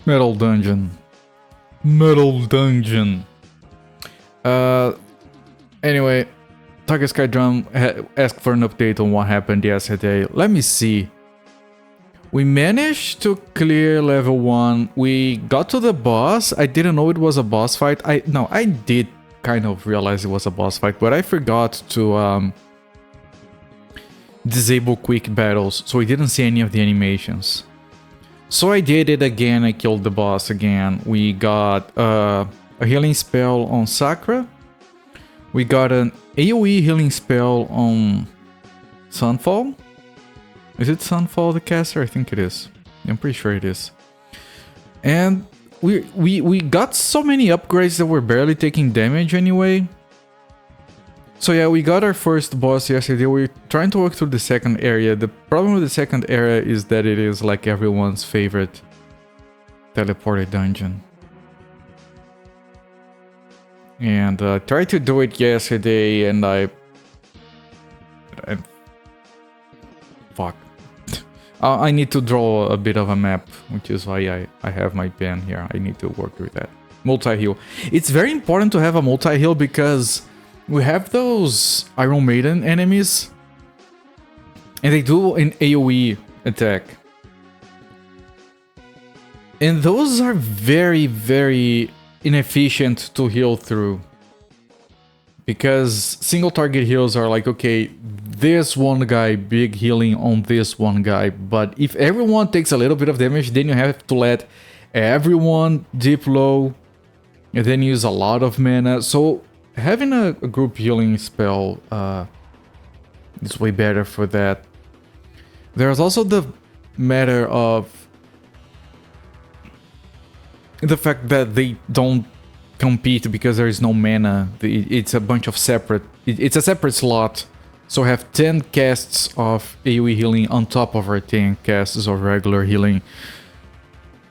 Metal Dungeon. Metal Dungeon. Anyway, Tiger Sky Drum asked for an update on what happened yesterday. Let me see. We managed to clear level 1. We got to the boss. I didn't know it was a boss fight. I did kind of realize it was a boss fight, but I forgot to disable quick battles, so we didn't see any of the animations. So I did it again. I killed the boss again. We got a healing spell on Sakura. We got an AoE healing spell on Sunfall. Is it Sunfall the caster? I think it is. I'm pretty sure it is. And we got so many upgrades that we're barely taking damage anyway. So yeah, we got our first boss yesterday. We're trying to work through the second area. The problem with the second area is that it is like everyone's favorite teleported dungeon. And I tried to do it yesterday and fuck. I need to draw a bit of a map, which is why I have my pen here. I need to work with that. Multi-heal. It's very important to have a multi-heal because we have those Iron Maiden enemies, and they do an AoE attack. And those are very, very inefficient to heal through. Because single target heals are like, okay, this one guy, big healing on this one guy. But if everyone takes a little bit of damage, then you have to let everyone dip low and then use a lot of mana. So having a group healing spell is way better for that. There's also the matter of the fact that they don't compete because there is no mana. It's a bunch of separate... It's a separate slot. So I have 10 casts of AoE healing on top of our 10 casts of regular healing.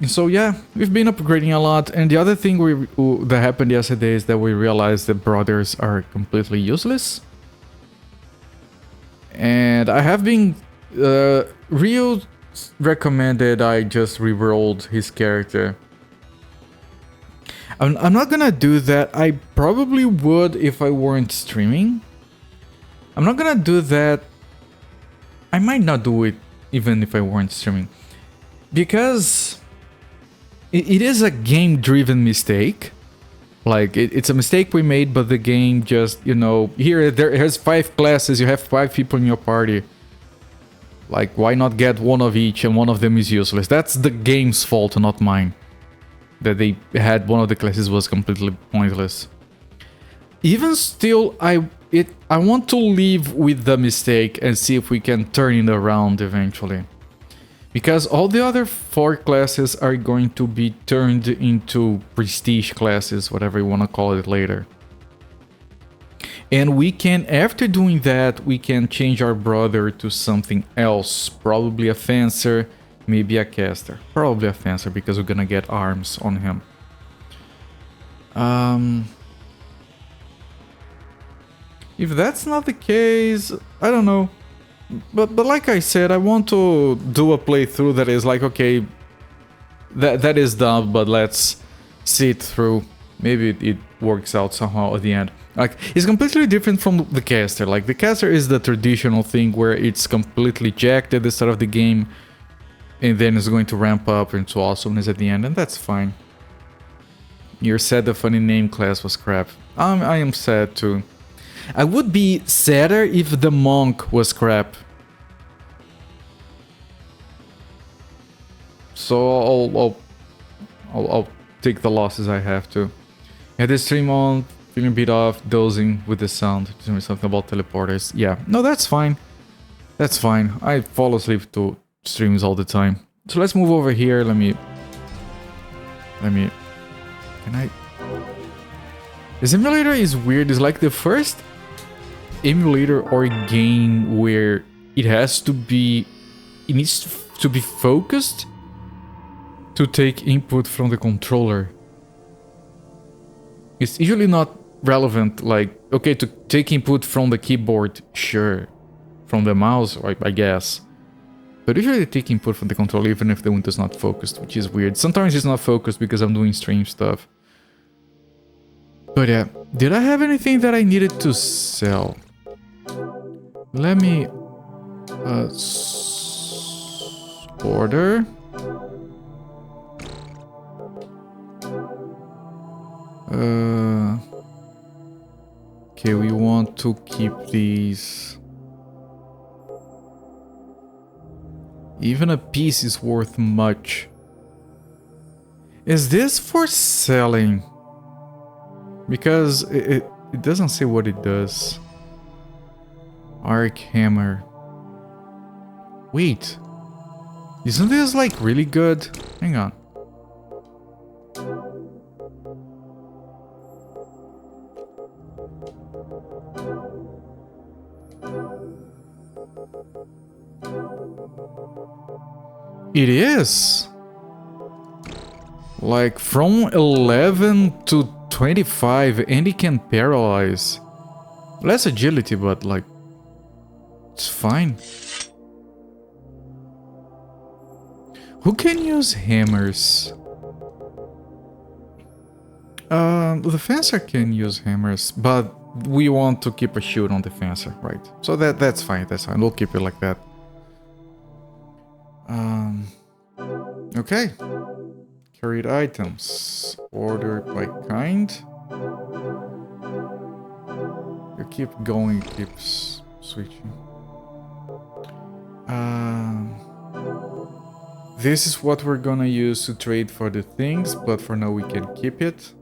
So yeah, we've been upgrading a lot. And the other thing that happened yesterday is that we realized that brothers are completely useless. And I have been... Rio recommended I just rerolled his character. I'm not gonna do that. I probably would if I weren't streaming. I'm not gonna do that. I might not do it even if I weren't streaming. Because it is a game-driven mistake. Like, it's a mistake we made, but the game just, you know... Here's 5 classes, you have 5 people in your party. Like, why not get one of each and one of them is useless? That's the game's fault, not mine. That they had one of the classes was completely pointless. Even still, I want to live with the mistake and see if we can turn it around eventually. Because all the other 4 classes are going to be turned into prestige classes, whatever you want to call it later. And we can, after doing that, we can change our brother to something else. Probably a fencer. Maybe a caster. Probably a fencer because we're gonna get arms on him. If that's not the case, I don't know. But like I said, I want to do a playthrough that is like, okay, that is dumb, but let's see it through. Maybe it works out somehow at the end. Like, it's completely different from the caster. Like, the caster is the traditional thing where it's completely jacked at the start of the game. And then it's going to ramp up into awesomeness at the end, and that's fine. You're sad the funny name class was crap. I am sad too. I would be sadder if the monk was crap. So I'll take the losses I have to. Had the stream on, feeling a bit off, dozing with the sound. Tell me something about teleporters. Yeah, no, that's fine. That's fine. I fall asleep to streams all the time. So let's move over here. Let me can I... The simulator is weird. It's like the first emulator or game where it needs to be focused to take input from the controller. It's usually not relevant, like, okay, to take input from the keyboard, sure. From the mouse, I guess. But usually I take input from the controller even if the window's not focused, which is weird. Sometimes it's not focused because I'm doing strange stuff. But yeah, did I have anything that I needed to sell? Let me order. Okay, we want to keep these. Even a piece is worth much. Is this for selling? Because it doesn't say what it does. Arc hammer. Wait. Isn't this like really good? Hang on. It is. Like from 11 to 25 and it can paralyze. Less agility, but like it's fine. Who can use hammers? The fencer can use hammers, but we want to keep a shield on the fencer, right? So that's fine, that's fine. We'll keep it like that. Okay. Carried items. Ordered by kind. You keep going, it keeps switching. This is what we're gonna use to trade for the things, but for now we can keep it.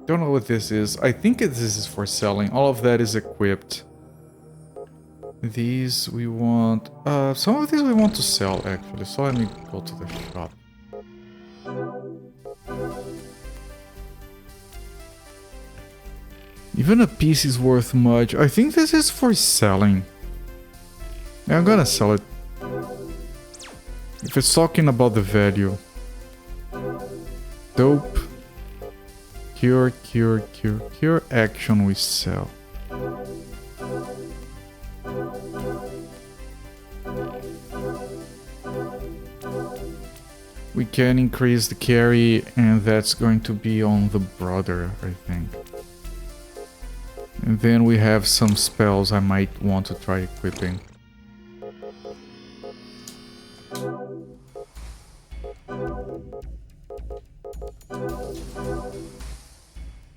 Don't know what this is. I think this is for selling. All of that is equipped. These we want... some of these we want to sell, actually. So let me go to the shop. Even a piece is worth much. I think this is for selling. Yeah, I'm gonna sell it. If it's talking about the value. Dope. Cure, cure, cure, cure. Action we sell. We can increase the carry, and that's going to be on the brother, I think. And then we have some spells I might want to try equipping.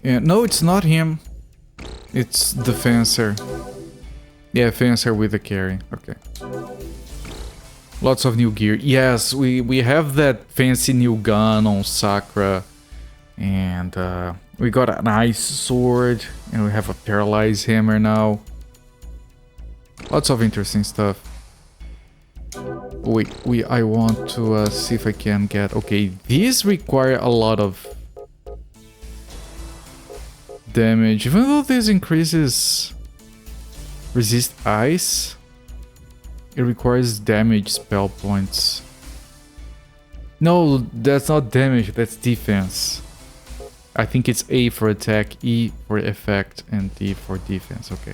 Yeah, no, it's not him. It's the fencer. Yeah, fencer with the carry. Okay. Lots of new gear. Yes, we have that fancy new gun on Sakura. And we got an ice sword. And we have a paralyzed hammer now. Lots of interesting stuff. Wait, I want to see if I can get... Okay, these require a lot of damage. Even though this increases resist ice, it requires damage spell points. No, that's not damage, that's defense. I think it's A for attack, E for effect, and D for defense. Okay,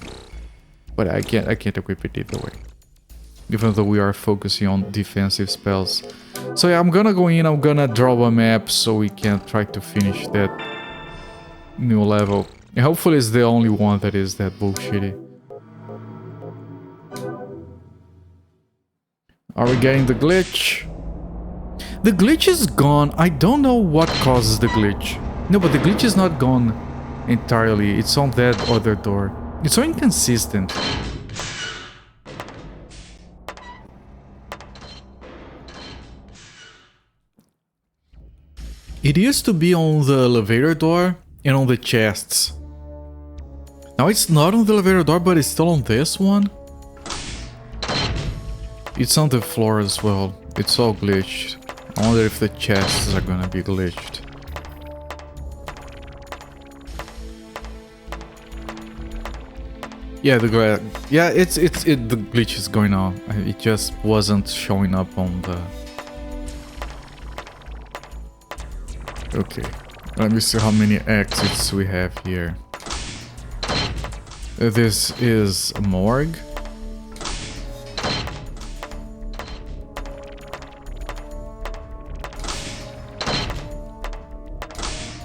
but I can't equip it either way, even though we are focusing on defensive spells. So yeah, I'm gonna go in, I'm gonna draw a map so we can try to finish that new level. And hopefully it's the only one that is that bullshitty. Are we getting the glitch? The glitch is gone. I don't know what causes the glitch. No, but the glitch is not gone entirely. It's on that other door. It's so inconsistent. It used to be on the elevator door and on the chests. Now it's not on the elevator door, but it's still on this one. It's on the floor as well. It's all glitched. I wonder if the chests are gonna be glitched. Yeah, the glitch is going on. It just wasn't showing up on the... Okay, let me see how many exits we have here. This is a morgue.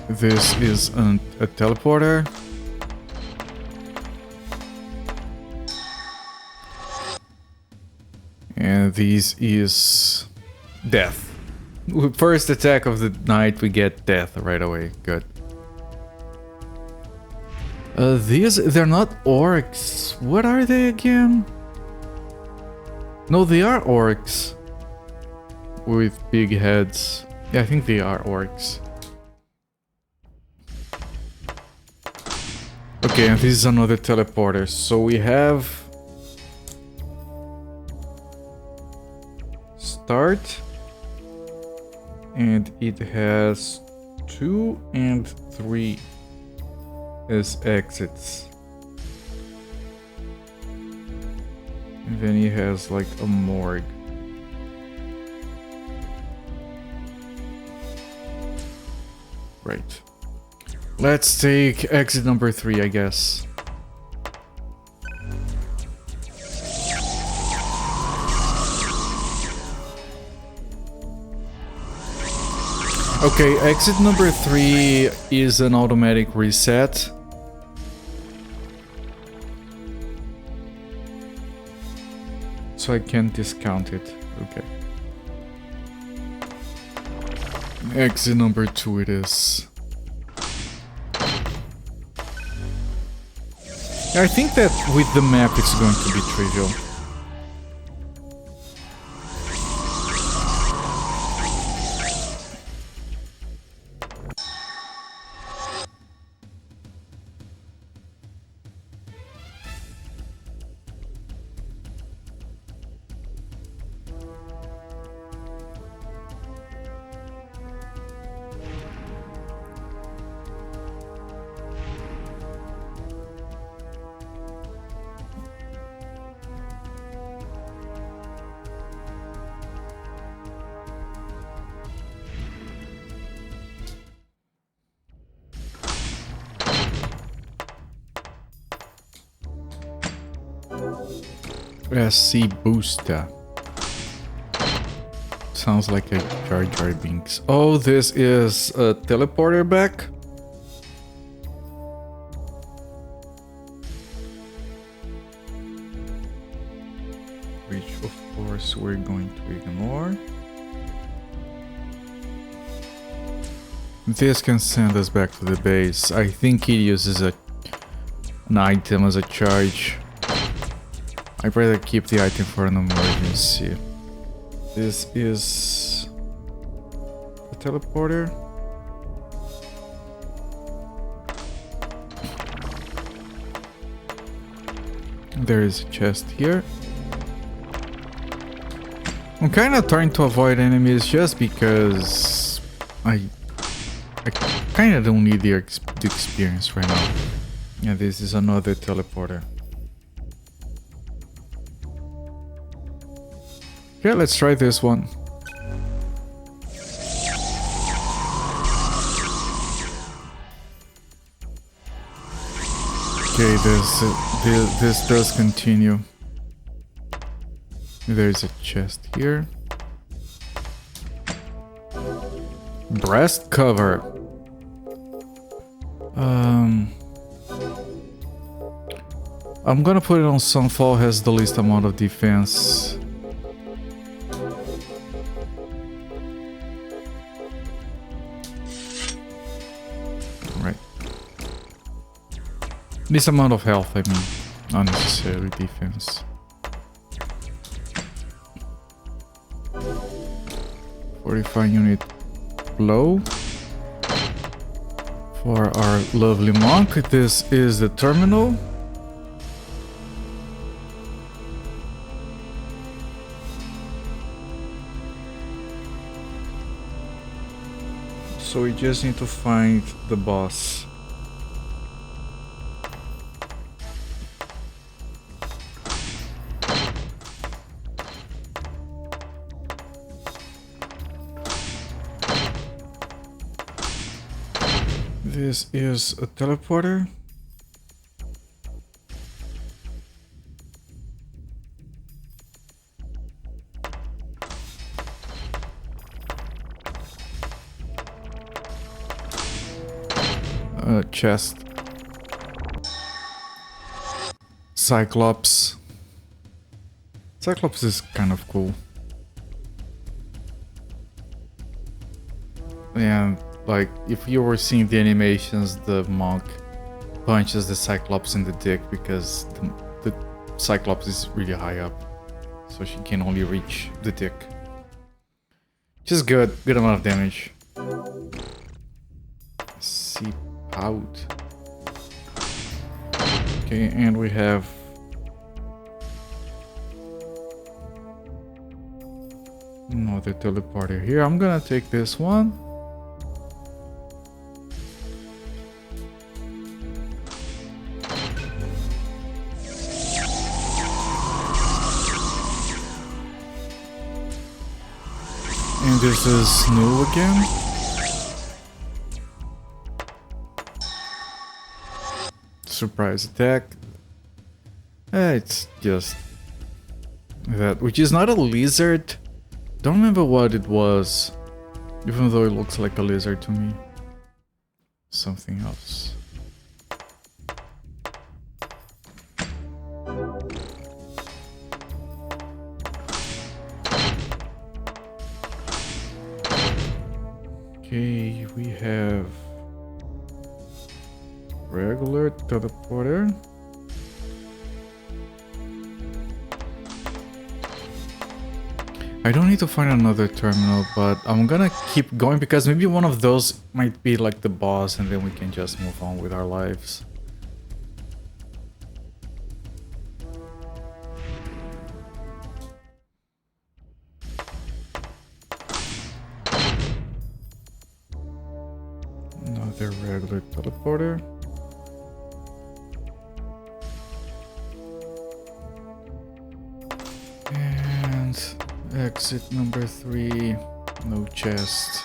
This is a teleporter. And this is death. First attack of the night, we get death right away. Good. They're not orcs. What are they again? No, they are orcs. With big heads. Yeah, I think they are orcs. Okay, and this is another teleporter. So we have... Start. And it has 2 and 3 as exits. And then he has like a morgue. Right. Let's take exit number 3, I guess. Okay, exit number 3 is an automatic reset. So I can't discount it. Okay. Exit number 2 it is. I think that with the map it's going to be trivial. SC booster. Sounds like a Jar Jar Binks. Oh, this is a teleporter back? Which of course we're going to ignore. This can send us back to the base. I think it uses an item as a charge. I'd rather keep the item for an emergency. This is a teleporter. There is a chest here. I'm kind of trying to avoid enemies just because I kind of don't need the experience right now. Yeah, this is another teleporter. Okay, let's try this one. Okay, this does continue. There's a chest here. Breast cover. I'm gonna put it on Sunfall, has the least amount of defense. Right. Least amount of health, I mean. Not necessarily defense. .45 unit blow. For our lovely monk, this is the terminal. So we just need to find the boss. This is a teleporter. chest. Cyclops. Cyclops is kind of cool. And like, if you were seeing the animations, the monk punches the Cyclops in the dick because the Cyclops is really high up. So she can only reach the dick. Which is good. Good amount of damage. Seep out. Okay, and we have another teleporter here. I'm gonna take this one. And this is new again. Surprise attack. It's just that, which is not a lizard. Don't remember what it was, even though it looks like a lizard to me. Something else. Okay, we have regular teleporter. I don't need to find another terminal, but I'm gonna keep going because maybe one of those might be like the boss and then we can just move on with our lives. Another regular teleporter. And exit number 3. No chest.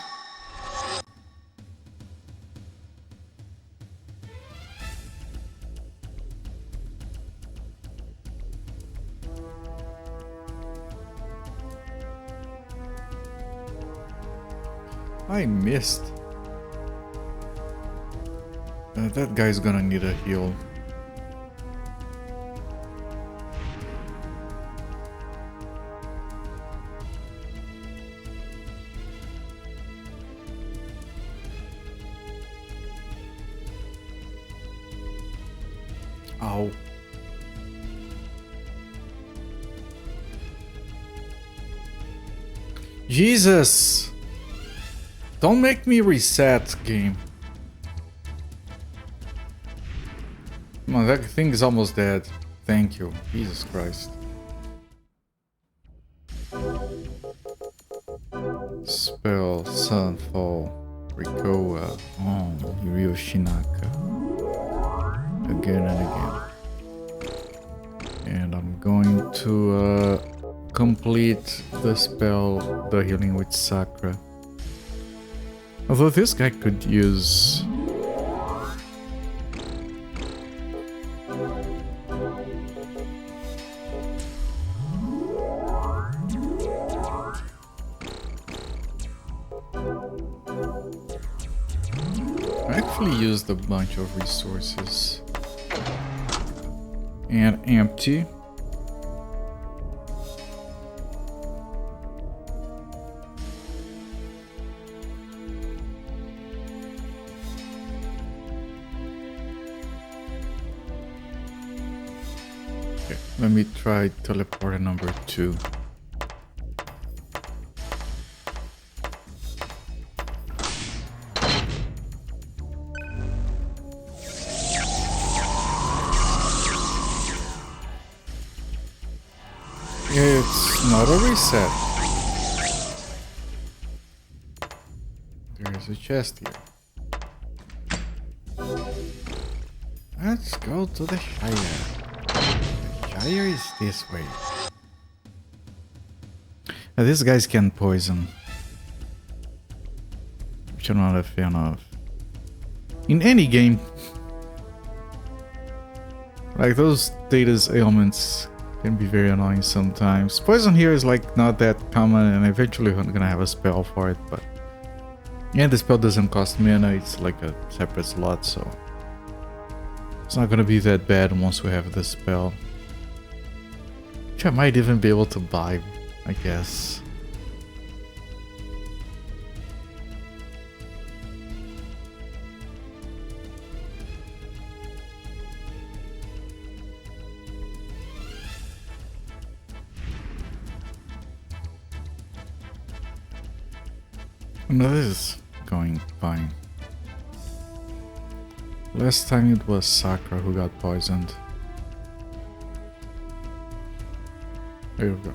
I missed. That guy's gonna need a heal. Ow. Jesus! Don't make me reset, game. Come on, that thing is almost dead. Thank you. Jesus Christ. Spell, Sunfall, Rikoa, Ryoshinaka. Again and again. And I'm going to complete the spell, the healing with Sakura. Although this guy could use... I actually used a bunch of resources. And empty. Okay, let me try teleporter number 2. It's not a reset. There's a chest here. Let's go to the Shire. The Shire is this way. Now, these guys can poison, which I'm not a fan of. In any game. Like, those Data's ailments can be very annoying sometimes. Poison here is like not that common, and eventually I'm gonna have a spell for it, but And the spell doesn't cost mana, it's like a separate slot, so it's not gonna be that bad once we have the spell. Which I might even be able to buy, I guess. No, this is going fine. Last time it was Sakura who got poisoned. There we go.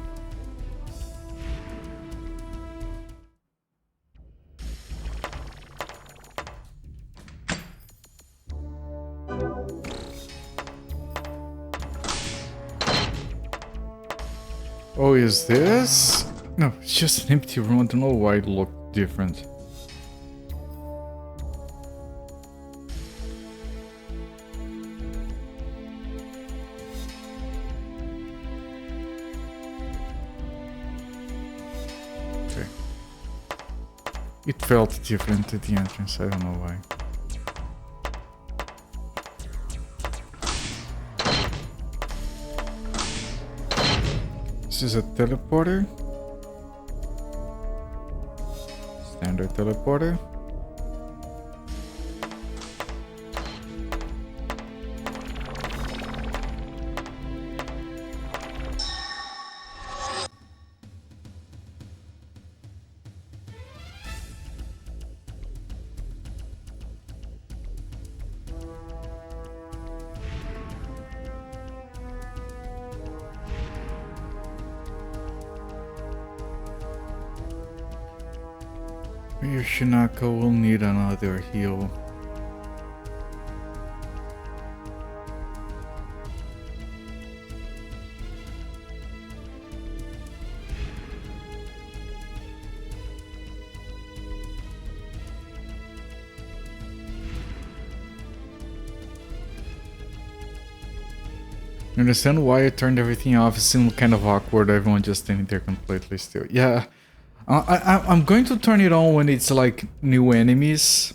Oh, is this? No, it's just an empty room. I don't know why it looked different. Okay. It felt different at the entrance, I don't know why. This is a teleporter. Standard teleporter. Your Shinaka will need another heal. You understand why I turned everything off? It seemed kind of awkward, everyone just standing there completely still. Yeah. I'm going to turn it on when it's like new enemies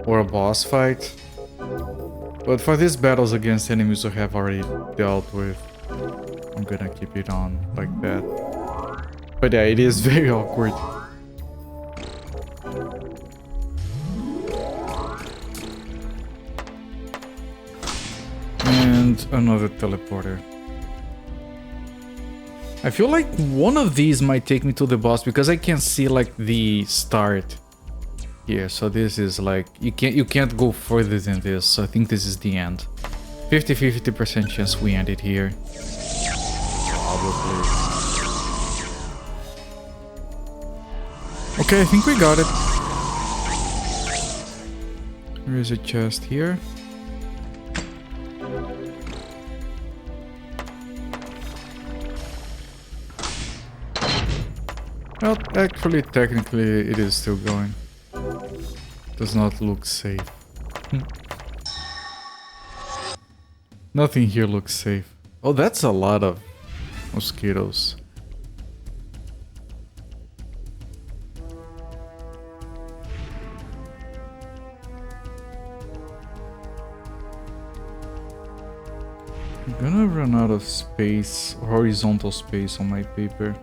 or a boss fight. But for these battles against enemies we have already dealt with, I'm gonna keep it on like that. But yeah, it is very awkward. And another teleporter. I feel like one of these might take me to the boss because I can see like the start here. So this is like you can't go further than this. So I think this is the end. 50% chance we end it here. Probably. Okay, I think we got it. There is a chest here. Well, actually, technically, it is still going. Does not look safe. Nothing here looks safe. Oh, that's a lot of mosquitoes. I'm gonna run out of space, horizontal space on my paper.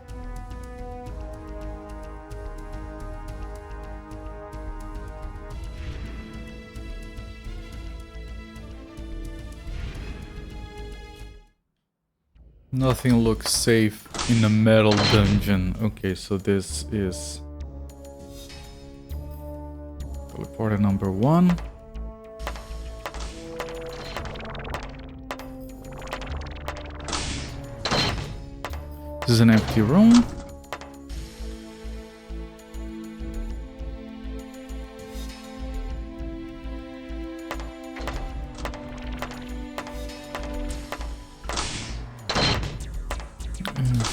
Nothing looks safe in the metal dungeon. Okay, so this is teleporter number 1. This is an empty room.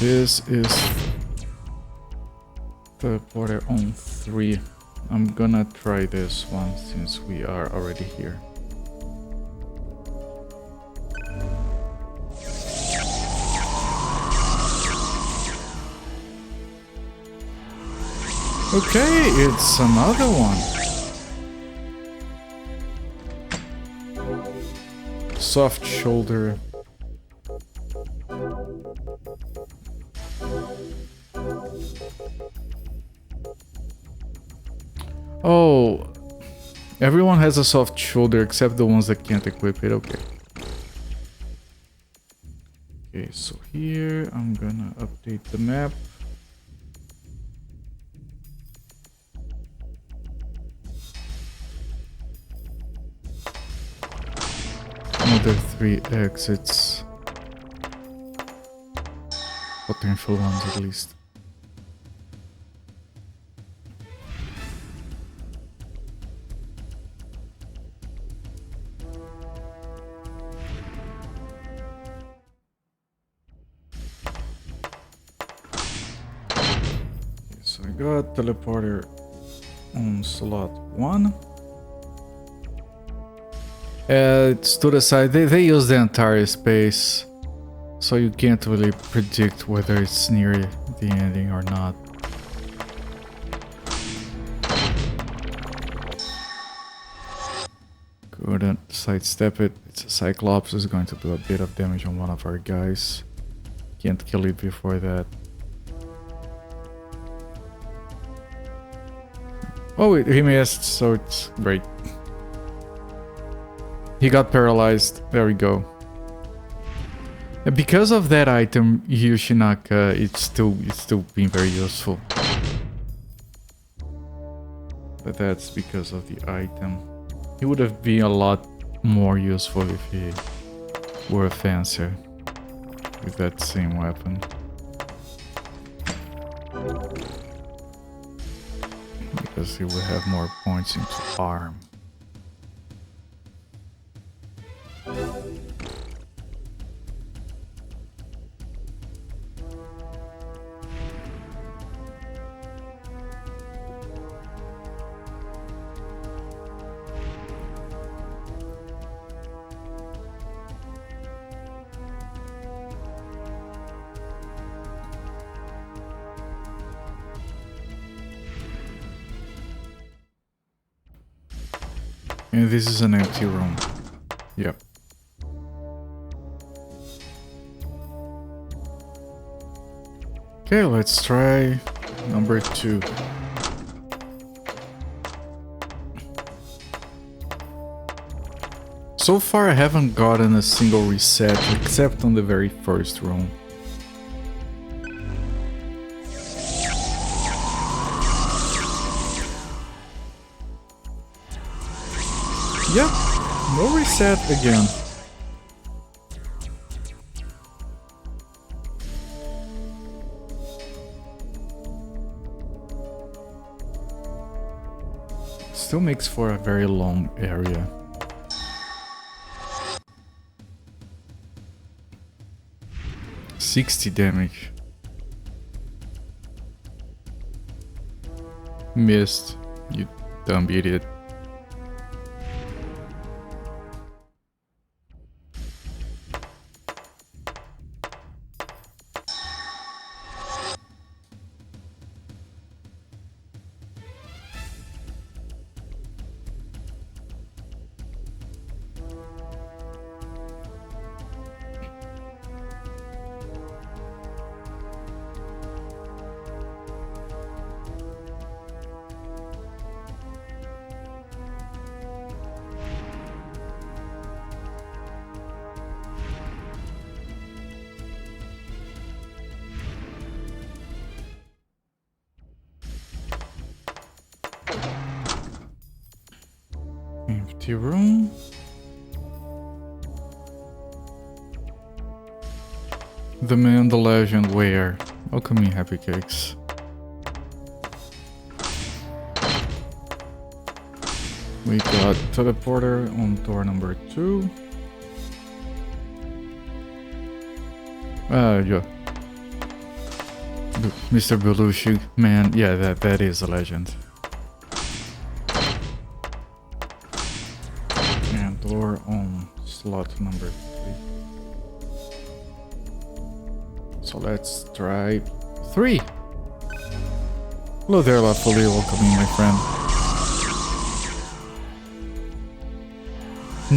This is teleporter on 3. I'm gonna try this one since we are already here. Okay, it's another one. Soft shoulder. Oh, everyone has a soft shoulder except the ones that can't equip it. Okay. Okay, so here I'm gonna update the map. Another 3 exits. Potential ones at least. So I got teleporter on slot 1. It's to the side. They use the entire space, so you can't really predict whether it's near the ending or not. Couldn't sidestep it. It's a Cyclops. It's going to do a bit of damage on one of our guys. Can't kill it before that. Oh, he missed, so it's great. He got paralyzed. There we go. And because of that item, Yoshinaka, it's still been very useful. But that's because of the item. He would have been a lot more useful if he were a fencer with that same weapon. Because he would have more points into arm. And this is an empty room. Yep. Okay, let's try number 2. So far I haven't gotten a single reset except on the very first room. Yep, no reset again. Still makes for a very long area. $60 damage. Missed, you dumb idiot. Empty room. The man, the legend, where? Welcome in, Happy Cakes. We got teleporter on door number 2. Yeah. Mr. Belushi, man, yeah, that is a legend. And door on slot number 3. So let's try 3. Hello there, Lawfully. Welcoming, my friend.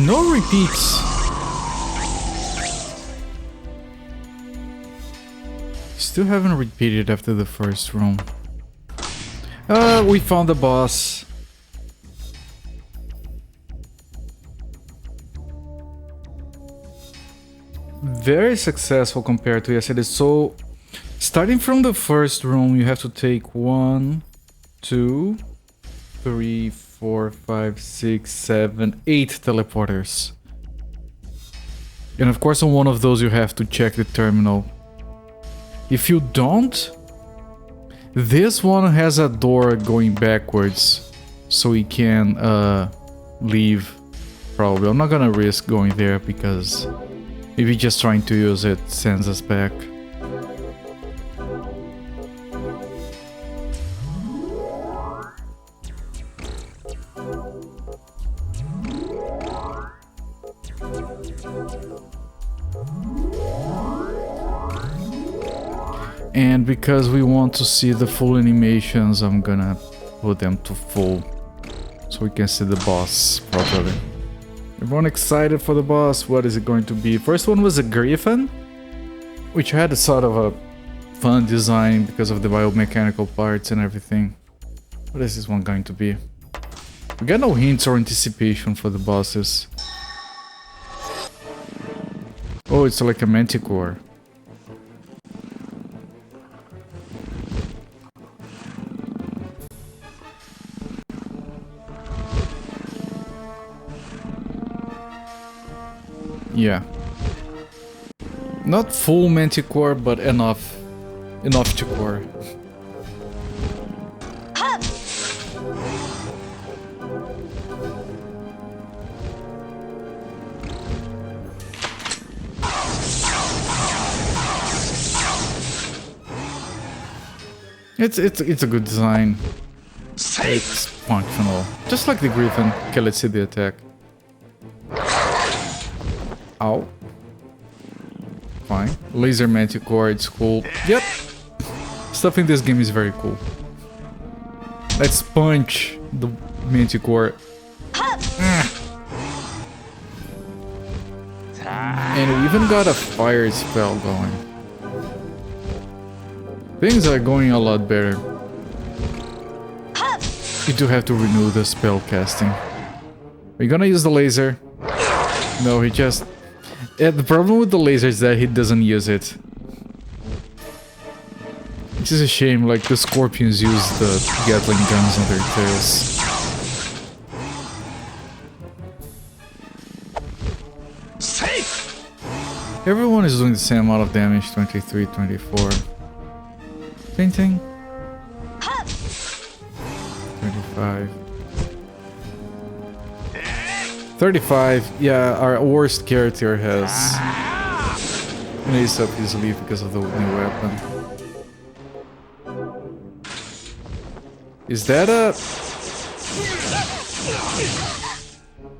No repeats. Still haven't repeated after the first room. We found the boss. Very successful compared to yesterday. So, starting from the first room, you have to take 1, 2, 3, 4, 5, 6, 7, 8 teleporters. And of course, on one of those, you have to check the terminal. If you don't, this one has a door going backwards, so we can leave. Probably. I'm not gonna risk going there because maybe just trying to use it sends us back. And because we want to see the full animations, I'm gonna put them to full so we can see the boss properly. Everyone excited for the boss? What is it going to be? First one was a griffin, which had a sort of a fun design because of the biomechanical parts and everything. What is this one going to be? We got no hints or anticipation for the bosses. Oh, it's like a manticore. Yeah. Not full manticore, but enough to core. It's a good design. It's functional. Just like the griffin. Okay, let's see the attack. Ow. Fine. Laser manticore, it's cool. Yep. Stuff in this game is very cool. Let's punch the manticore. And we even got a fire spell going. Things are going a lot better. You do have to renew the spell casting. Are you gonna use the laser? No, he just... Yeah, the problem with the laser is that he doesn't use it. Which is a shame, like the scorpions use the Gatling guns on their tails. Safe! Everyone is doing the same amount of damage, 23, 24. Painting. 25. 35, yeah, our worst character has an ace up his sleeve because of the new weapon. Is that a...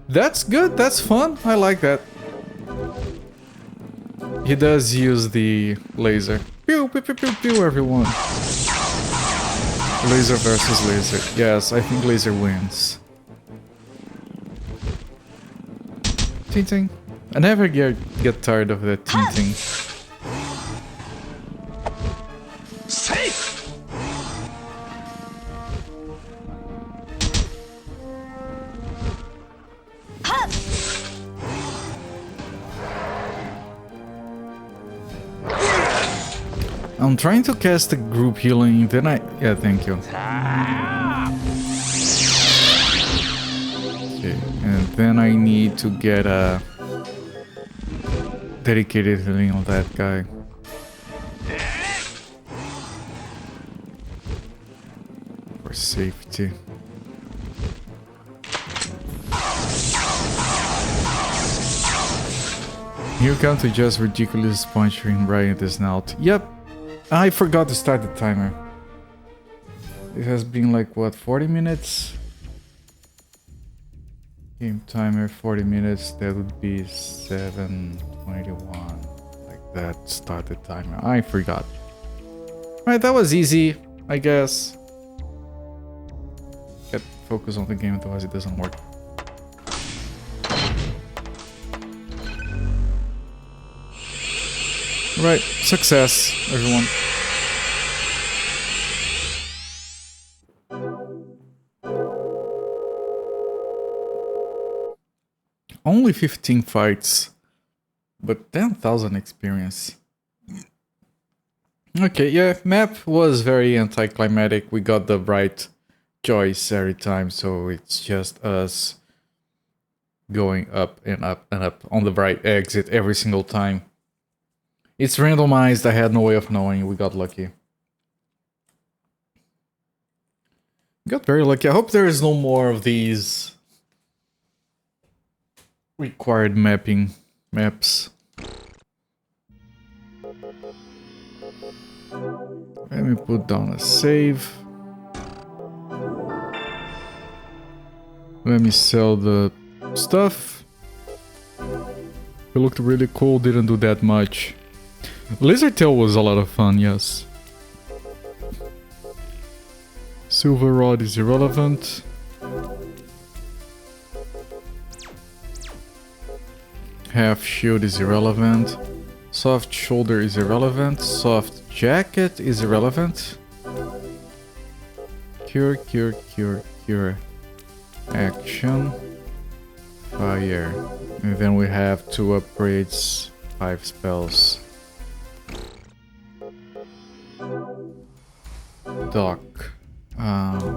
That's good, that's fun, I like that. He does use the laser. Pew, pew, pew, pew, pew, everyone. Laser versus laser. Yes, I think laser wins. Ting-ting. I never get tired of that ting-ting. Safe. I'm trying to cast the group healing, then I... Yeah, thank you. Okay, and then I need to get a dedicated healing on that guy. For safety. You come to just ridiculous punching right in the snout. Yep, I forgot to start the timer. It has been like, what, 40 minutes? Game timer 40 minutes, that would be 7:21. Like that, start the timer. I forgot. Alright, that was easy, I guess. Get focus on the game, otherwise it doesn't work. Right, success, everyone. Only 15 fights, but 10,000 experience. Okay, yeah, map was very anticlimactic. We got the right choice every time, so it's just us going up and up and up on the right exit every single time. It's randomized, I had no way of knowing, we got lucky. Got very lucky. I hope there is no more of these required maps. Let me put down a save. Let me sell the stuff. It looked really cool, didn't do that much. Lizard Tail was a lot of fun, yes. Silver Rod is irrelevant. Half Shield is irrelevant. Soft Shoulder is irrelevant. Soft Jacket is irrelevant. Cure, Cure, Cure, Cure. Action. Fire. And then we have 2 upgrades, 5 spells. Dock.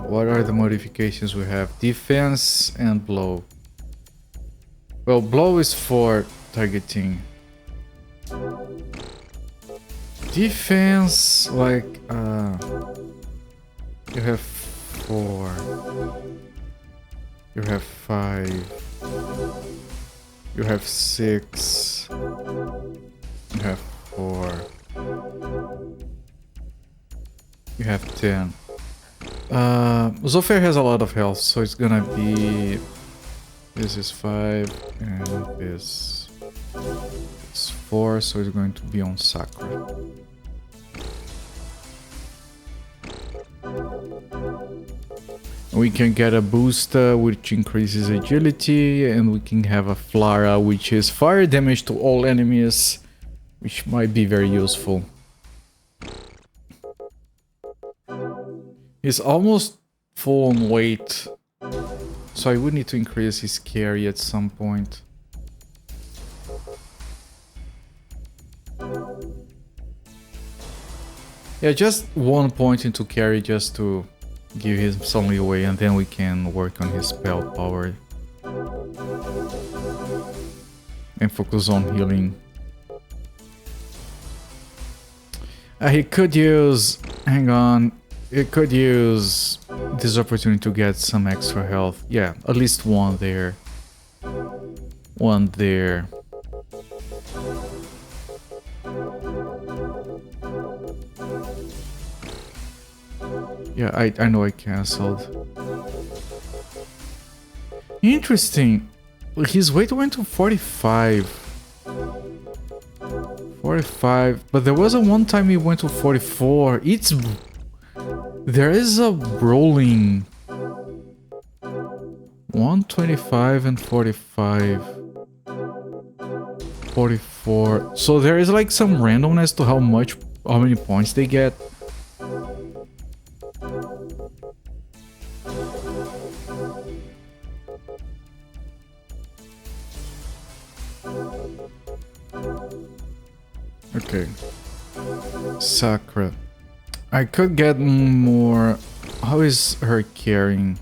What are the modifications we have? Defense and blow. Well, blow is for targeting. Defense, like, you have 4. You have 5. You have 6. You have 4. You have 10. Zofia has a lot of health, so it's gonna be... This is 5, and this is 4, so it's going to be on Sakura. We can get a booster which increases agility, and we can have a Flara which is fire damage to all enemies, which might be very useful. He's almost full on weight, so I would need to increase his carry at some point. Yeah, just 1 point into carry just to give him some leeway, and then we can work on his spell power. And focus on healing. He could use... Hang on. He could use this opportunity to get some extra health. Yeah, at least 1 there. 1 there. Yeah, I know I cancelled. Interesting. His weight went to 45. 45. But there was a one time he went to 44. There is a rolling 125 and 45. 44. So there is like some randomness to how many points they get. Okay. Sakura. I could get more... How is her carrying?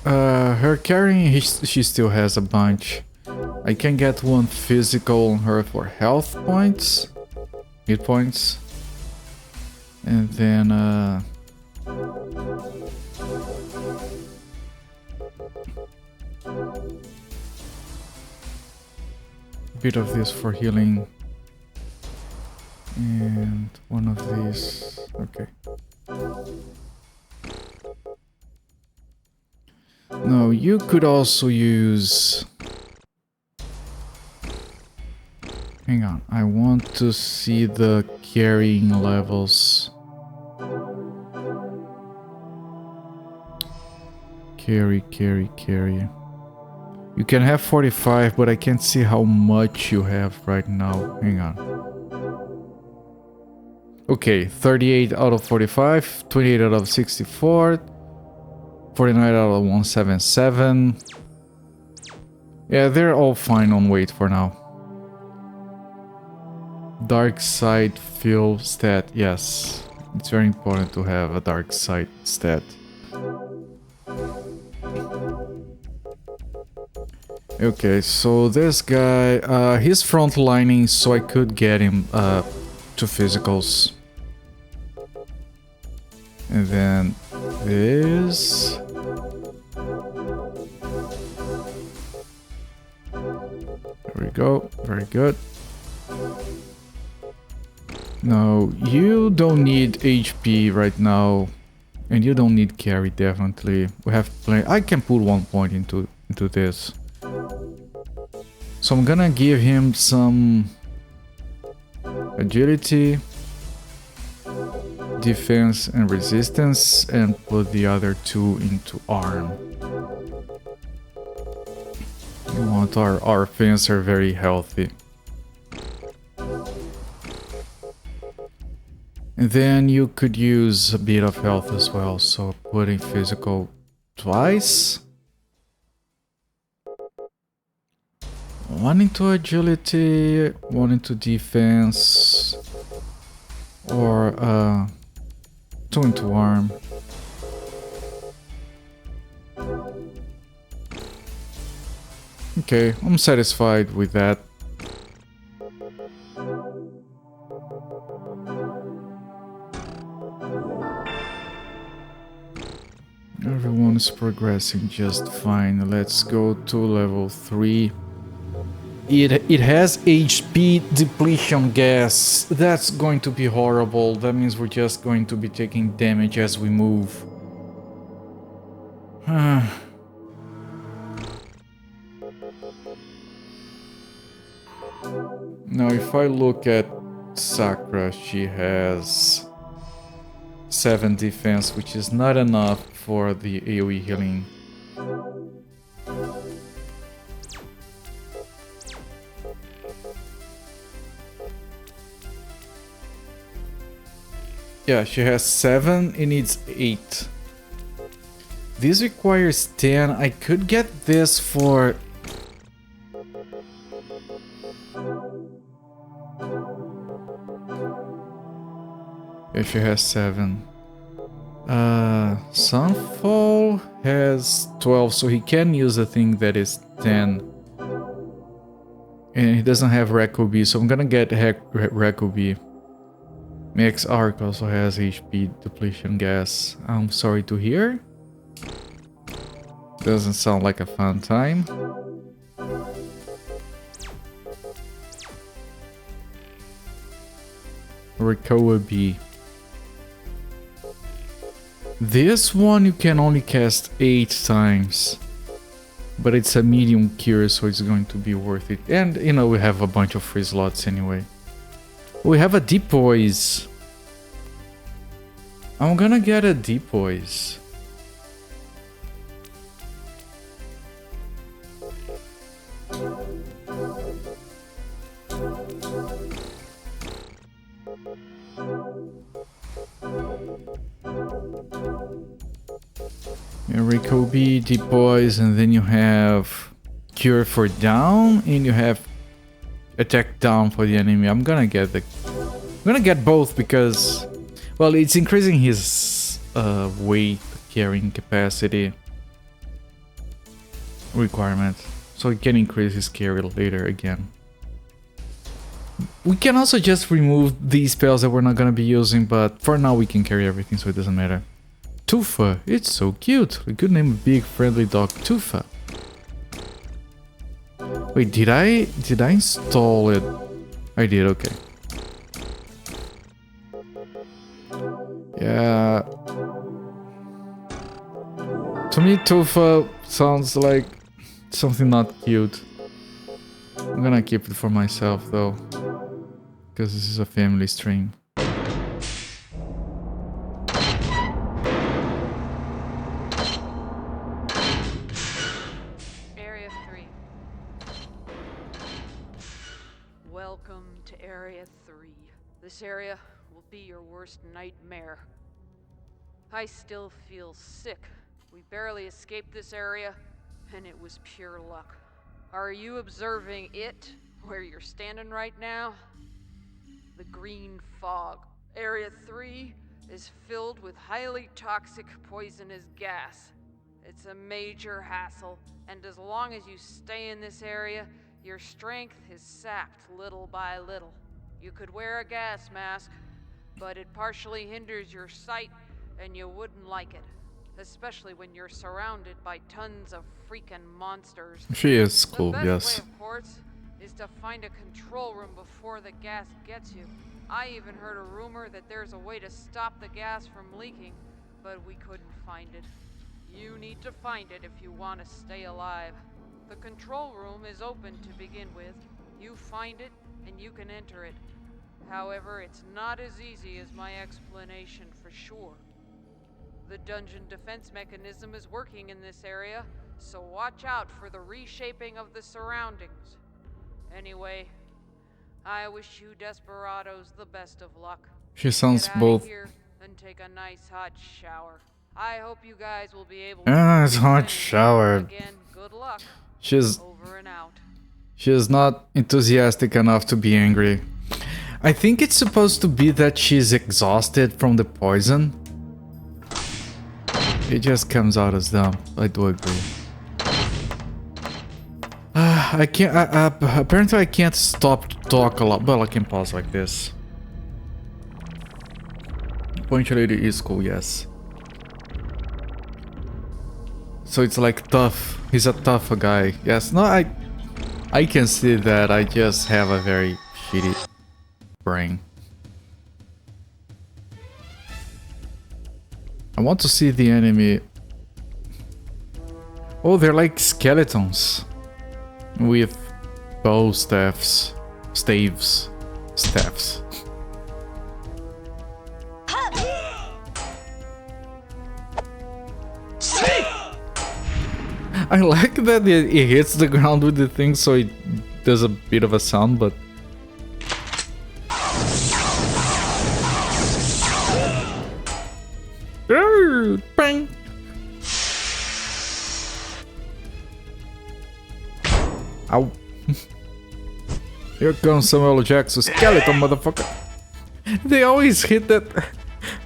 Her carrying, she still has a bunch. I can get 1 physical on her for health points. Hit points. And then, bit of this for healing, and 1 of these. Okay. No, you could also use Hang on, I want to see the carrying levels. Carry. You can have 45, but I can't see how much you have right now. Hang on. Okay, 38 out of 45, 28 out of 64, 49 out of 177. Yeah, they're all fine on weight for now. Dark side fill stat, yes. It's very important to have a dark side stat. Okay, so this guy, he's frontlining, so I could get him to physicals. And then this. There we go, very good. No, you don't need HP right now. And you don't need carry, definitely. We have plenty. I can put 1 point into this. So I'm gonna give him some agility, defense and resistance, and put the other 2 into arm. We want our fencer very healthy. And then you could use a bit of health as well, so putting physical twice. 1 into agility, 1 into defense, or 2 into arm. Okay, I'm satisfied with that. Everyone is progressing just fine. Let's go to level 3. It has HP depletion gas. That's going to be horrible. That means we're just going to be taking damage as we move. Now, if I look at Sakura, she has 7 defense, which is not enough for the AoE healing. Yeah, she has 7, it needs 8. This requires 10. I could get this for... Yeah, she has 7. Sunfall has 12, so he can use a thing that is 10. And he doesn't have Rekobi, so I'm gonna get Rekobi. Max Arc also has HP depletion gas. I'm sorry to hear. Doesn't sound like a fun time. Rekobi. This one you can only cast 8 times. But it's a medium cure, so it's going to be worth it. And, you know, we have a bunch of free slots anyway. We have a Depoise. I'm gonna get a Depoise. Rekobi, Depoise, and then you have Cure for down, and you have Attack down for the enemy. I'm gonna get both because, well, it's increasing his weight carrying capacity requirement, so he can increase his carry later again. We can also just remove these spells that we're not gonna be using, but for now we can carry everything, so it doesn't matter. Tufa, it's so cute. A good name, big friendly dog, Tufa. Wait, did I install it? I did, okay. Yeah. To me, Tufa sounds like something not cute. I'm gonna keep it for myself though. because this is a family stream. Area 3. Welcome to Area 3. This area will be your worst nightmare. I still feel sick. We barely escaped this area, and it was pure luck. Are you observing it, where you're standing right now? The green fog. Area 3 is filled with highly toxic poisonous gas. It's a major hassle, and as long as you stay in this area, your strength is sapped little by little. You could wear a gas mask, but it partially hinders your sight, and you wouldn't like it. Especially when you're surrounded by tons of freaking monsters. She is cool, the best yes. way, of course, is to find a control room before the gas gets you. I even heard a rumor that there's a way to stop the gas from leaking, but we couldn't find it. You need to find it if you want to stay alive. The control room is open to begin with. You find it, and you can enter it. However, it's not as easy as my explanation for sure. The dungeon defense mechanism is working in this area, so watch out for the reshaping of the surroundings. Anyway, I wish you desperados the best of luck. She sounds Get out both. of here and take a nice hot shower. I hope you guys will be able It's to hot shower. again. Good luck. She's Over and out. not enthusiastic enough to be angry. I think it's supposed to be that she's exhausted from the poison. It just comes out as dumb. I do agree. I can't. Apparently, I can't stop to talk a lot. Well, I can pause like this. Punctuality is cool, yes. So it's like tough. He's a tough guy. Yes. No, I can see that. I just have a very shitty brain. I want to see the enemy. Oh, they're like skeletons with bow staffs, staves, staffs. I like that it hits the ground with the thing, so it does a bit of a sound, but bang. Ow. Here comes Samuel Jackson skeleton, motherfucker. They always hit that.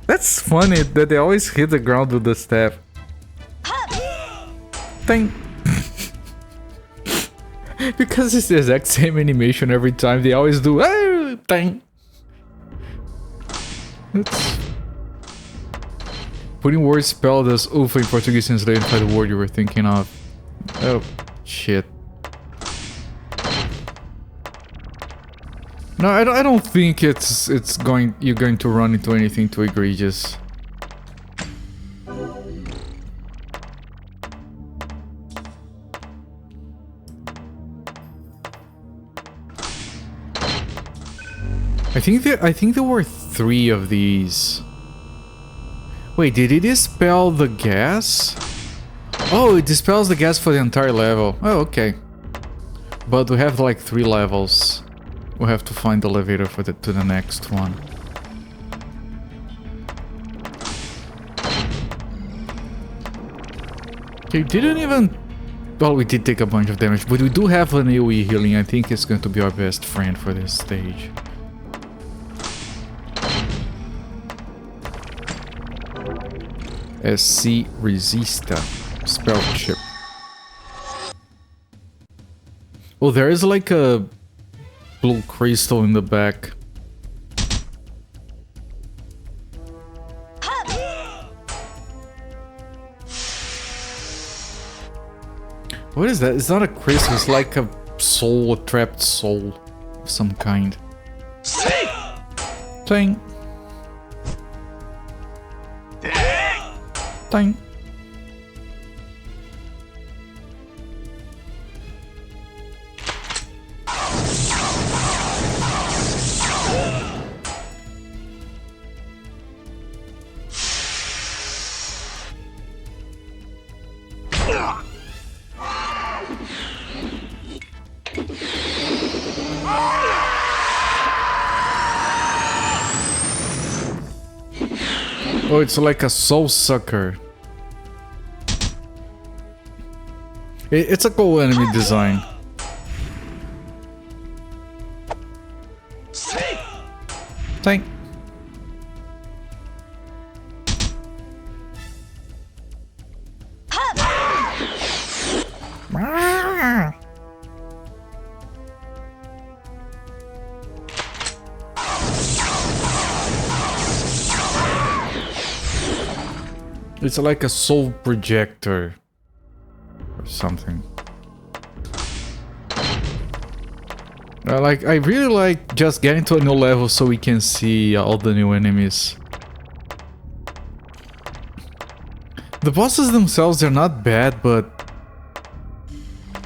That's funny that they always hit the ground with the staff. Dang. Because it's the exact same animation every time. They always do. Oh, dang. It's putting words spelled as ufa in Portuguese translated by the word you were thinking of. Oh, shit. No, I don't think you're going to run into anything too egregious. I think there were 3 of these. Wait, did it dispel the gas? Oh, it dispels the gas for the entire level. Oh, okay. But we have like 3 levels. We'll have to find the elevator for to the next one. Okay, didn't even... Well, we did take a bunch of damage, but we do have an AoE healing. I think it's going to be our best friend for this stage. SC Resista. Spell chip. Oh, there is like a blue crystal in the back. What is that? It's not a crystal, it's like a soul, a trapped soul of some kind. Dang. Dang. Oh, it's like a soul sucker. It's a cool enemy design. Tank. It's like a soul projector or something. I really like just getting to a new level so we can see all the new enemies. The bosses themselves, they're not bad, but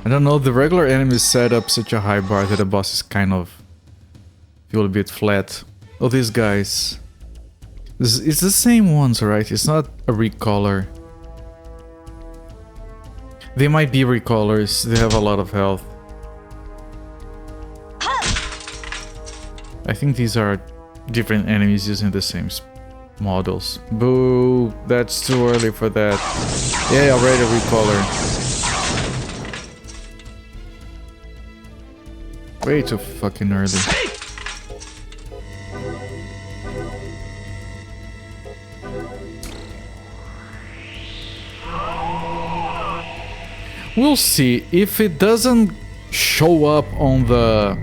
I don't know, the regular enemies set up such a high bar that the bosses kind of feel a bit flat. Oh, these guys. It's the same ones, right? It's not a recolor. They might be recolors, they have a lot of health. I think these are different enemies using the same models. Boo, that's too early for that. Yeah, already a recolor. Way too fucking early. We'll see. If it doesn't show up on the...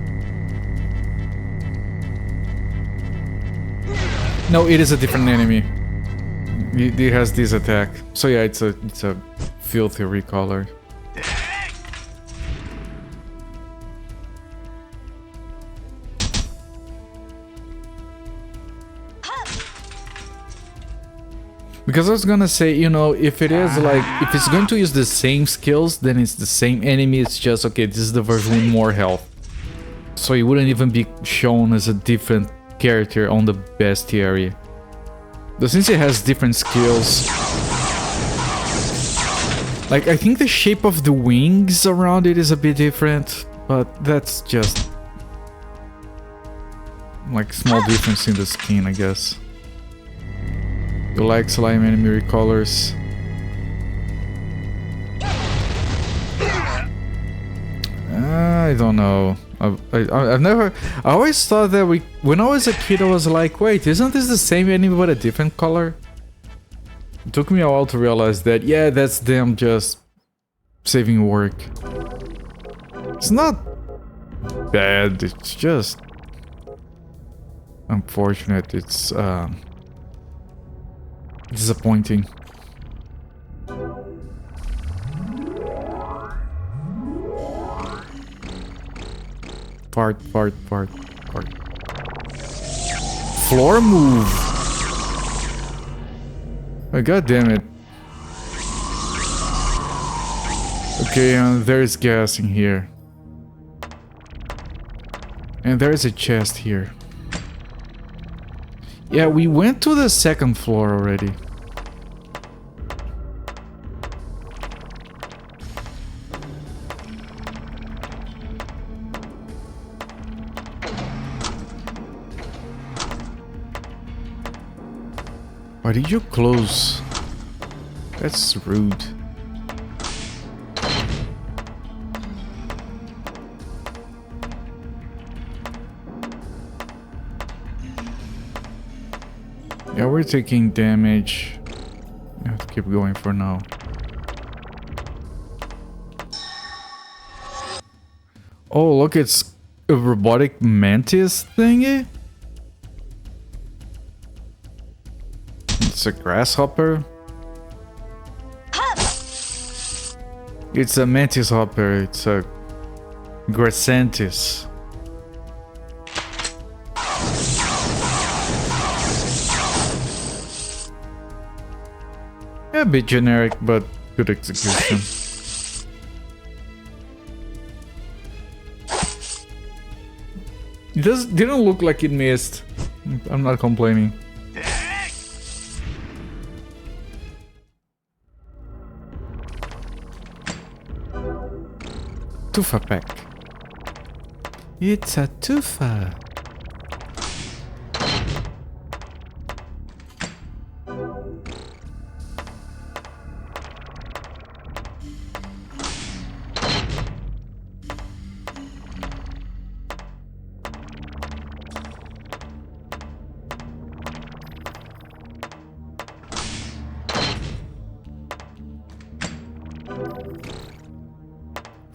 No, it is a different enemy. It has this attack. So yeah, it's a filthy recolor. Because I was gonna say, you know, if it is like, if it's going to use the same skills, then it's the same enemy, it's just, okay, this is the version with more health. So it wouldn't even be shown as a different character on the bestiary. But since it has different skills... Like, I think the shape of the wings around it is a bit different, but that's just... like, small difference in the skin, I guess. You like slime enemy recolors? I don't know. I've never... I always thought that when I was a kid I was like, wait, isn't this the same enemy but a different color? It took me a while to realize that, yeah, that's them just saving work. It's not bad, it's just unfortunate, it's disappointing. Fart. Floor move! Oh, god damn it. Okay, there's gas in here. And there's a chest here. Yeah, we went to the second floor already. Why did you close? That's rude. Yeah, we're taking damage. I have to keep going for now. Oh, look, it's a robotic mantis thingy? It's a grasshopper. It's a mantis hopper. It's a grassantis. Yeah, a bit generic, but good execution. It didn't look like it missed. I'm not complaining. Tufa pack. It's a tufa.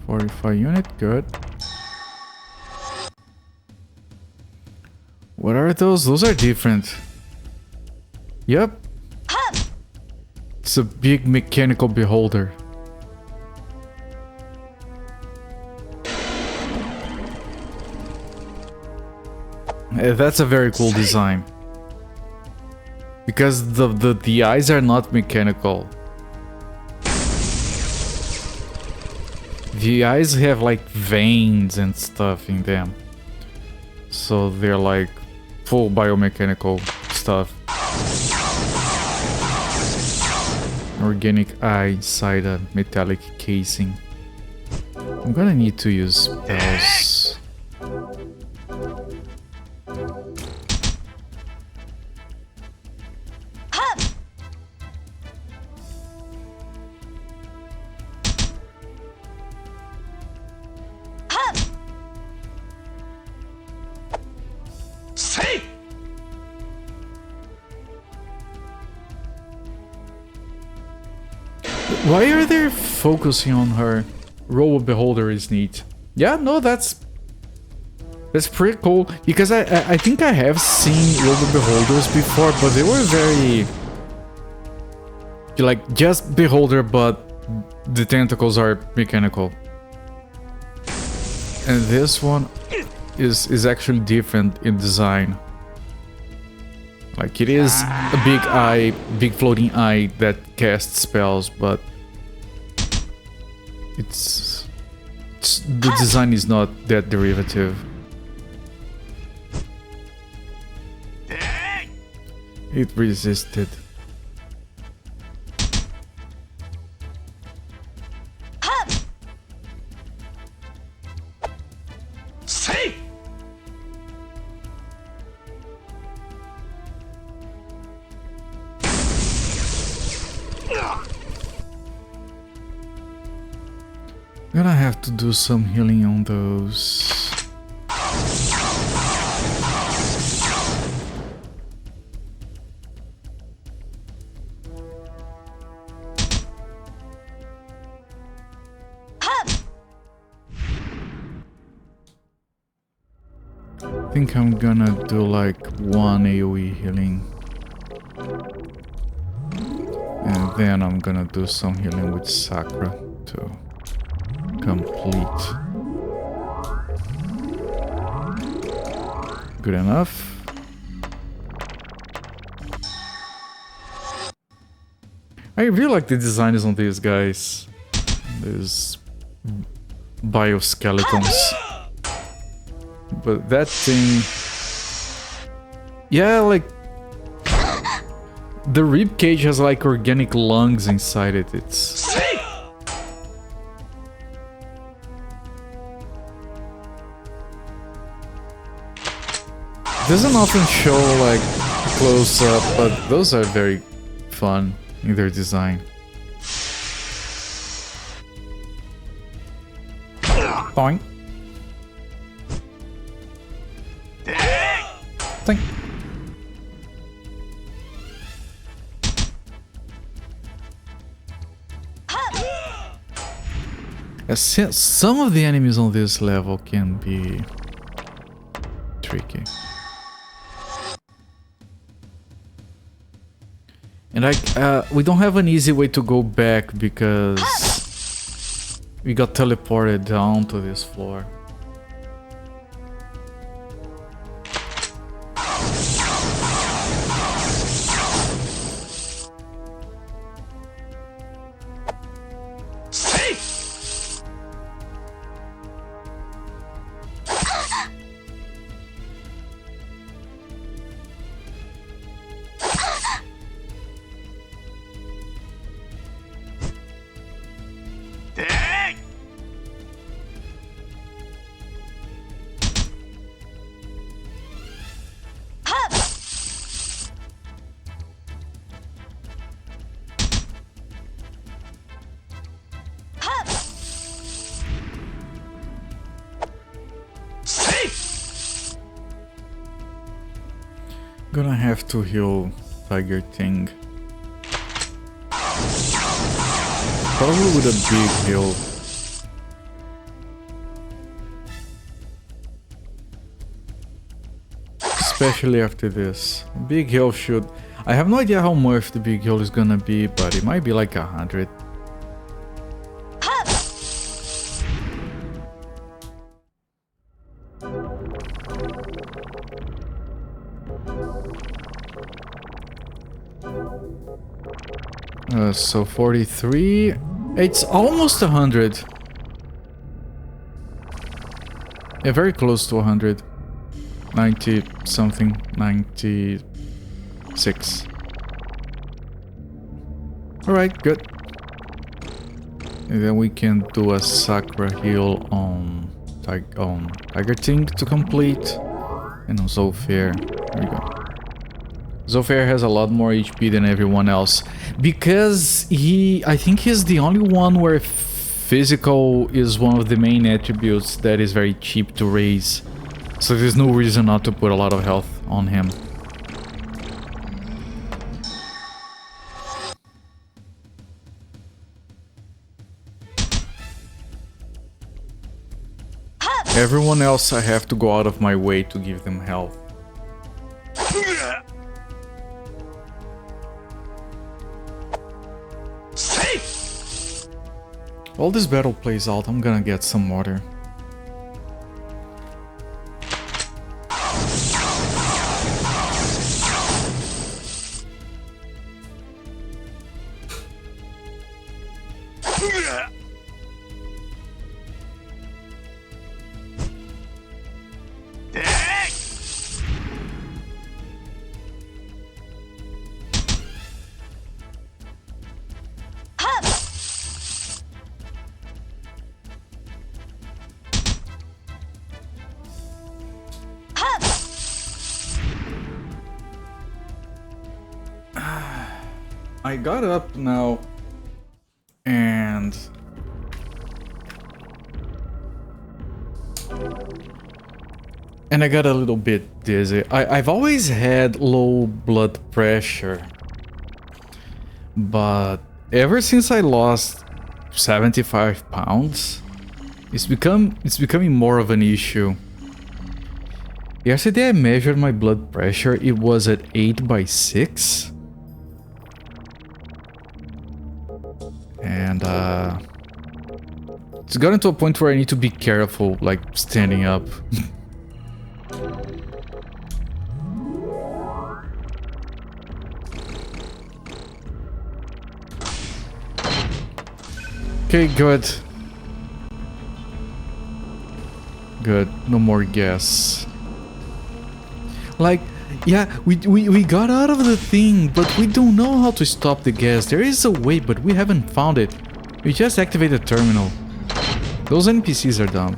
45 unit, good. What are those? Those are different. Yep. It's a big mechanical beholder. That's a very cool design. Because the eyes are not mechanical. The eyes have like veins and stuff in them. So they're like full biomechanical stuff. Organic eye inside a metallic casing. I'm gonna need to use spells. Why are they focusing on her? Robo Beholder is neat. Yeah, no, that's pretty cool. Because I think I have seen Robo Beholders before, but they were very like just Beholder, but the tentacles are mechanical. And this one is actually different in design. Like it is a big eye, big floating eye that casts spells, but the design is not that derivative. It resisted. Gonna have to do some healing on those. I think I'm gonna do like one AoE healing. And then I'm gonna do some healing with Sakura to complete. Good enough. I really like the designs on these guys. These bioskeletons. But that thing... Yeah, like... The rib cage has like organic lungs inside it. It's... Doesn't often show like close up, but those are very fun in their design. Boing. Think. Some of the enemies on this level can be tricky. And we don't have an easy way to go back because we got teleported down to this floor. Gonna have to heal Tiger Thing. Probably with a big heal. especially after this. Big heal should... I have no idea how much the big heal is gonna be, but it might be like 100. So 43... It's almost 100. Yeah, very close to 100. 90 something, 96. Alright, good. And then we can do a Sakura heal on Tiger Ting to complete. And on Zolfair. There we go. Zolfair has a lot more HP than everyone else. Because I think he's the only one where physical is one of the main attributes that is very cheap to raise. So there's no reason not to put a lot of health on him. Everyone else I have to go out of my way to give them health. While this battle plays out, I'm gonna get some water. I got up now and I got a little bit dizzy. I've always had low blood pressure, but ever since I lost 75 pounds, it's becoming more of an issue. Yesterday I measured my blood pressure. It was at 8/6. And it's gotten to a point where I need to be careful, like standing up. Okay, good. Good, no more gas. Like, yeah, we got out of the thing, but we don't know how to stop the gas. There is a way, but we haven't found it. We just activate the terminal. Those NPCs are dumb.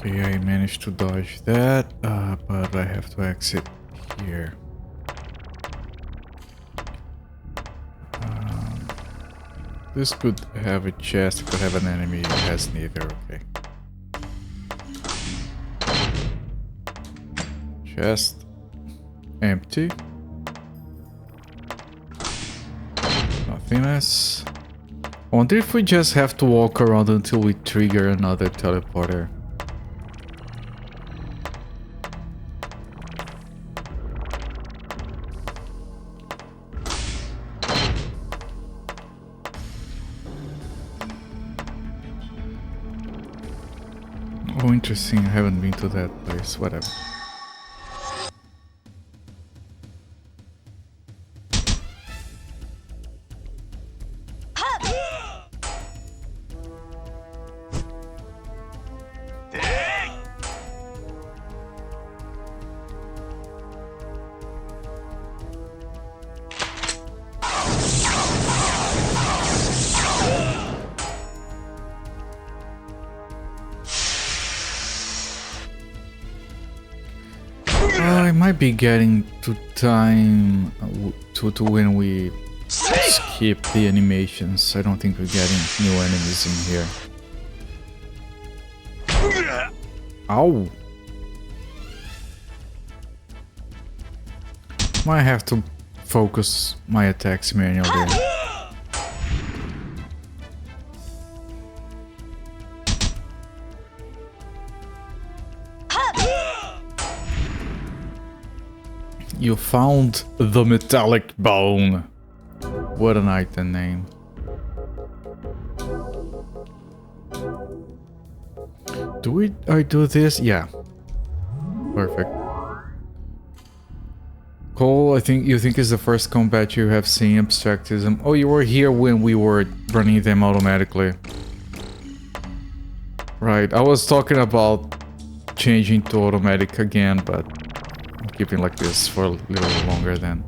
Okay, I managed to dodge that, but I have to exit here. This could have a chest, it could have an enemy, it has neither, okay. Chest. Empty. Nothingness. I wonder if we just have to walk around until we trigger another teleporter. Oh, interesting. I haven't been to that place. Whatever. might be getting to time to when we skip the animations. I don't think we're getting new enemies in here. Ow! Might have to focus my attacks manually. You found the metallic bone. What an item name. Do I do this? Yeah. Perfect. Cole, I think you think is the first combat you have seen abstractism. Oh, you were here when we were running them automatically. Right, I was talking about changing to automatic again, but keeping like this for a little longer then.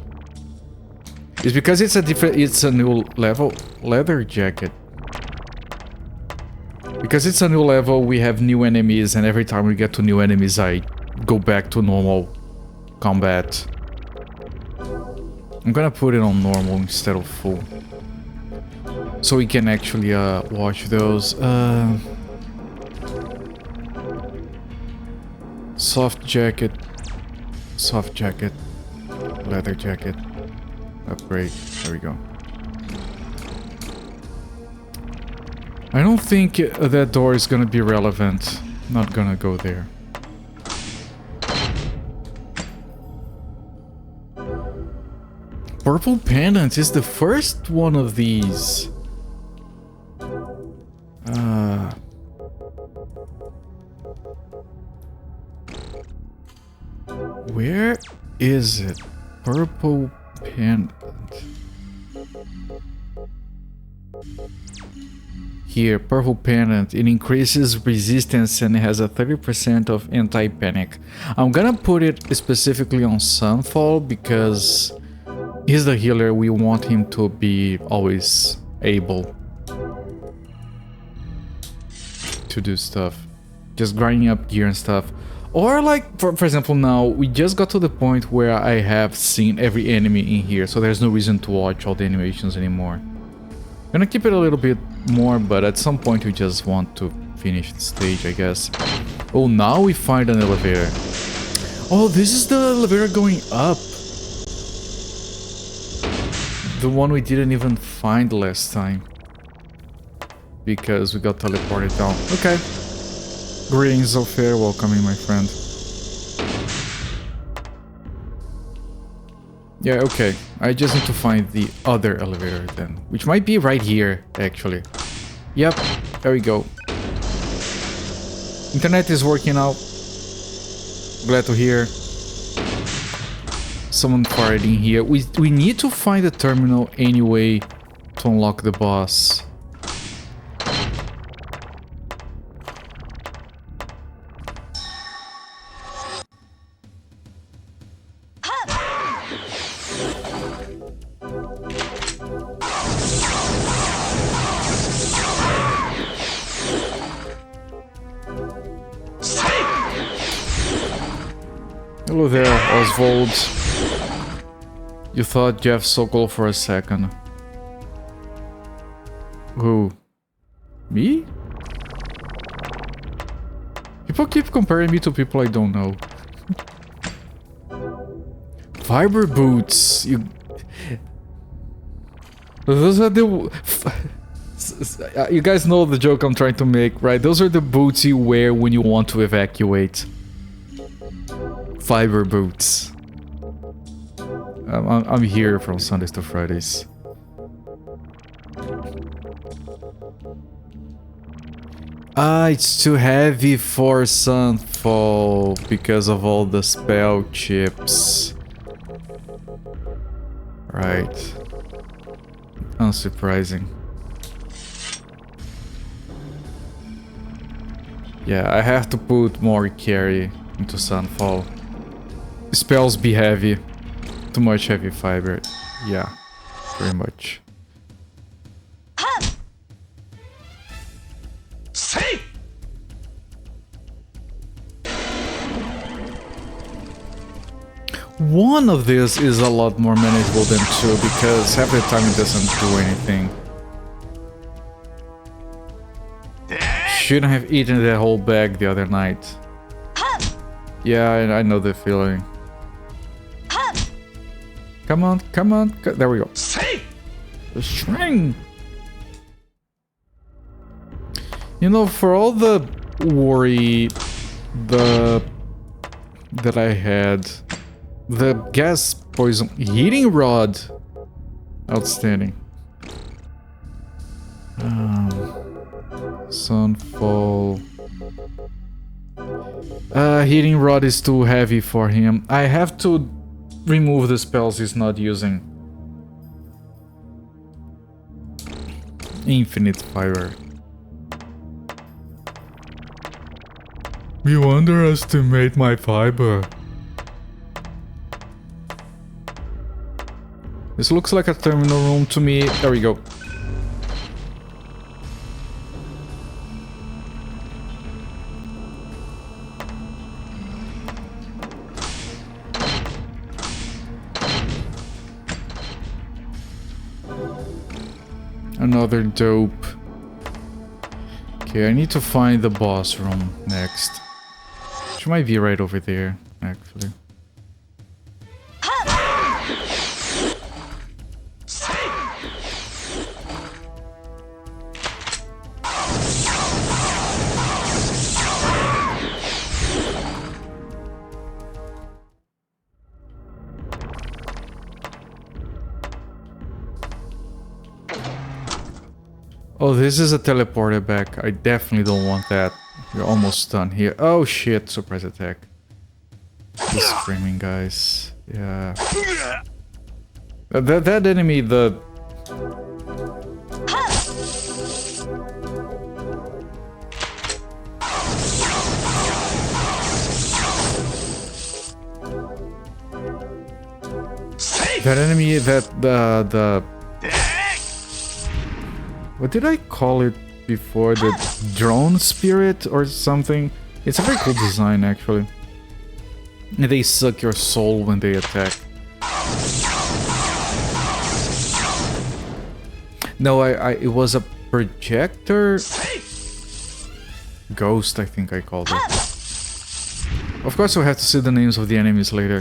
It's because it's a new level. Leather jacket. Because it's a new level, we have new enemies, and every time we get to new enemies, I go back to normal combat. I'm gonna put it on normal instead of full, so we can actually watch those. Soft jacket, leather jacket, upgrade. There we go. I don't think that door is gonna be relevant. Not gonna go there. Purple pendant is the first one of these. Where is it? Purple pendant. Here, purple pendant. It increases resistance and has a 30% of anti-panic. I'm gonna put it specifically on Sunfall because he's the healer. We want him to be always able to do stuff. Just grinding up gear and stuff. Or like, for example, now we just got to the point where I have seen every enemy in here, so there's no reason to watch all the animations anymore. I'm gonna keep it a little bit more, but at some point we just want to finish the stage, I guess. Oh, now we find an elevator. Oh, this is the elevator going up. The one we didn't even find last time. Because we got teleported down. Okay. Greetings, Zofir. Welcome in, my friend. Yeah, okay. I just need to find the other elevator then. Which might be right here, actually. Yep, there we go. Internet is working out. Glad to hear. Someone fired in here. We need to find the terminal anyway to unlock the boss. Hello there, Oswald. You thought Jeff Sokol for a second. Who? Me? People keep comparing me to people I don't know. Fiber boots. Those are the... You guys know the joke I'm trying to make, right? Those are the boots you wear when you want to evacuate. Fiber boots. I'm here from Sundays to Fridays. It's too heavy for Sunfall because of all the spell chips. Right. Unsurprising. Yeah, I have to put more carry into Sunfall. Spells be heavy. Too much heavy fiber. Yeah, very much. one of these is a lot more manageable than two, because half the time it doesn't do anything. Shouldn't have eaten that whole bag the other night. Yeah, I know the feeling. Come on, come on. There we go. The string. You know, for all the worry that I had, the gas poison heating rod, outstanding. Sunfall. Heating rod is too heavy for him. I have to remove the spells he's not using. Infinite fire. You underestimate my fiber. This looks like a terminal room to me. There we go. Another dope. Okay, I need to find the boss room next. Which might be right over there, actually. Oh, this is a teleporter back. I definitely don't want that. We're almost done here. Oh shit, surprise attack. The screaming guys. Yeah. That enemy, the... That enemy, the... What did I call it before? The drone spirit or something? It's a very cool design, actually. And they suck your soul when they attack. No, it was a projector... Ghost, I think I called it. Of course, we'll have to see the names of the enemies later.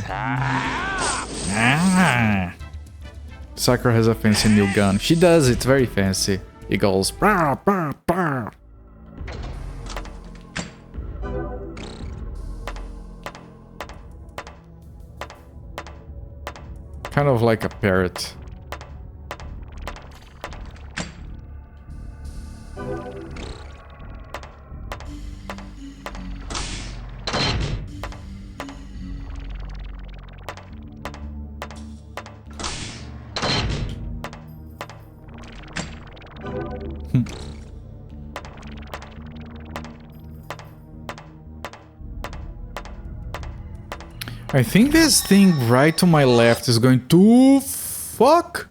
Sakura has a fancy new gun. She does, it's very fancy. It goes bah, bah, bah. Kind of like a parrot. I think this thing right to my left is going to fuck.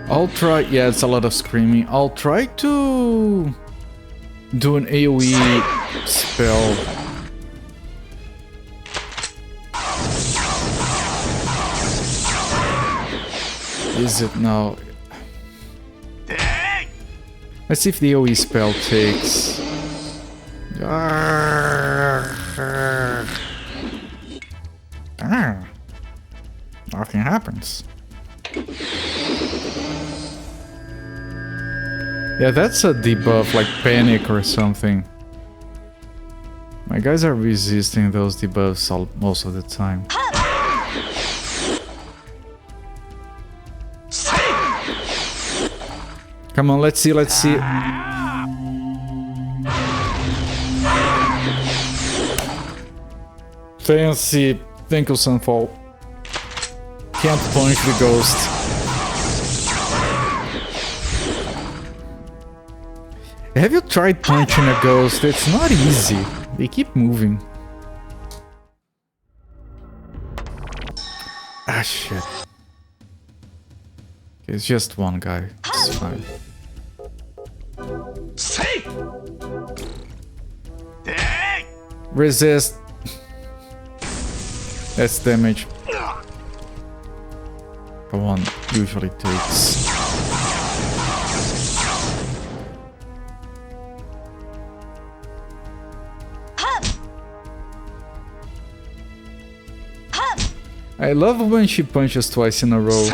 I'll try, yeah, it's a lot of screaming. I'll try to do an AoE spell. Is it now? Let's see if the AoE spell takes. Nothing happens. Yeah, that's a debuff, like panic or something. My guys are resisting those debuffs most of the time. Come on, let's see, let's see. Fancy. Thank you, Sunfall. Can't punch the ghost. Have you tried punching a ghost? It's not easy. They keep moving. Ah, shit. It's just one guy. It's fine. Resist. That's damage. The one usually takes. I love when she punches twice in a row.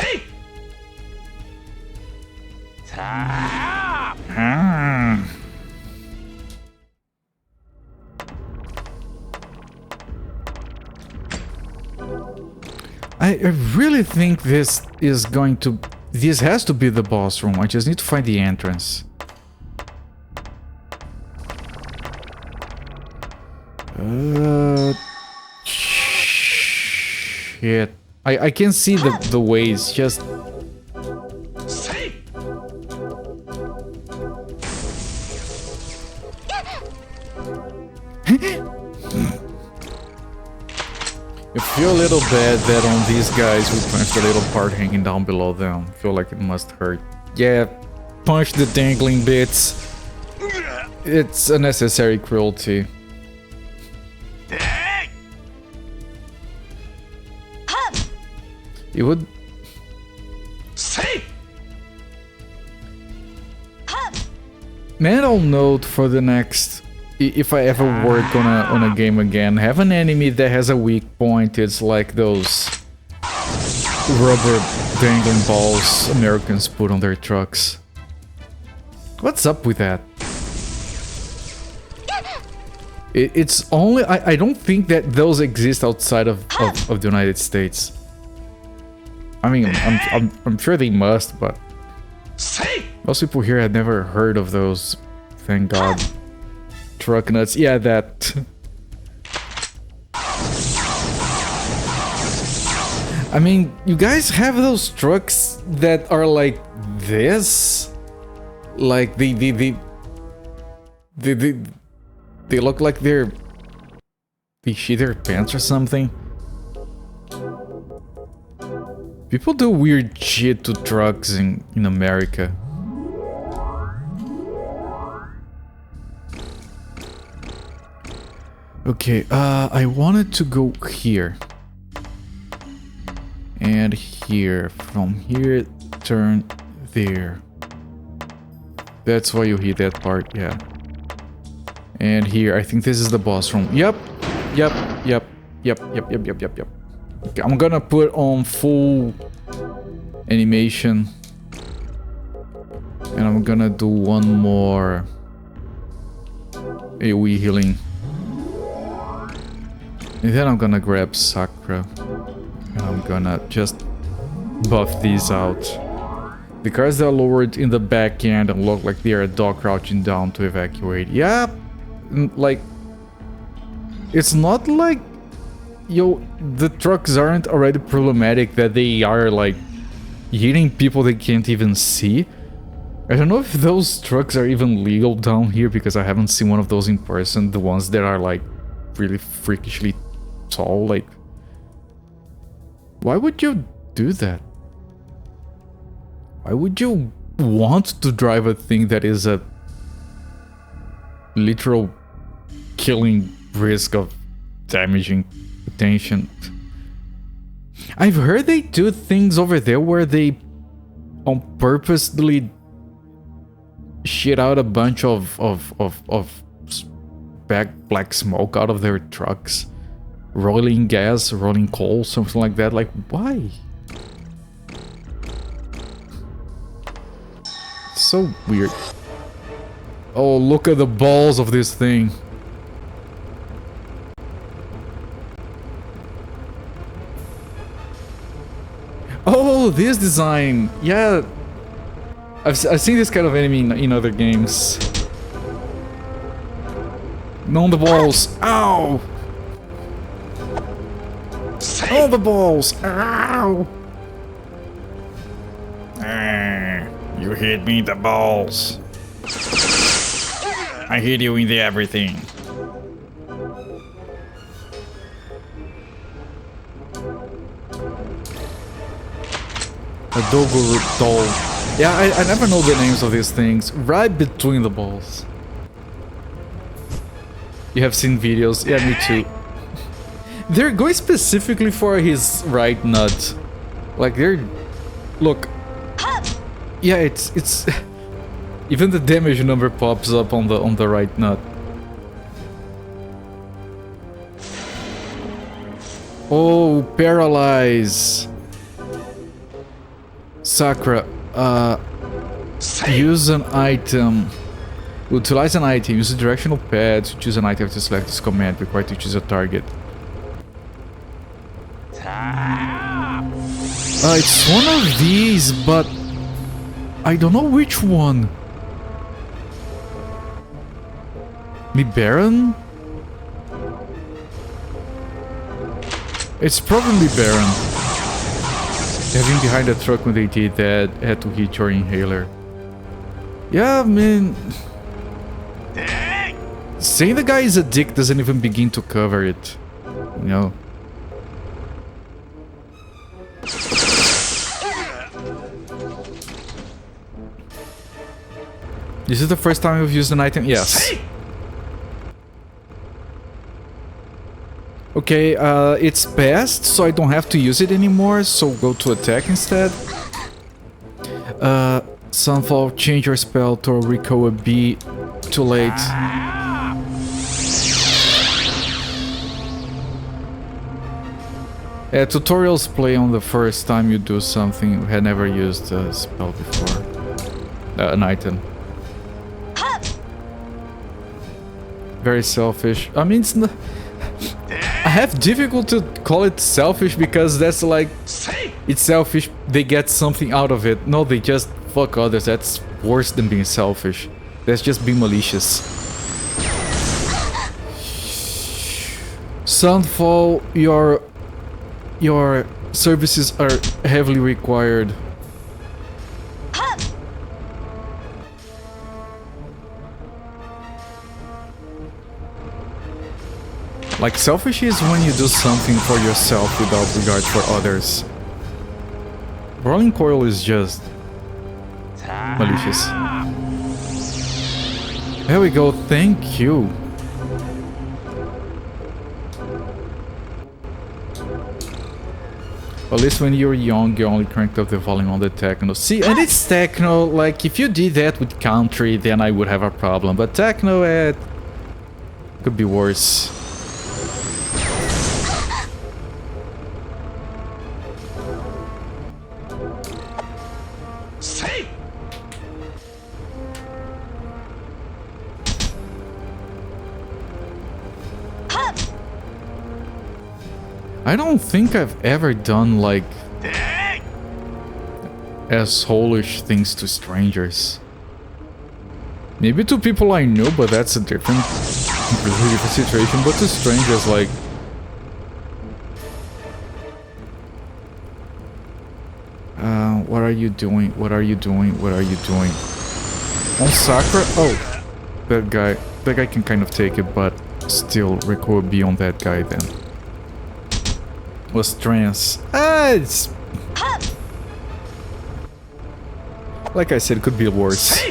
I really think this is going to... This has to be the boss room. I just need to find the entrance. Shit. I can see the ways, just... I feel a little bad that on these guys who punch the little part hanging down below them. I feel like it must hurt. Yeah, punch the dangling bits. It's a necessary cruelty. It would... Mental note for the next... If I ever work on a game again, have an enemy that has a weak point. It's like those rubber dangling balls Americans put on their trucks. What's up with that? It's only... I don't think that those exist outside of the United States. I mean, I'm sure they must, but most people here had never heard of those. Thank God. Truck nuts, yeah, that. I mean, you guys have those trucks that are like this, like they look like they shit their pants or something. People do weird shit to trucks in America. Okay, I wanted to go here. And here. From here, turn there. That's why you hit that part, yeah. And here, I think this is the boss room. Yep. Okay, I'm gonna put on full animation. And I'm gonna do one more AoE healing. And then I'm gonna grab Sakura. And I'm gonna just buff these out. The cars that are lowered in the back end and look like they are a dog crouching down to evacuate. Yeah, like... It's not like... Yo, the trucks aren't already problematic that they are like hitting people they can't even see. I don't know if those trucks are even legal down here because I haven't seen one of those in person. The ones that are like really freakishly tall, like... Why would you do that? Why would you want to drive a thing that is a literal killing risk of damaging attention? I've heard they do things over there where they on purposely shit out a bunch of black smoke out of their trucks, rolling gas, rolling coal, something like that. Like, why? So weird. Oh, look at the balls of this thing. Oh, this design. Yeah. I've seen this kind of enemy in other games. On the balls. Ow! On the balls. Ow! You hit me in the balls. I hit you in the everything. A Dogo doll. Yeah, I never know the names of these things. Right between the balls. You have seen videos? Yeah, me too. They're going specifically for his right nut. Like they're... Look. Yeah, it's... Even the damage number pops up on the right nut. Oh, paralyze. Sakura, use an item. Utilize an item. Use a directional pad to choose an item to select this command. Required to choose a target. It's one of these, but I don't know which one. Baron? It's probably Baron. Having behind the truck when they did that had to hit your inhaler. Yeah, man. Saying the guy is a dick doesn't even begin to cover it. You know. This is the first time you've used an item? Yes. Okay, it's passed, so I don't have to use it anymore, so go to attack instead. Sunfall, change your spell to Recoa B. Too late. Tutorials play on the first time you do something. You had never used a spell before. An item. Very selfish. I mean, it's not... I have difficult to call it selfish because that's like... It's selfish, they get something out of it. No, they just fuck others. That's worse than being selfish. That's just being malicious. Sunfall, your services are heavily required. Like, selfish is when you do something for yourself without regard for others. Rolling Coil is just malicious. There we go, thank you. At least when you were young, you only cranked up the volume on the techno. See, and it's techno, like, if you did that with country, then I would have a problem. But techno, it could be worse. I don't think I've ever done, like, asshole-ish things to strangers. Maybe to people I know, but that's a completely different situation. But to strangers, like... what are you doing? What are you doing? What are you doing? On Sakura? Oh, that guy. That guy can kind of take it, but still, Rick will be on that guy then. Was trance. It's... Like I said, it could be worse.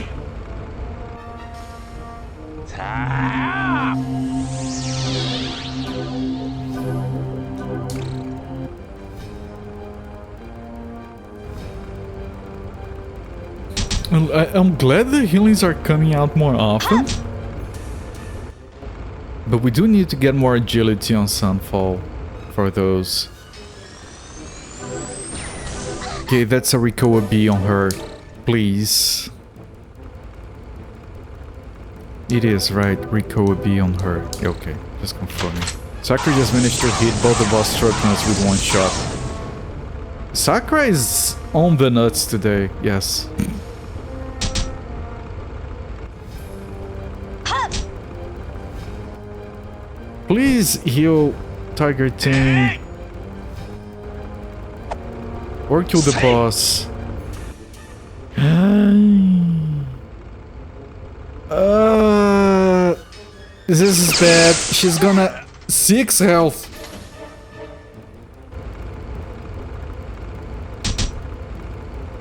I'm glad the healings are coming out more often. But we do need to get more agility on Sunfall for those. Okay, that's a Recoa B on her. Please. It is, right? Recoa B on her. Okay, just confirming. Sakura just managed to hit both the boss truck nuts with one shot. Sakura is on the nuts today, yes. Please heal Tiger Ting. Or kill the boss. This is bad. She's gonna... 6 health.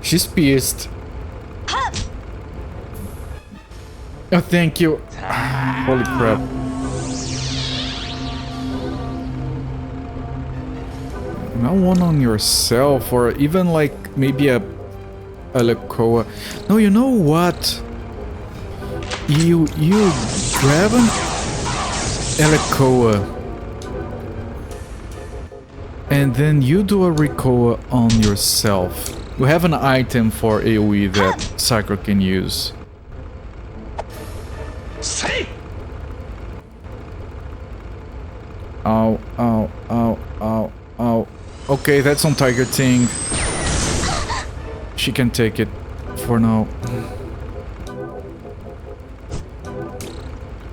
She's pissed. Oh, thank you. Holy crap. Not one on yourself, or even like maybe a Alacoa. No, you know what? You grab an Alacoa and then you do a Recoa on yourself. We have an item for AoE that Sakura can use. Ow, ow, ow, ow, ow. Okay, that's on Tiger Ting. She can take it for now.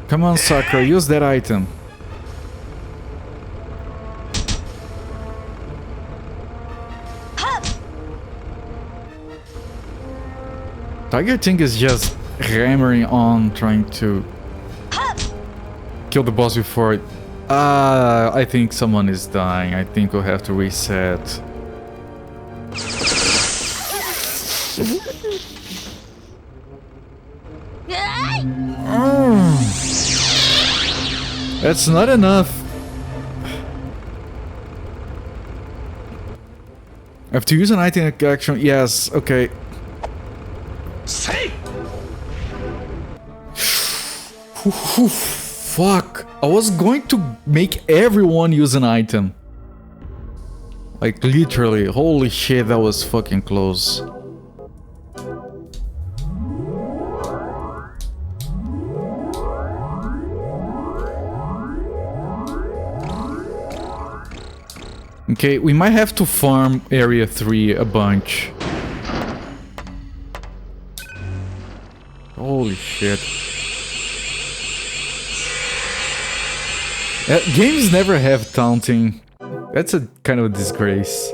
Come on, Sakura, use that item. Tiger Ting is just hammering on, trying to kill the boss before it. I think someone is dying. I think we'll have to reset. That's not enough. I have to use an item action. Yes, okay. Fuck. I was going to make everyone use an item. Like literally. Holy shit, that was fucking close. Okay, we might have to farm Area 3 a bunch. Holy shit. Games never have taunting. That's a kind of a disgrace.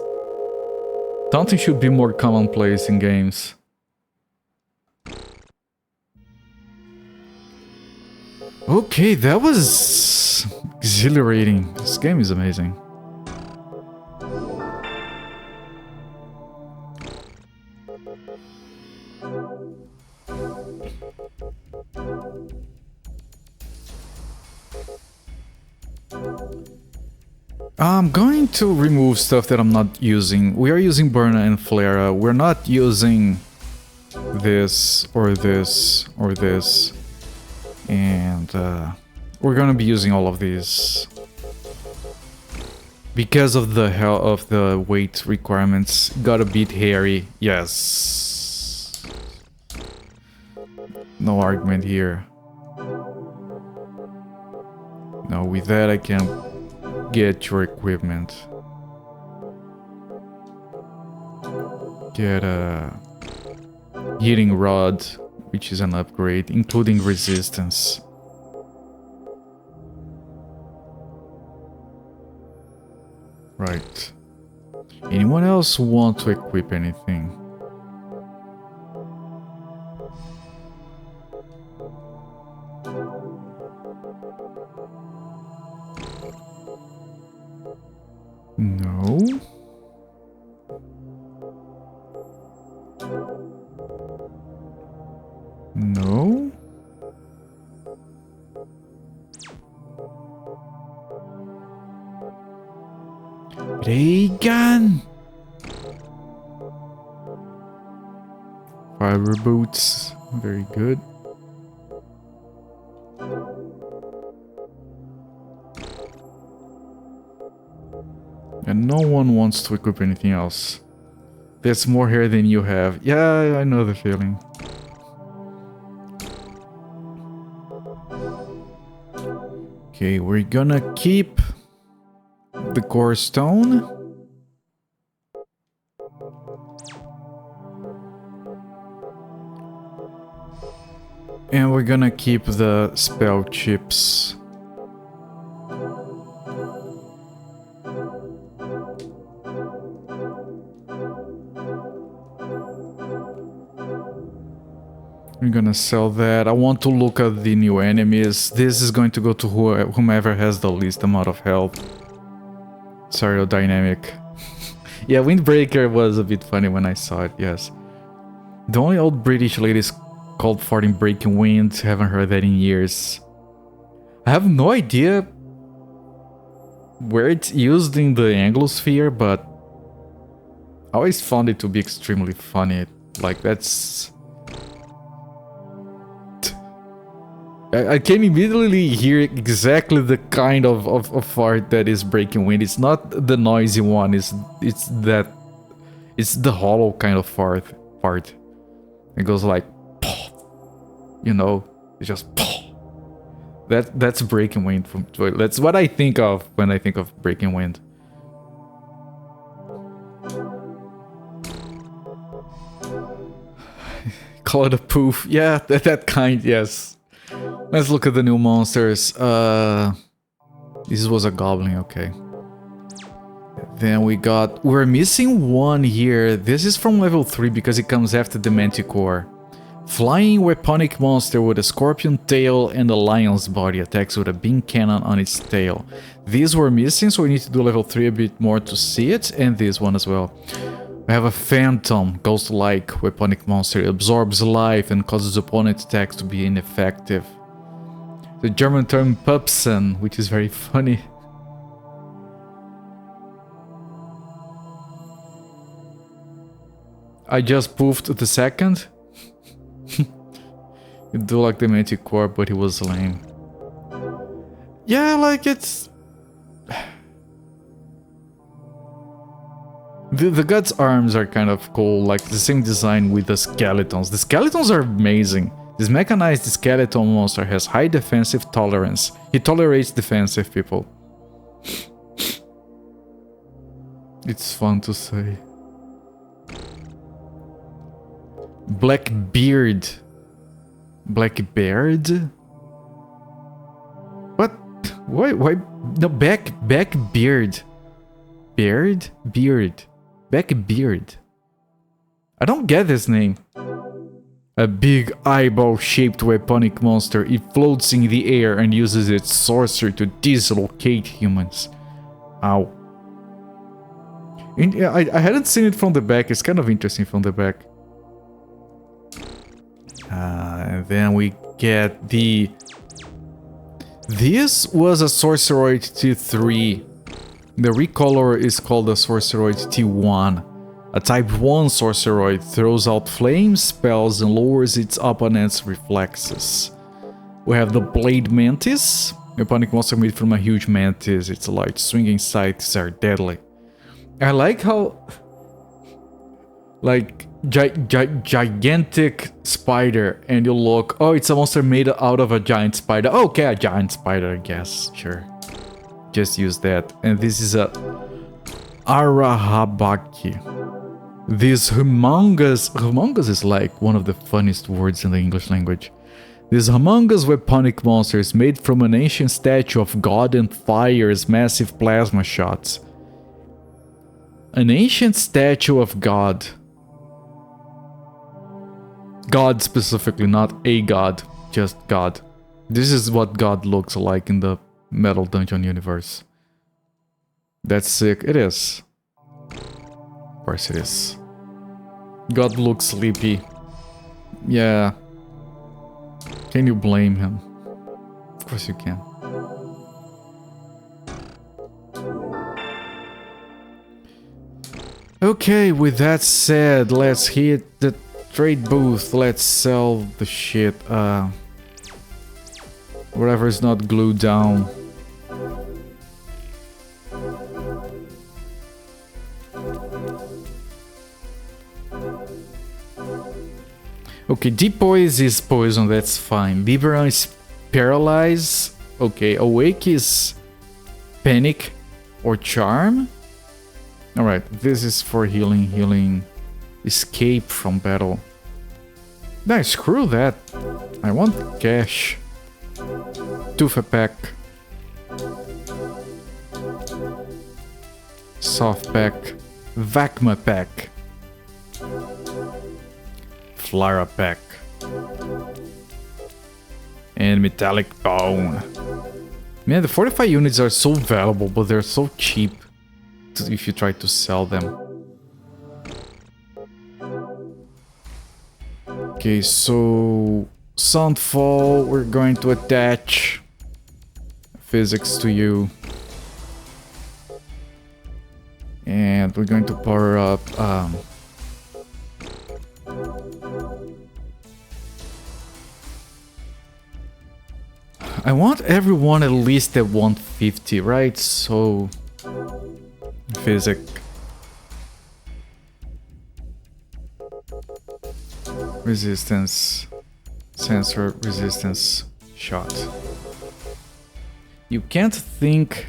Taunting should be more commonplace in games. Okay, that was exhilarating. This game is amazing. I'm going to remove stuff that I'm not using. We are using Burna and Flare. We're not using this or this or this. And we're gonna be using all of these. Because of the weight requirements. Gotta beat Harry. Yes. No argument here. No, with that I can get your equipment. Get a heating rod, which is an upgrade, including resistance. Right. Anyone else want to equip anything? No. No. Reagan. Fiber boots. Very good. And no one wants to equip anything else. There's more hair than you have. Yeah, I know the feeling. Okay, we're gonna keep the core stone. And we're gonna keep the spell chips. I'm gonna sell that. I want to look at the new enemies. This is going to go to whomever has the least amount of health. Sorry, dynamic. Yeah, Windbreaker was a bit funny when I saw it, yes. The only old British lady is called farting breaking wind. Haven't heard that in years. I have no idea where it's used in the Anglosphere, but I always found it to be extremely funny. Like, that's... I can immediately hear exactly the kind of fart that is breaking wind. It's not the noisy one, it's that... It's the hollow kind of fart. It goes like... You know, it's just... That's breaking wind from... That's what I think of when I think of breaking wind. Call it a poof. Yeah, that kind, yes. Let's look at the new monsters. This was a goblin, okay. Then we're missing one here. This is from level 3 because it comes after the Manticore. Flying weaponic monster with a scorpion tail and a lion's body attacks with a beam cannon on its tail. These were missing, so we need to do level 3 a bit more to see it, and this one as well. We have a phantom, ghost-like weaponic monster. It absorbs life and causes opponent attacks to be ineffective. The German term Pupsen, which is very funny. I just poofed the second. You do like the Manticore, but he was lame. Yeah, like it's... The god's arms are kind of cool, like the same design with the skeletons. The skeletons are amazing. This mechanized skeleton monster has high defensive tolerance. He tolerates defensive people. It's fun to say. Blackbeard. Blackbeard? What? Why? No, backbeard. Beard? Beard. Backbeard. I don't get this name. A big eyeball-shaped weaponic monster. It floats in the air and uses its sorcery to dislocate humans. Ow. I hadn't seen it from the back. It's kind of interesting from the back. And then we get the... This was a Sorceroid T3. The recolor is called a Sorceroid T1. A Type 1 Sorceroid throws out flames, spells, and lowers its opponent's reflexes. We have the Blade Mantis. A weaponic monster made from a huge mantis. Its large swinging scythes are deadly. I like how... Like... gigantic spider, and you look, oh, it's a monster made out of a giant spider. Okay, a giant spider, I guess, sure. Just use that. And this is a Arahabaki. This humongous is like one of the funniest words in the English language. This humongous weaponic monster is made from an ancient statue of God and fires massive plasma shots. An ancient statue of God. God specifically, not a god, just God. This is what God looks like in the Metal Dungeon universe. That's sick. It is. Of course it is. God looks sleepy. Yeah. Can you blame him? Of course you can. Okay, with that said, let's hit the trade booth. Let's sell the shit. Whatever is not glued down. Okay, Depoise is poison, that's fine. Liberum is paralyze. Okay, Awake is panic or charm. Alright, this is for healing. Escape from battle. Nah, screw that. I want cash. Tufa pack. Soft pack. Vacma pack. Flara pack. And metallic bone. Man, the 45 units are so valuable, but they're so cheap if you try to sell them. Okay, so Soundfall, we're going to attach physics to you. And we're going to power up I want everyone at least at 150, right? So physic. Resistance. Sensor resistance shot. You can't think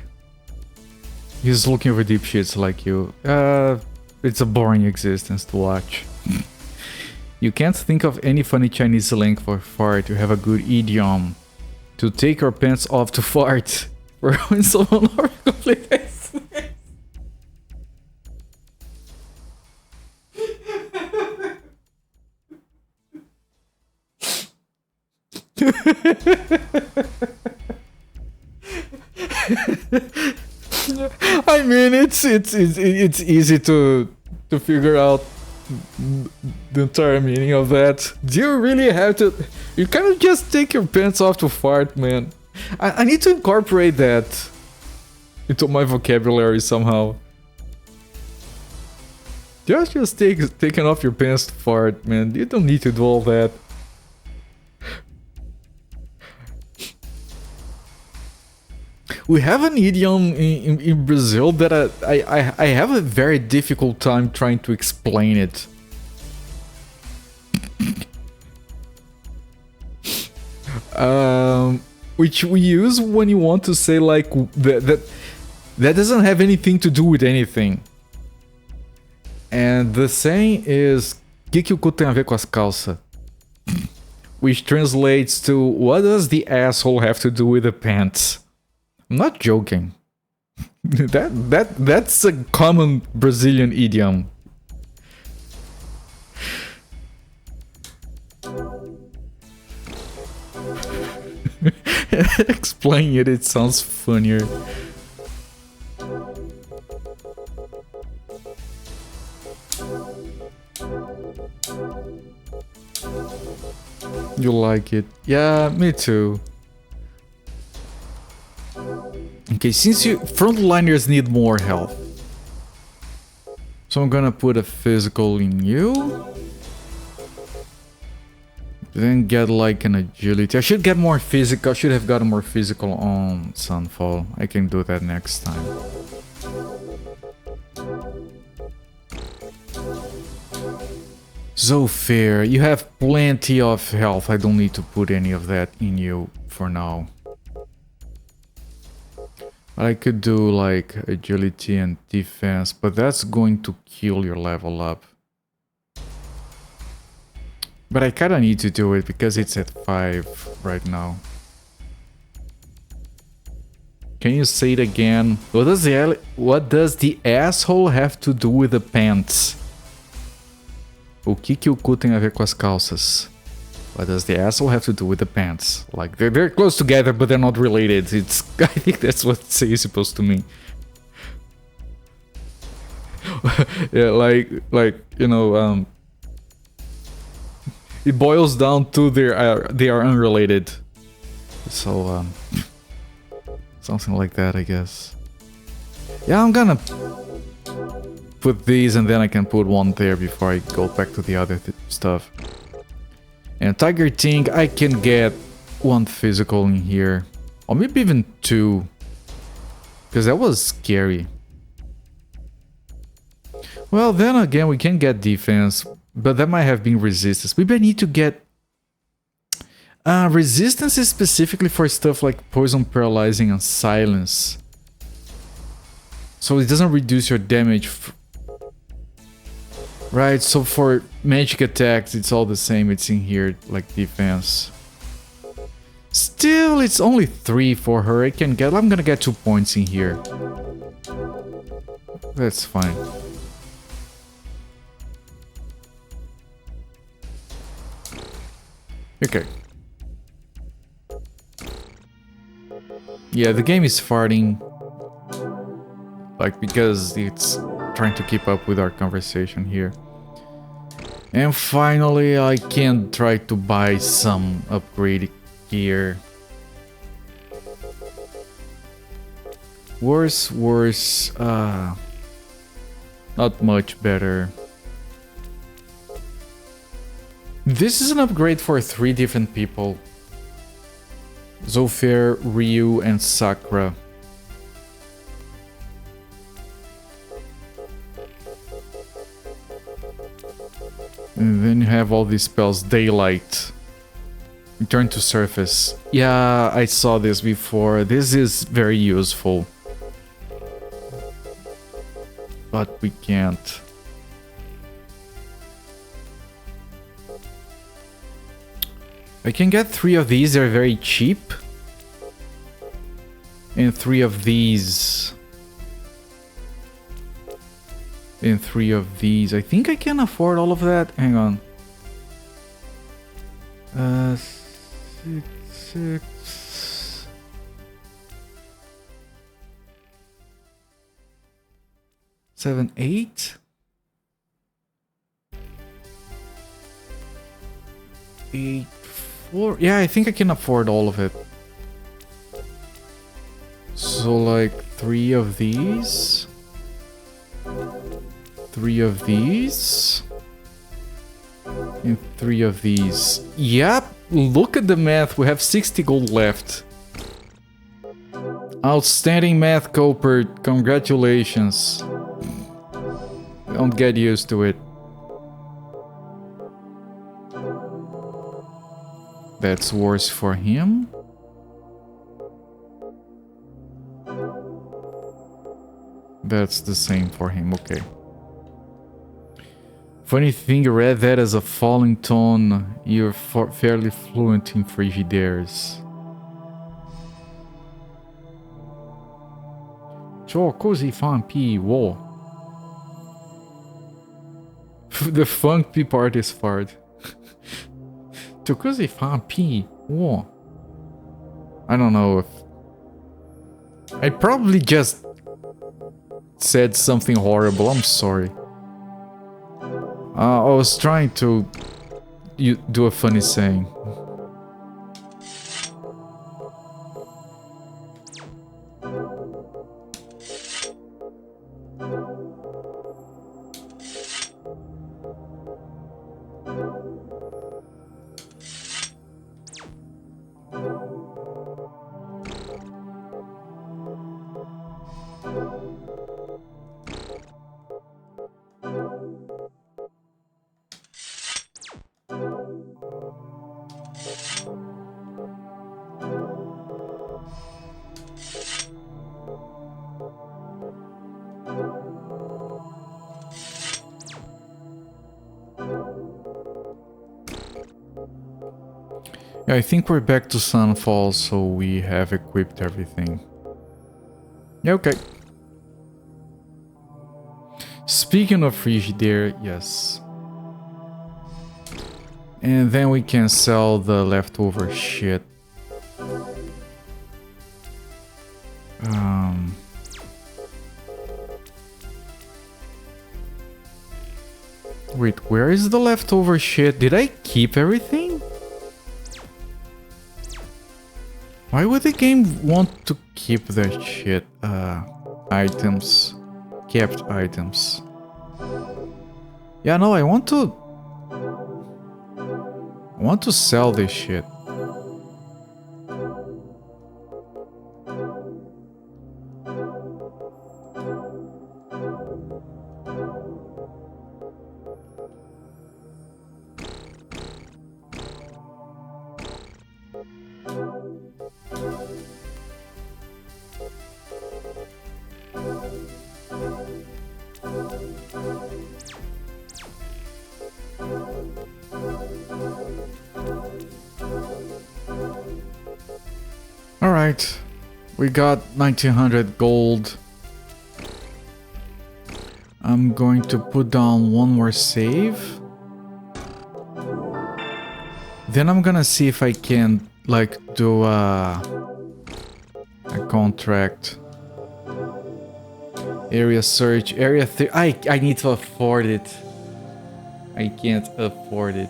he's looking for deep shits like you. It's a boring existence to watch. You can't think of any funny Chinese slang for fart. You have a good idiom. To take your pants off to fart. For when someone already completed. I mean, it's easy to figure out the entire meaning of that. Do you really have to? You can't just take your pants off to fart, man. I need to incorporate that into my vocabulary somehow. Just taking off your pants to fart, man. You don't need to do all that. We have an idiom in Brazil that I have a very difficult time trying to explain it. Which we use when you want to say like that doesn't have anything to do with anything. And the saying is que o cu tem a ver com as calças? Which translates to what does the asshole have to do with the pants? I'm not joking. That's a common Brazilian idiom. Explaining it sounds funnier. You like it? Yeah, me too. Okay, since you frontliners need more health, so I'm gonna put a physical in you. Then get like an agility. I should get more physical. I should have gotten more physical on Sunfall. I can do that next time. Zofir, you have plenty of health. I don't need to put any of that in you for now. I could do like agility and defense, but that's going to kill your level up. But I kinda need to do it because it's at 5 right now. Can you say it again? What does the asshole have to do with the pants? O que o cu tem a ver com as calças? What does the asshole have to do with the pants? Like, they're very close together, but they're not related. I think that's what it's supposed to mean. Yeah, like, you know, it boils down to they are unrelated. So, something like that, I guess. Yeah, I'm gonna put these and then I can put one there before I go back to the other stuff. And Tiger Ting, I can get one physical in here. Or maybe even 2. Because that was scary. Well, then again, we can get defense. But that might have been resistance. Maybe I need to get... resistance is specifically for stuff like poison, paralyzing, and silence. So it doesn't reduce your damage. Right, so for magic attacks, it's all the same. It's in here, like defense. Still, it's only 3 for her. I'm gonna get 2 points in here. That's fine. Okay. Yeah, the game is farting. Like, because it's trying to keep up with our conversation here. And finally, I can try to buy some upgrade gear. Worse, not much better. This is an upgrade for 3 different people. Zofia, Ryu, and Sakura. And then you have all these spells. Daylight. Return to surface. Yeah, I saw this before. This is very useful. But we can't. I can get 3 of these. They're very cheap. And 3 of these. And 3 of these. I think I can afford all of that. Hang on. 6. 7, 8. 8, 4. Yeah, I think I can afford all of it. So like 3 of these. 3 of these. And 3 of these. Yep, look at the math. We have 60 gold left. Outstanding math, Copert. Congratulations. Don't get used to it. That's worse for him. That's the same for him, okay. Funny thing, I read that as a falling tone. You're fairly fluent in Frigidaires. Ciò così fan wo. The funky part is fart. Ciò così fan wo. I don't know if... I probably just said something horrible, I'm sorry. I was trying to do a funny saying. Yeah, I think we're back to Sunfall, so we have equipped everything. Yeah, okay. Speaking of Frigidaire, yes. And then we can sell the leftover shit. Wait, where is the leftover shit? Did I keep everything? Why would the game want to keep that shit? Items. Kept items. Yeah, no, I want to sell this shit. Alright, we got 1900 gold. I'm going to put down one more save. Then I'm gonna see if I can, like, do a contract. Area search, area 3. I need to afford it. I can't afford it.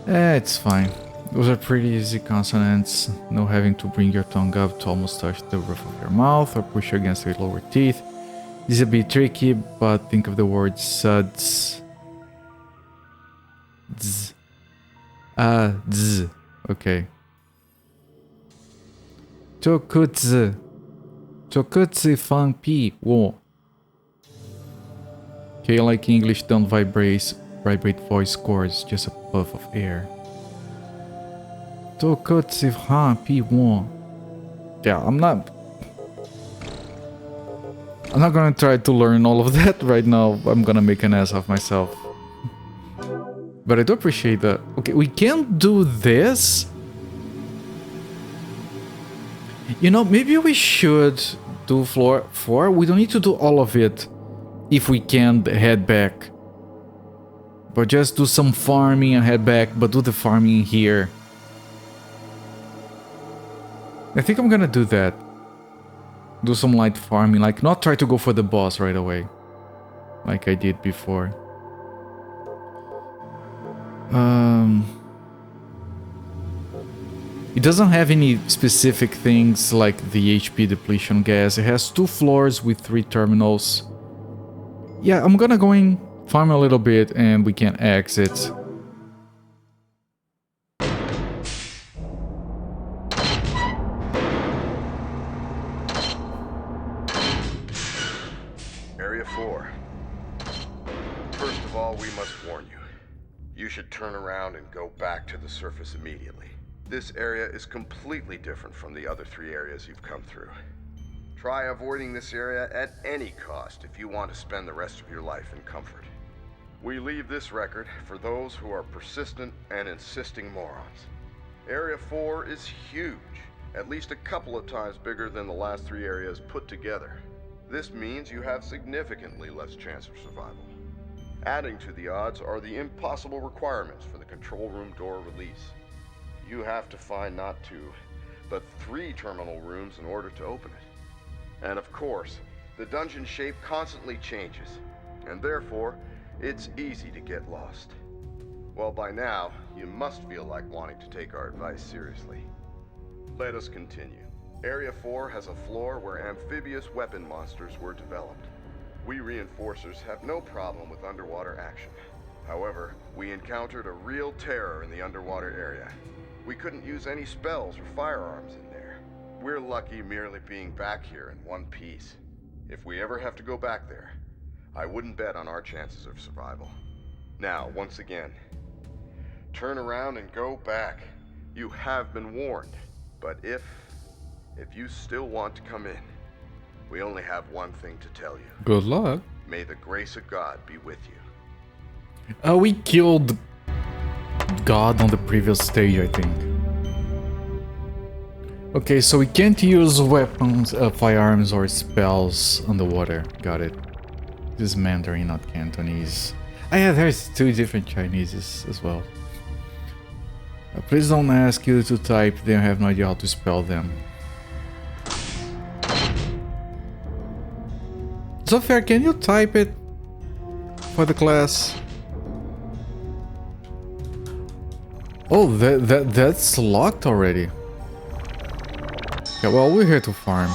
It's fine. Those are pretty easy consonants. No having to bring your tongue up to almost touch the roof of your mouth or push against your lower teeth. This is a bit tricky, but think of the word suds. Z. Z. Okay. Tokutsu. Tokutsu fan pi wo. Okay, like English, don't vibrate voice cords, just a puff of air. Tokutsu fan pi wo. Yeah, I'm not gonna try to learn all of that right now. I'm gonna make an ass of myself. But I do appreciate that. Okay, we can't do this. You know, maybe we should do floor 4. We don't need to do all of it if we can head back. But just do some farming and head back, but do the farming here. I think I'm gonna do that. Do some light farming, like not try to go for the boss right away. Like I did before. It doesn't have any specific things like the HP depletion gas. It has 2 floors with 3 terminals. Yeah, I'm gonna go in, farm a little bit, and we can exit. Area 4. First of all, we must warn you. You should turn around and go back to the surface immediately. This area is completely different from the other 3 areas you've come through. Try avoiding this area at any cost if you want to spend the rest of your life in comfort. We leave this record for those who are persistent and insisting morons. Area 4 is huge, at least a couple of times bigger than the last 3 areas put together. This means you have significantly less chance of survival. Adding to the odds are the impossible requirements for the control room door release. You have to find not 2, but 3 terminal rooms in order to open it. And of course, the dungeon shape constantly changes, and therefore, it's easy to get lost. Well, by now, you must feel like wanting to take our advice seriously. Let us continue. Area 4 has a floor where amphibious weapon monsters were developed. We reinforcers have no problem with underwater action. However, we encountered a real terror in the underwater area. We couldn't use any spells or firearms in there. We're lucky merely being back here in one piece. If we ever have to go back there, I wouldn't bet on our chances of survival. Now, once again, turn around and go back. You have been warned, but if you still want to come in, we only have one thing to tell you. Good luck. May the grace of God be with you. We killed God on the previous stage, I think. Okay, so we can't use weapons, firearms or spells underwater. Got it. This is Mandarin, not Cantonese. Yeah, there's 2 different Chineses as well. Please don't ask you to type, they have no idea how to spell them. Sophia, can you type it for the class? Oh, that's locked already. Yeah, well, we're here to farm.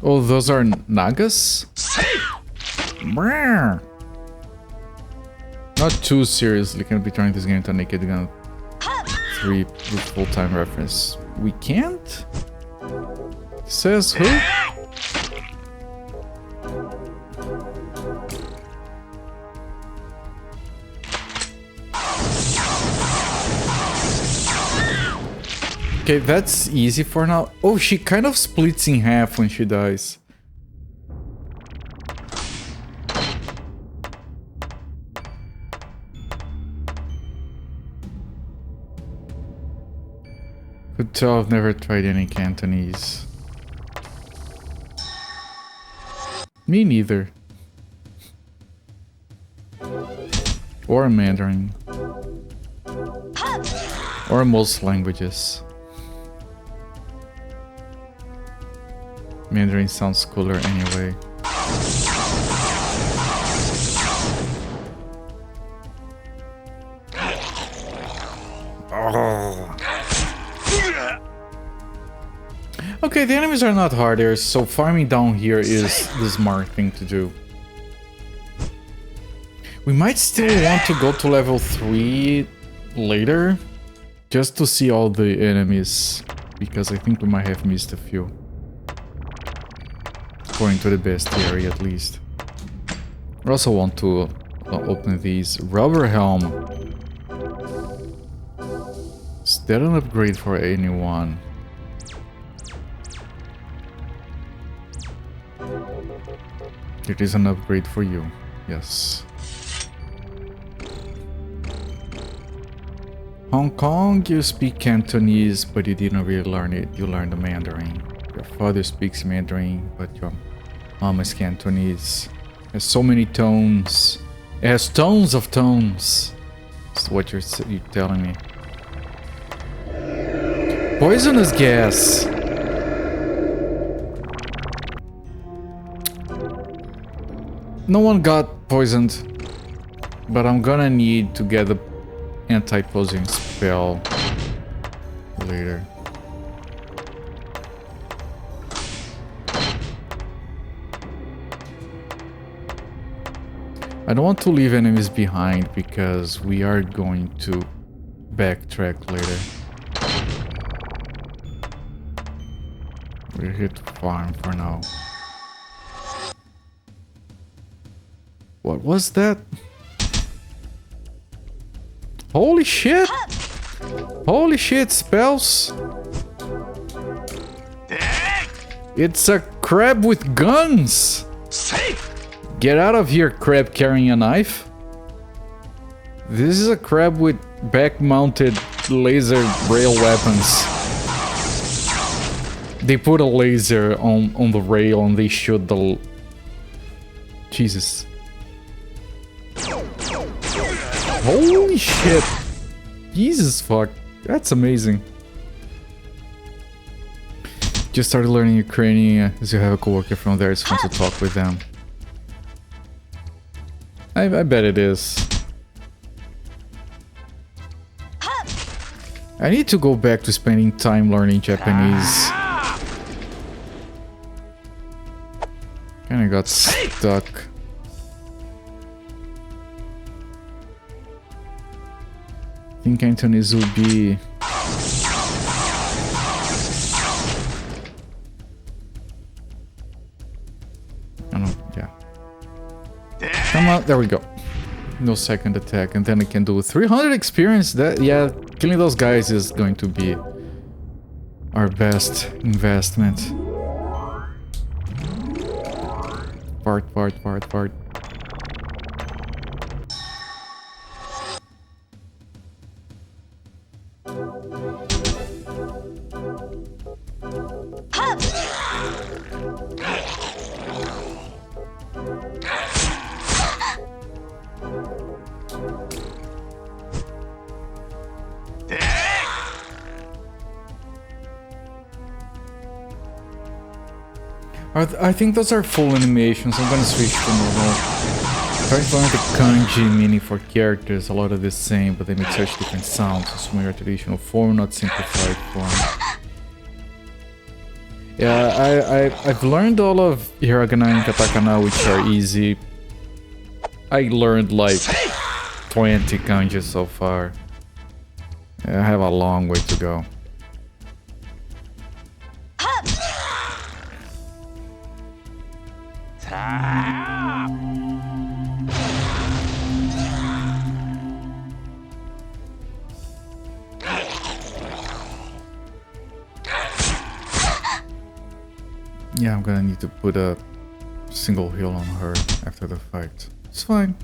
Oh, those are Nagas? Not too seriously, can be turning this game into a Naked Gun 3 with full-time reference. We can't? Says who? Okay, that's easy for now. Oh, she kind of splits in half when she dies. Could tell I've never tried any Cantonese. Me neither. Or Mandarin. Or most languages. Mandarin sounds cooler anyway. Okay, the enemies are not harder, so farming down here is the smart thing to do. We might still want to go to level 3 later, just to see all the enemies, because I think we might have missed a few. According to the bestiary, at least. I also want to open these. Rubber helm. Is that an upgrade for anyone? It is an upgrade for you. Yes. Hong Kong, you speak Cantonese, but you didn't really learn it. You learned the Mandarin. Your father speaks Mandarin, but your mom is Cantonese. It has so many tones. It has tons of tones. That's what you're telling me. Poisonous gas. No one got poisoned, but I'm gonna need to get the anti-poison spell later. I don't want to leave enemies behind because we are going to backtrack later. We're here to farm for now. What was that? Holy shit! Holy shit, spells! It's a crab with guns! Get out of here, crab carrying a knife. This is a crab with back-mounted laser rail weapons. They put a laser on the rail and they shoot the... Jesus. Holy shit! Jesus fuck. That's amazing. Just started learning Ukrainian as you have a coworker from there. It's fun to talk with them. I bet it is. I need to go back to spending time learning Japanese. Kinda got stuck. I think Cantonese will be... I don't know, yeah. Come on, there we go. No second attack, and then I can do 300 experience. That, yeah, killing those guys is going to be our best investment. Part. I think those are full animations. I'm gonna switch to normal. Trying to learn the kanji meaning for characters, a lot of the same, but they make such different sounds. Assuming your traditional form, not simplified form. Yeah, I've learned all of hiragana and katakana, which are easy. I learned like 20 kanji so far. I have a long way to go. Yeah, I'm gonna need to put a single heal on her after the fight. It's fine.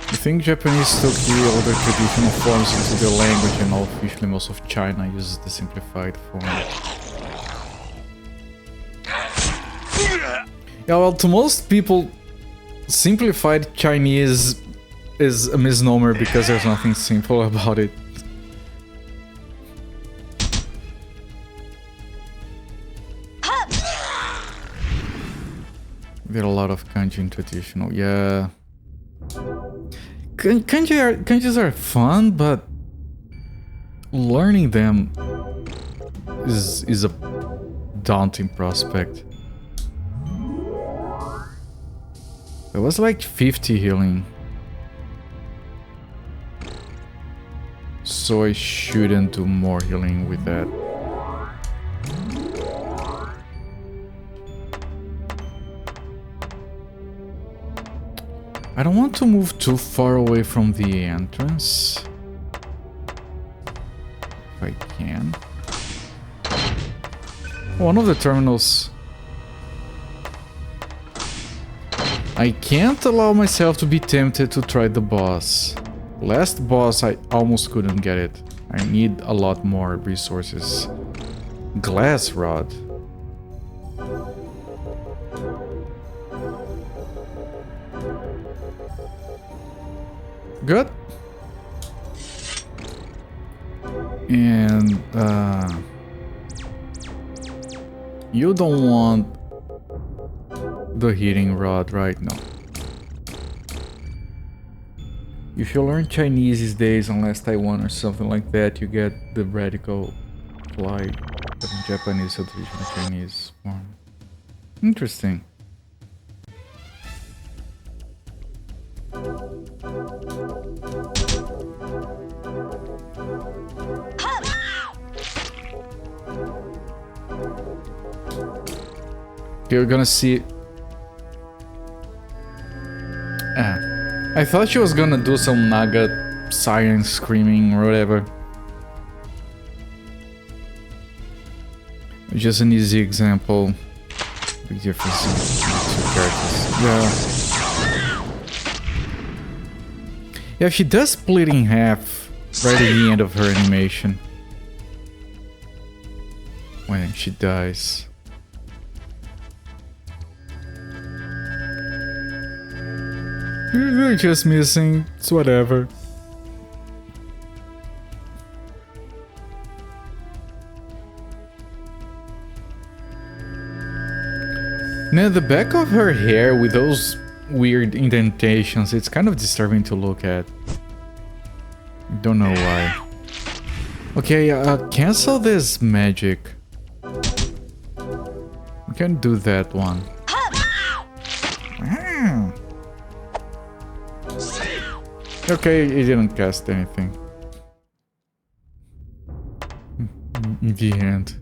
I think Japanese took the older traditional forms into their language, and now officially most of China uses the simplified form. Yeah, well, to most people, simplified Chinese is a misnomer because there's nothing simple about it. There are a lot of kanji in traditional, yeah. Kanjis are fun, but learning them is a daunting prospect. There was like 50 healing. So I shouldn't do more healing with that. I don't want to move too far away from the entrance. If I can. One of the terminals. I can't allow myself to be tempted to try the boss. Last boss, I almost couldn't get it. I need a lot more resources. Glass rod. Good. And you don't want the heating rod right now. If you learn Chinese these days, unless Taiwan or something like that, you get the radical fly from Japanese to traditional Chinese form. Interesting. You're gonna see. I thought she was gonna do some Naga siren screaming or whatever. Just an easy example. Big difference in two characters. Yeah. Yeah, she does split in half right at the end of her animation. When she dies. You're just missing, it's whatever. Now the back of her hair with those weird indentations, it's kind of disturbing to look at. Don't know why. Okay, cancel this magic. We can do that one. Okay, it didn't cast anything. In the end.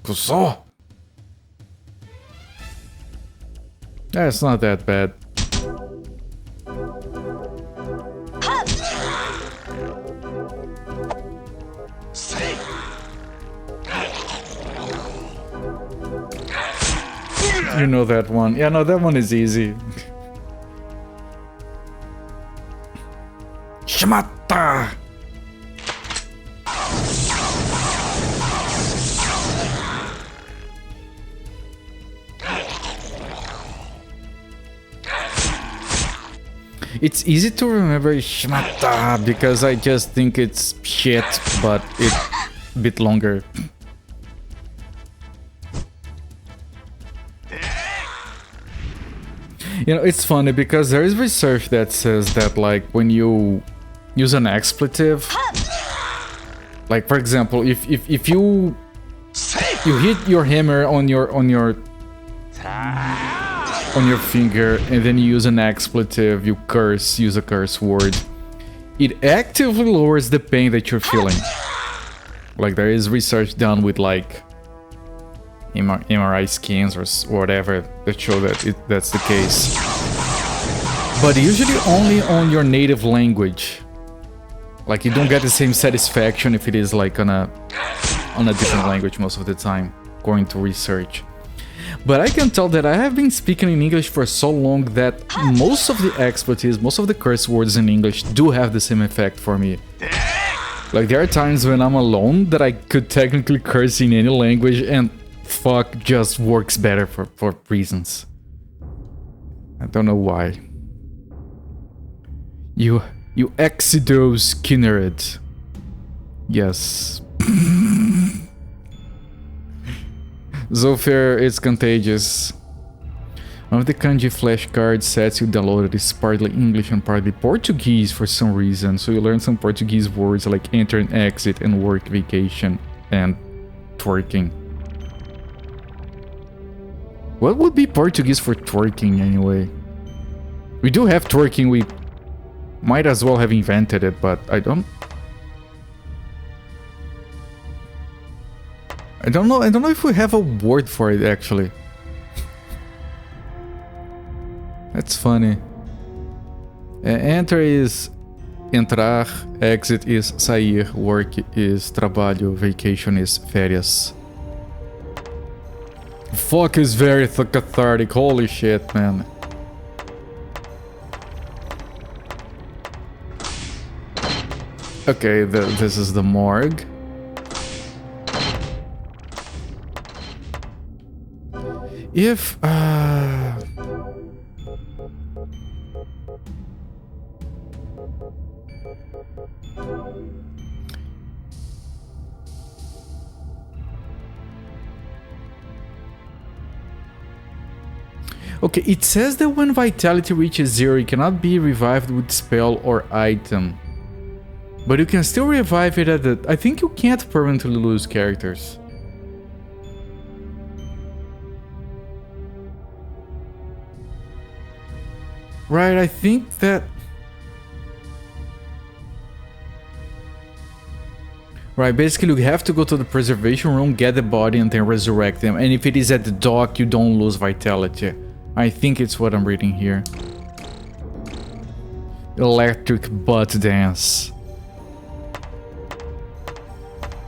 Kuso! That's not that bad. You know that one. Yeah, no, that one is easy. Shimata! It's easy to remember Shimata because I just think it's shit, but it's a bit longer. You know, it's funny because there is research that says that, like, when you use an expletive, like for example, if you hit your hammer on your finger and then you use an expletive, you use a curse word, it actively lowers the pain that you're feeling. Like there is research done with like MRI scans or whatever that show that that's the case. But usually only on your native language. Like you don't get the same satisfaction if it is like on a different language most of the time, according to research. But I can tell that I have been speaking in English for so long that most of the expletives, most of the curse words in English do have the same effect for me. Like there are times when I'm alone that I could technically curse in any language and fuck just works better for reasons. I don't know why. You Exodus Kinneret. Yes. Zofir is contagious. One of the kanji flashcard sets you downloaded is partly English and partly Portuguese for some reason, so you learn some Portuguese words like enter and exit and work vacation and twerking. What would be Portuguese for twerking anyway? We do have twerking, we might as well have invented it, but I don't know if we have a word for it actually. That's funny. Enter is entrar, exit is sair, work is trabalho, vacation is férias. Fuck is very cathartic, holy shit, man. Okay, this is the morgue. If okay, it says that when vitality reaches 0, it cannot be revived with spell or item. But you can still revive it at the... I think you can't permanently lose characters. Right, I think that... Right, basically you have to go to the preservation room, get the body and then resurrect them. And if it is at the dock, you don't lose vitality. I think it's what I'm reading here. Electric butt dance.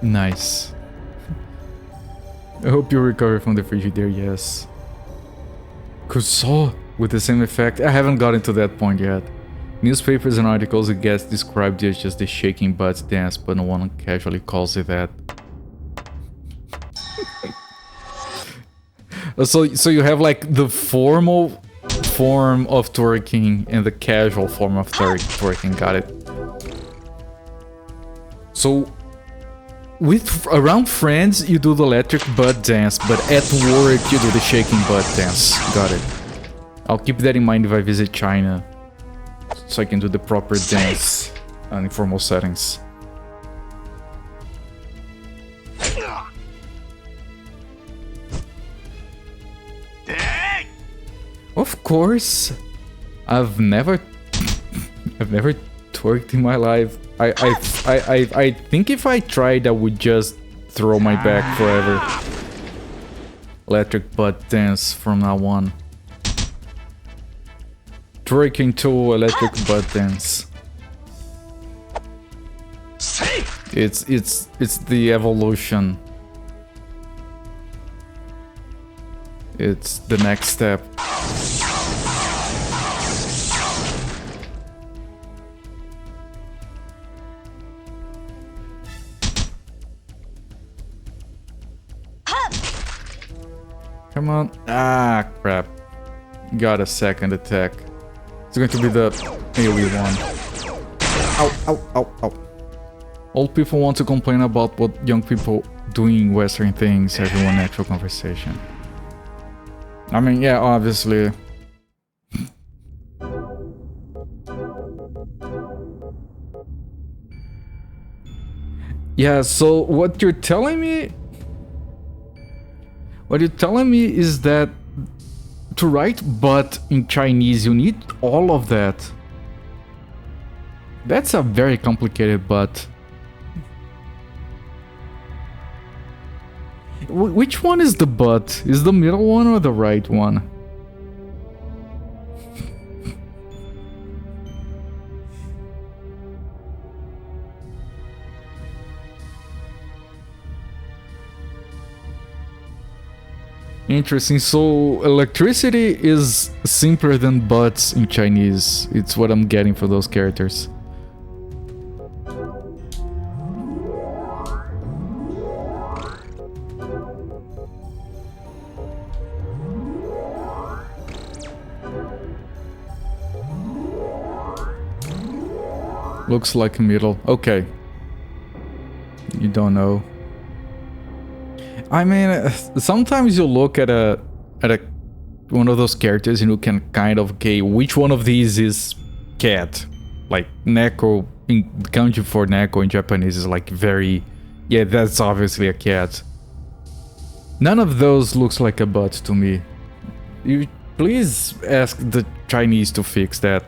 Nice. I hope you recover from the Frigidaire, yes. Kuso with the same effect. I haven't gotten to that point yet. Newspapers and articles it gets described as just the shaking butt dance, but no one casually calls it that. So you have like the formal form of twerking and the casual form of twerking, got it. So around friends you do the electric butt dance, but at work you do the shaking butt dance, got it. I'll keep that in mind if I visit China, so I can do the proper dance in informal settings. Of course, I've never twerked in my life. I think if I tried, I would just throw my back forever. Electric butt dance from now on. Twerking to electric butt dance. It's the evolution. It's the next step. Come on. Ah, crap. Got a second attack. It's going to be the AoE one. Ow, ow, ow, ow. Old people want to complain about what young people doing Western things, everyone actual conversation. I mean, yeah, obviously. Yeah, so what you're telling me... What you're telling me is that to write "but" in Chinese, you need all of that. That's a very complicated "but." Which one is the "but"? Is the middle one or the right one? Interesting, so electricity is simpler than butts in Chinese. It's what I'm getting for those characters. Looks like middle. Okay. You don't know. I mean, sometimes you look at a one of those characters and you can kind of gauge which one of these is cat. Like Neko, in kanji for Neko in Japanese is like very, yeah, that's obviously a cat. None of those looks like a butt to me. You please ask the Chinese to fix that.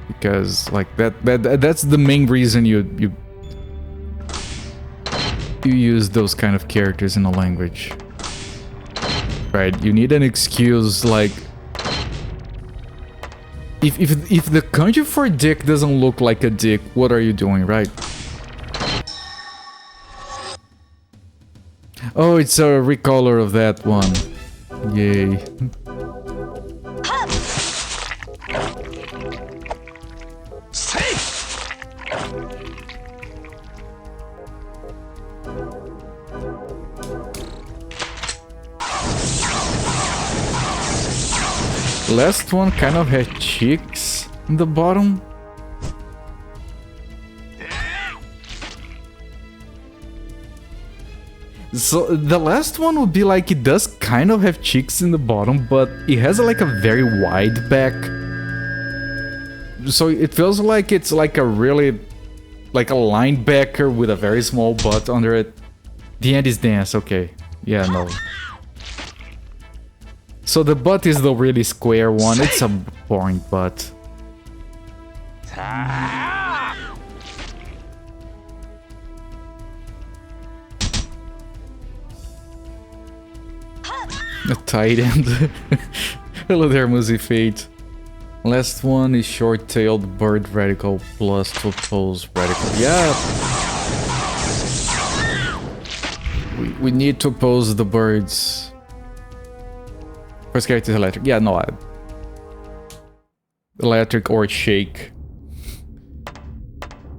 Because like that's the main reason you use those kind of characters in a language. Right? You need an excuse like if the kanji for dick doesn't look like a dick, what are you doing, right? Oh, it's a recolor of that one. Yay. Last one kind of had cheeks in the bottom. So the last one would be like it does kind of have cheeks in the bottom, but it has like a very wide back. So it feels like it's like a really like a linebacker with a very small butt under it. The end is dance, okay. Yeah, no. So the butt is the really square one. It's a boring butt. A tight end. Hello there, Muzi Fate. Last one is short-tailed bird radical plus to oppose radical. Yeah. We need to oppose the birds. First character is electric. Yeah, no. Electric or shake.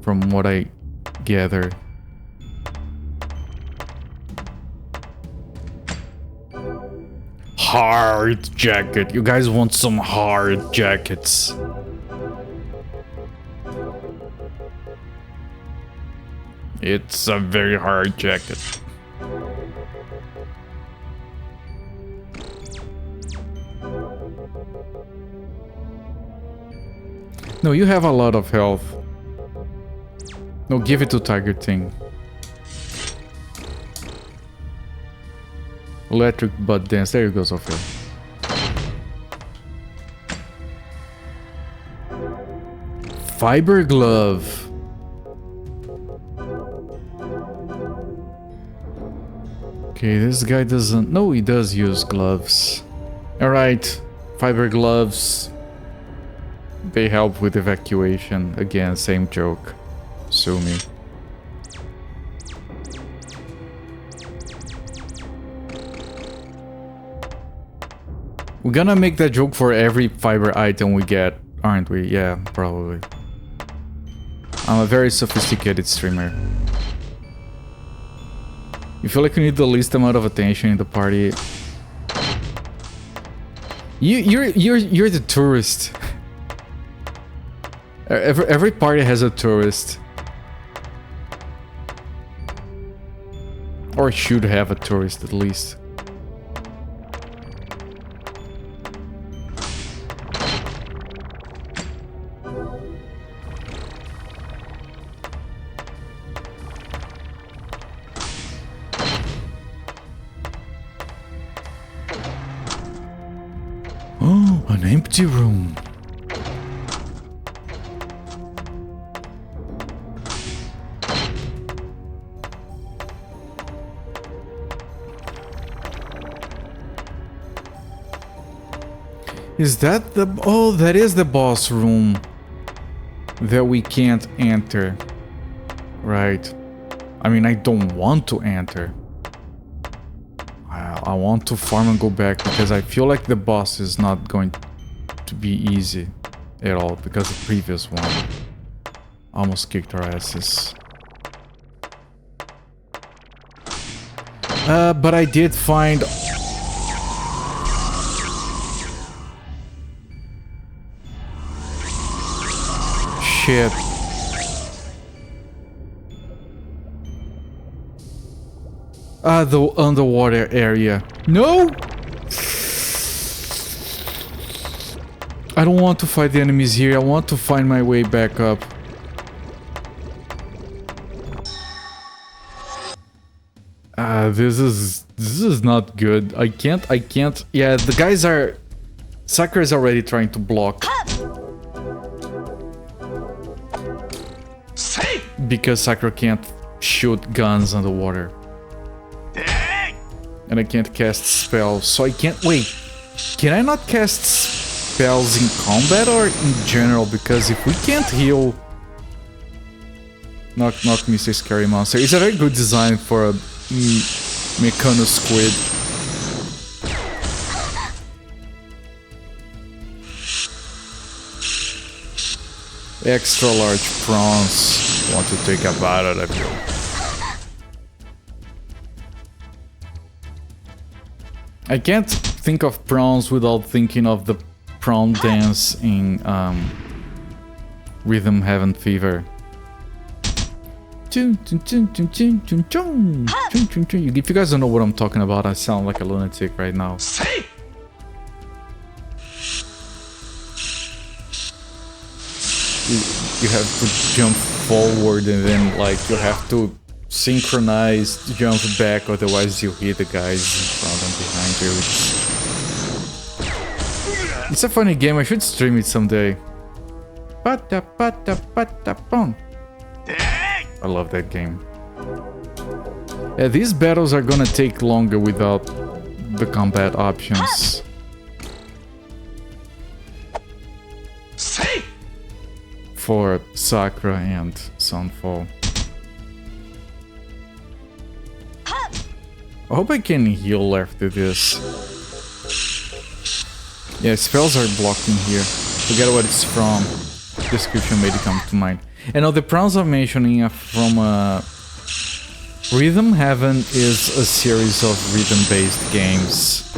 From what I gather. Hard jacket. You guys want some hard jackets. It's a very hard jacket. No, you have a lot of health. No, give it to Tiger Thing. Electric butt dance. There you go, Sophia. Fiber glove. Okay, this guy doesn't... No, he does use gloves. Alright, fiber gloves. They help with evacuation. Again, same joke. Sue me. We're gonna make that joke for every fiber item we get, aren't we? Yeah, probably. I'm a very sophisticated streamer. You feel like you need the least amount of attention in the party. You're the tourist. Every party has a tourist. Or should have a tourist at least. Oh, an empty room. Is that the... Oh, that is the boss room that we can't enter. Right. I mean, I don't want to enter. I want to farm and go back because I feel like the boss is not going to be easy at all because the previous one almost kicked our asses. But I did find... shit. Ah, the underwater area. No! I don't want to fight the enemies here. I want to find my way back up. This is not good. I can't. Yeah, the guys are... Sakura is already trying to block. Because Sakura can't shoot guns underwater. And I can't cast spells, so I can't... Wait, can I not cast spells in combat or in general? Because if we can't heal... Knock Mr. Scary Monster. It's a very good design for a Mechano Squid. Extra large prawns. Want to take a bite out of you. I can't think of prawns without thinking of the prawn dance in Rhythm Heaven Fever. If you guys don't know what I'm talking about, I sound like a lunatic right now. You have to jump forward and then like you have to synchronize, jump back, otherwise you hit the guys in front and behind you. It's a funny game, I should stream it someday. I love that game. Yeah, these battles are gonna take longer without the combat options. For Sakura and Sunfall. I hope I can heal after this. Yeah, spells are blocking here. Forget what it's from. Description made it come to mind. And now the prawns I'm mentioning are from Rhythm Heaven is a series of rhythm-based games.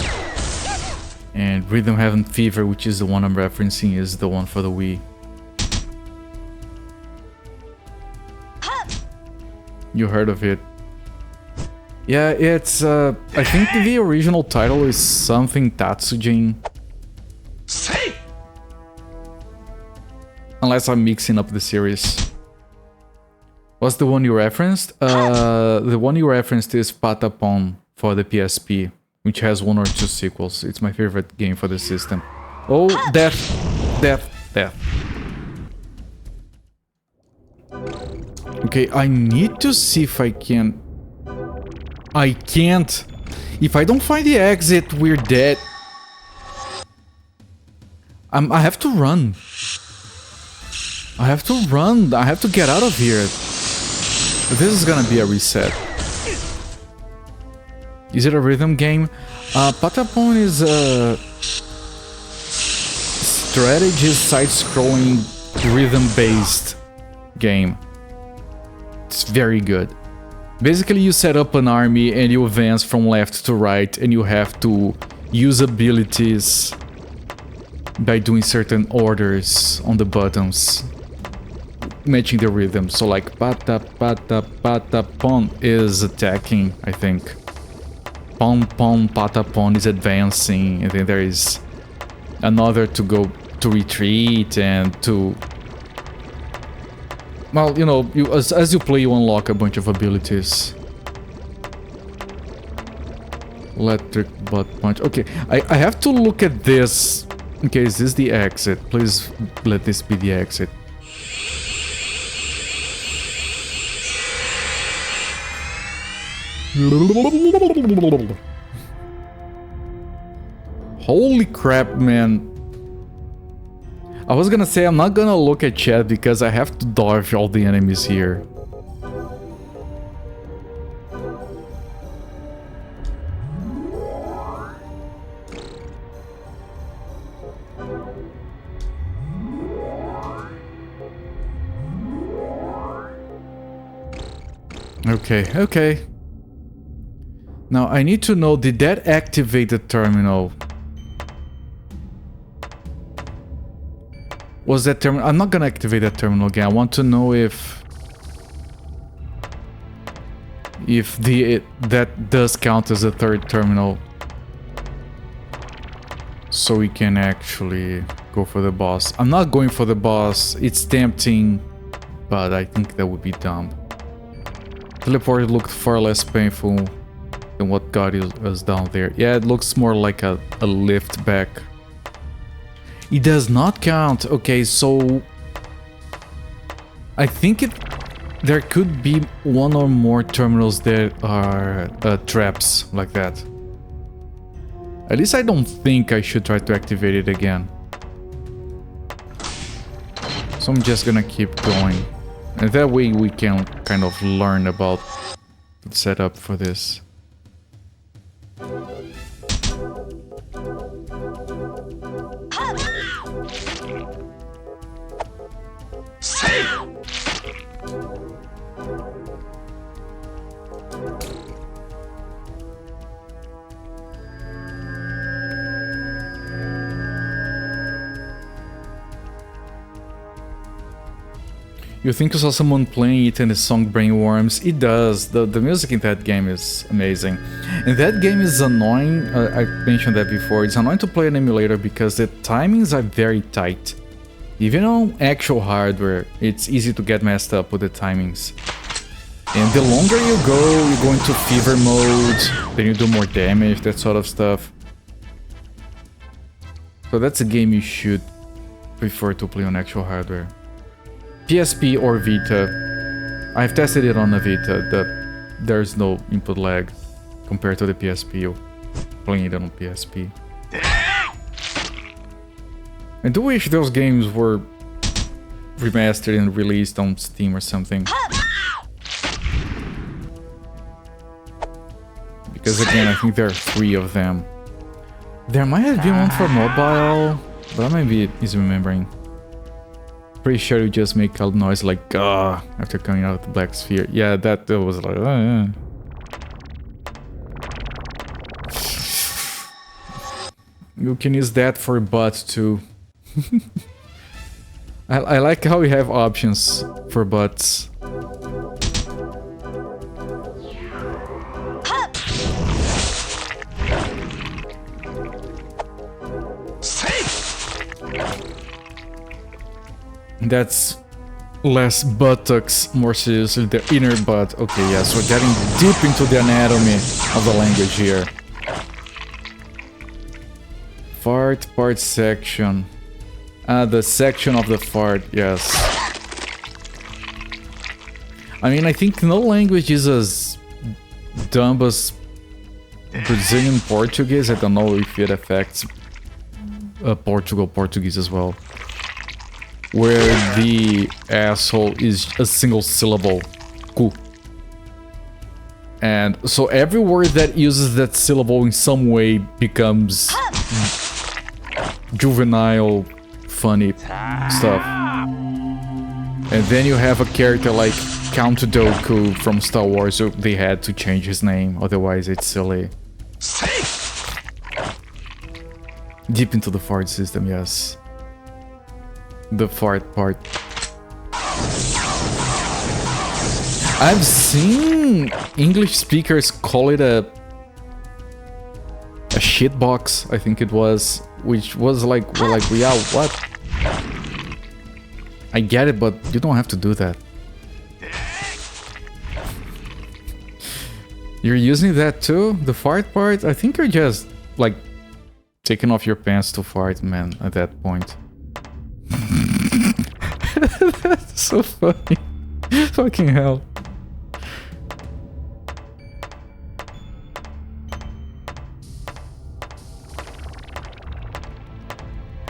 And Rhythm Heaven Fever, which is the one I'm referencing, is the one for the Wii. You heard of it. Yeah, it's, I think the original title is something Tatsujin. Unless I'm mixing up the series. What's the one you referenced? The one you referenced is Patapon for the PSP, which has 1 or 2 sequels. It's my favorite game for the system. Oh, death! Death! Death. Okay, I need to see if I can... I can't! If I don't find the exit, we're dead. I have to run. I have to run. I have to get out of here. This is gonna be a reset. Is it a rhythm game? Patapon is a strategy side-scrolling rhythm-based game. It's very good. Basically, you set up an army and you advance from left to right, and you have to use abilities by doing certain orders on the buttons, matching the rhythm. So like pata pata pata pon is attacking, I think. Pon pon pata pon is advancing, and then there is another to go to retreat and to... Well, you know, as you play, you unlock a bunch of abilities. Electric butt punch. Okay, I have to look at this. Okay, is this the exit? Please let this be the exit. Holy crap, man. I was gonna say I'm not gonna look at chat because I have to dodge all the enemies here. Okay. Now I need to know, did that activate the terminal? Was that terminal? I'm not gonna activate that terminal again. I want to know if that does count as a third terminal, so we can actually go for the boss. I'm not going for the boss. It's tempting, but I think that would be dumb. Teleport looked far less painful than what got us down there. Yeah, it looks more like a lift back. It does not count. Okay, so I think there could be one or more terminals that are traps like that. At least I don't think I should try to activate it again. So I'm just gonna keep going. And that way we can kind of learn about the setup for this. You think you saw someone playing it in the song Brainworms? It does. The music in that game is amazing. And that game is annoying. I mentioned that before. It's annoying to play an emulator because the timings are very tight. Even on actual hardware, it's easy to get messed up with the timings. And the longer you go into fever mode, then you do more damage, that sort of stuff. So that's a game you should prefer to play on actual hardware. PSP or Vita. I've tested it on a Vita. There's no input lag compared to the PSP. Playing it on PSP. I do wish those games were remastered and released on Steam or something. Because again, I think there are 3 of them. There might have been one for mobile, but I might be misremembering. Pretty sure you just make a noise like "gah" after coming out of the black sphere. Yeah, that was like yeah. You can use that for bots too. I like how we have options for bots. That's less buttocks, more seriously the inner butt. Okay, yeah, so we're getting deep into the anatomy of the language here. Fart part section. The section of the fart, yes. I mean, I think no language is as dumb as Brazilian Portuguese. I don't know if it affects Portuguese as well. Where the asshole is a single syllable. Cu. And so every word that uses that syllable in some way becomes juvenile, funny stuff. And then you have a character like Count Dooku from Star Wars, so they had to change his name, otherwise it's silly. Deep into the fart system, yes. The fart part. I've seen English speakers call it a shitbox, I think it was, which was like, yeah, what? I get it, but you don't have to do that. You're using that too? The fart part? I think you're just, like, taking off your pants to fart, man, at that point. That's so funny. Fucking hell.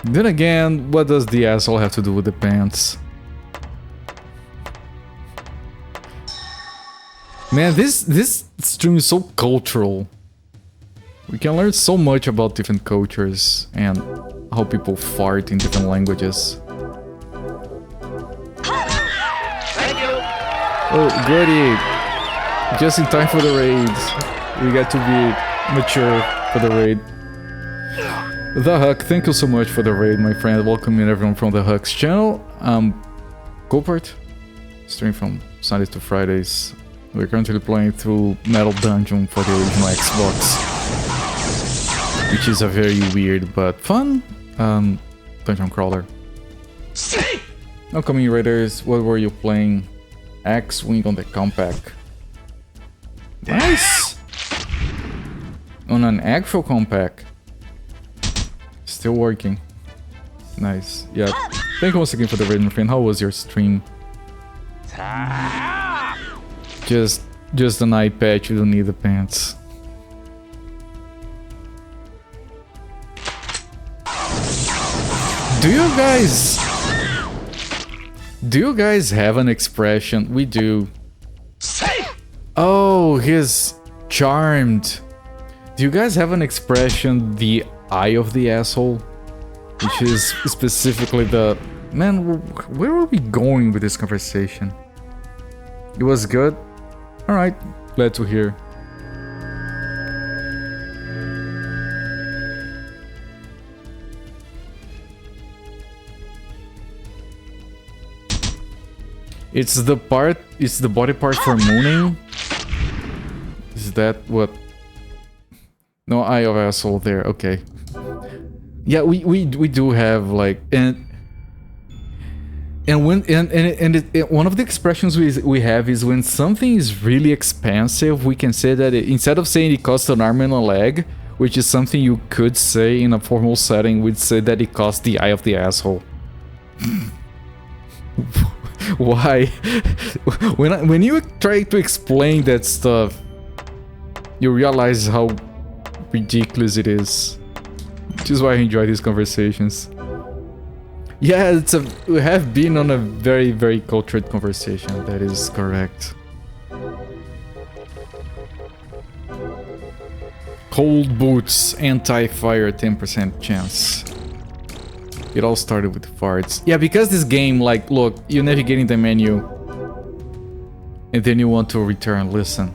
Then again, what does the asshole have to do with the pants? Man, this stream is so cultural. We can learn so much about different cultures and how people fart in different languages. Oh, goody! Just in time for the raids. We got to be mature for the raid. The Huck, thank you so much for the raid, my friend. Welcome in everyone from the Huck's channel. Coopart, stream from Sundays to Fridays. We're currently playing through Metal Dungeon for the original Xbox, which is a very weird but fun dungeon crawler. Welcome in, Raiders. What were you playing? X-Wing on the Compact. Nice! On an actual Compact. Still working. Nice. Yeah. Thank you once again for the raid, my friend. How was your stream? Just an eye patch, you don't need the pants. Do you guys have an expression? We do. Oh, he's charmed. Do you guys have an expression, the eye of the asshole? Which is specifically the... Man, where are we going with this conversation? It was good? Alright, glad to hear. It's the body part for mooning? Is that what? No eye of asshole there, okay. Yeah, we do have like and one of the expressions we have is when something is really expensive, we can say that instead of saying it costs an arm and a leg, which is something you could say in a formal setting, we'd say that it costs the eye of the asshole. Why? When you try to explain that stuff, you realize how ridiculous it is. Which is why I enjoy these conversations. Yeah, we have been on a very, very cultured conversation. That is correct. Cold boots, anti-fire, 10% chance. It all started with farts. Yeah, because this game, like, look, you navigate in the menu, and then you want to return. Listen,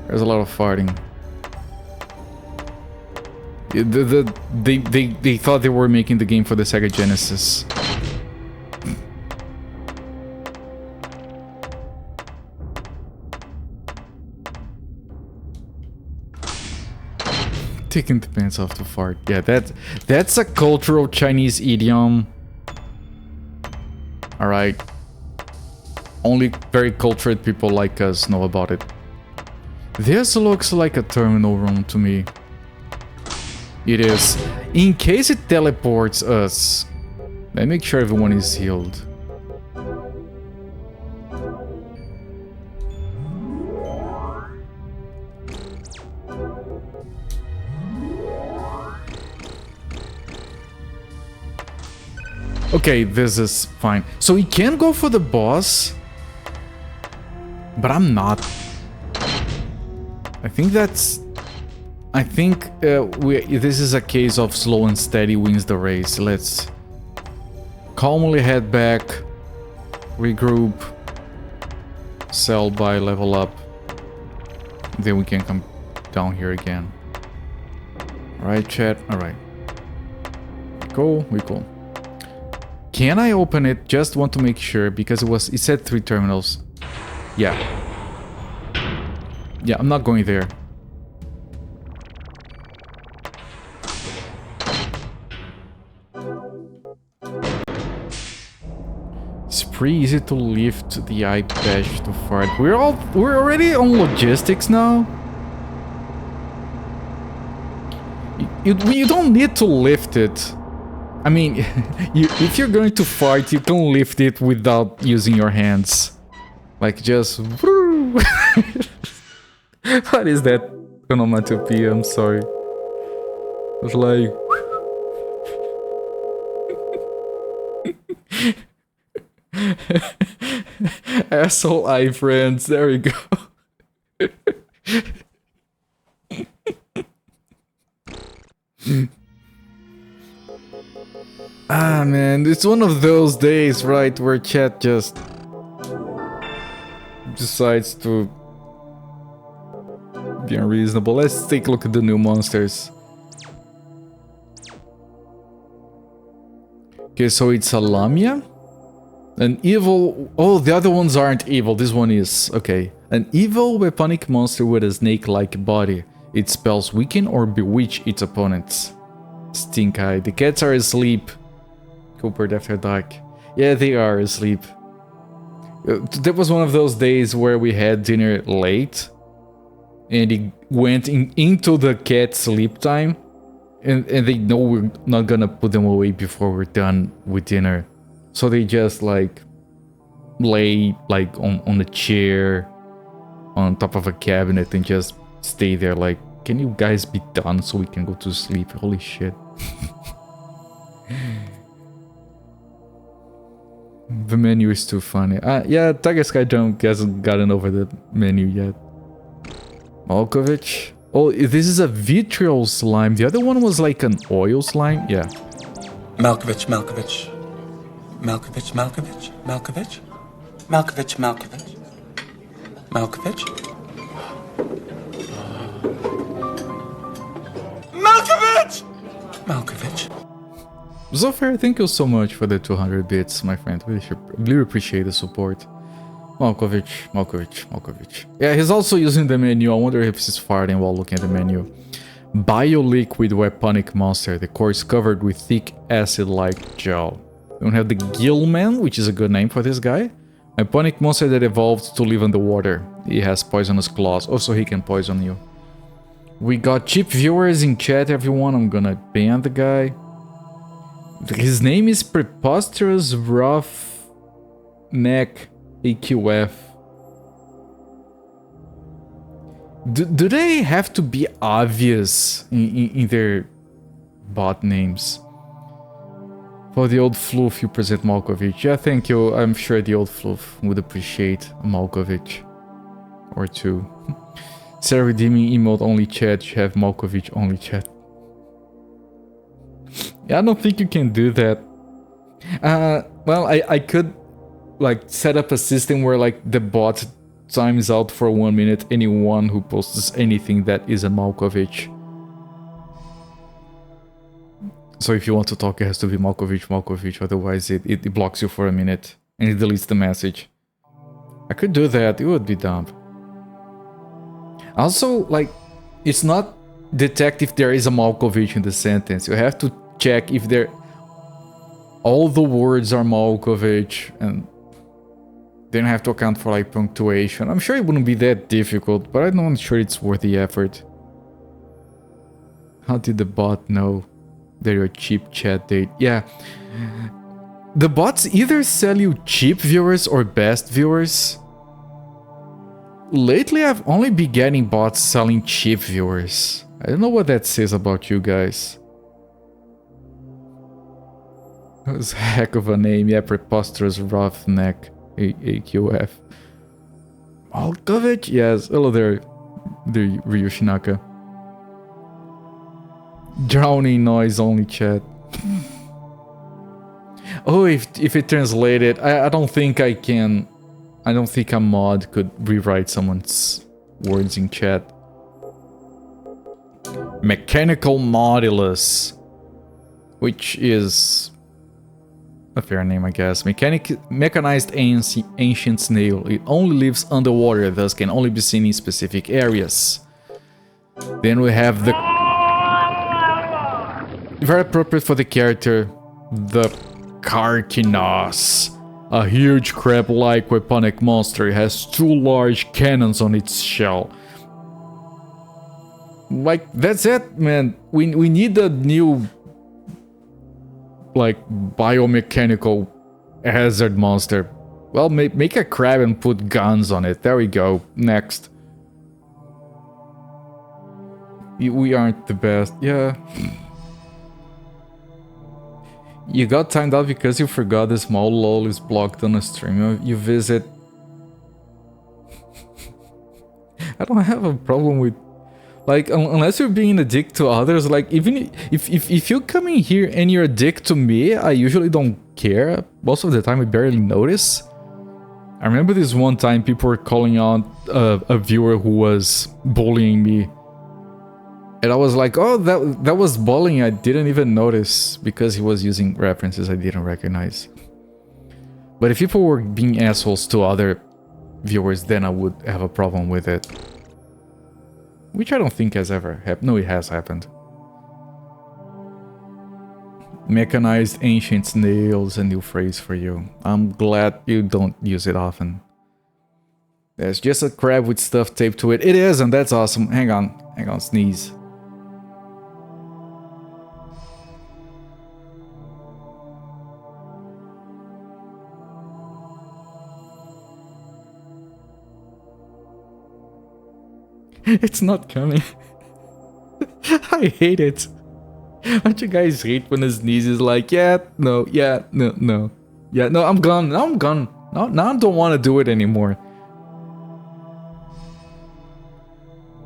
there's a lot of farting. They thought they were making the game for the Sega Genesis. Taking the pants off to fart. Yeah, that's a cultural Chinese idiom. Alright. Only very cultured people like us know about it. This looks like a terminal room to me. It is. In case it teleports us, let me make sure everyone is healed. Okay, this is fine. So we can go for the boss, but I'm not. I think that's... I think this is a case of slow and steady wins the race. Let's calmly head back, regroup, sell, buy, level up. Then we can come down here again. Alright, chat. Alright. Cool, we cool. Can I open it? Just want to make sure, because it said 3 terminals. Yeah. Yeah, I'm not going there. It's pretty easy to lift the eye patch to fart. We're already on logistics now. You don't need to lift it. I mean, if you're going to fart, you can lift it without using your hands. Like just... What is that onomatopoeia? I'm sorry. It's like... Asshole eye friends, there we go. Ah man, it's one of those days, right, where chat just decides to be unreasonable. Let's take a look at the new monsters. Okay, so it's a Lamia. An evil... Oh, the other ones aren't evil. This one is. Okay. An evil weaponic monster with a snake-like body. Its spells weaken or bewitch its opponents. Stink Eye. The cats are asleep. Cooper after dark. Yeah, they are asleep. That was one of those days where we had dinner late. And it went into the cat sleep time. And they know we're not gonna put them away before we're done with dinner. So they just like lay like on a chair on top of a cabinet and just stay there like, can you guys be done so we can go to sleep? Holy shit. The menu is too funny. Yeah, Tiger Sky Jump hasn't gotten over the menu yet. Malkovich. Oh, this is a vitriol slime. The other one was like an oil slime. Yeah. Malkovich, Malkovich. Malkovich, Malkovich, Malkovich. Malkovich, Malkovich. Malkovich. Malkovich! Malkovich. Zofair, thank you so much for the 200 bits, my friend. Really appreciate the support. Malkovich, Malkovich, Malkovich. Yeah, he's also using the menu. I wonder if he's farting while looking at the menu. Bioliquid weaponic monster. The core is covered with thick acid-like gel. We have the Gillman, which is a good name for this guy. Weaponic monster that evolved to live underwater. He has poisonous claws. Also, he can poison you. We got cheap viewers in chat, everyone. I'm gonna ban the guy. His name is Preposterous Rough Neck AQF. Do they have to be obvious in their bot names? For the old floof, you present Malkovich. Yeah, thank you. I'm sure the old floof would appreciate a Malkovich or two. Sarah redeeming emote only chat. You have Malkovich only chat. Yeah, I don't think you can do that. Well, I could like set up a system where like the bot times out for 1 minute anyone who posts anything that is a Malkovich. So if you want to talk, it has to be Malkovich, Malkovich, otherwise it blocks you for a minute and it deletes the message. I could do that, it would be dumb. Also, like, it's not detect if there is a Malkovich in the sentence. You have to check if there... all the words are Malkovich, and then you have to account for like punctuation. I'm sure it wouldn't be that difficult, but I'm not sure it's worth the effort. How did the bot know that you're a cheap chat date? Yeah. The bots either sell you cheap viewers or best viewers. Lately, I've only been getting bots selling cheap viewers. I don't know what that says about you guys. That was a heck of a name. Yeah, Preposterous Roughneck AQF. Malkovich? Yes, hello there, Ryushinaka. Drowning noise only chat. Oh, if it translated, I don't think I can. I don't think a mod could rewrite someone's words in chat. Mechanical Modulus, which is a fair name, I guess. Mechanized ancient snail. It only lives underwater, thus can only be seen in specific areas. Then we have the... very appropriate for the character, the Karkinos. A huge crab-like weaponic monster. It has 2 large cannons on its shell. Like, that's it, man. We need a new, like, biomechanical hazard monster. Well, make a crab and put guns on it. There we go. Next. We aren't the best. Yeah. You got timed out because you forgot the small lol is blocked on a stream you visit. I don't have a problem with... like, unless you're being a dick to others, like, even if you come in here and you're a dick to me, I usually don't care. Most of the time I barely notice. I remember this one time people were calling out a viewer who was bullying me. And I was like, oh, that was bullying. I didn't even notice because he was using references I didn't recognize. But if people were being assholes to other viewers, then I would have a problem with it. Which I don't think has ever happened. No, it has happened. Mechanized ancient snails, a new phrase for you. I'm glad you don't use it often. There's just a crab with stuff taped to it. It is, and that's awesome. Hang on, sneeze. It's not coming. I hate it. Don't you guys hate when a sneeze is like, yeah, no, yeah, no, no. Yeah, no, I'm gone. Now I'm gone. Now I don't want to do it anymore.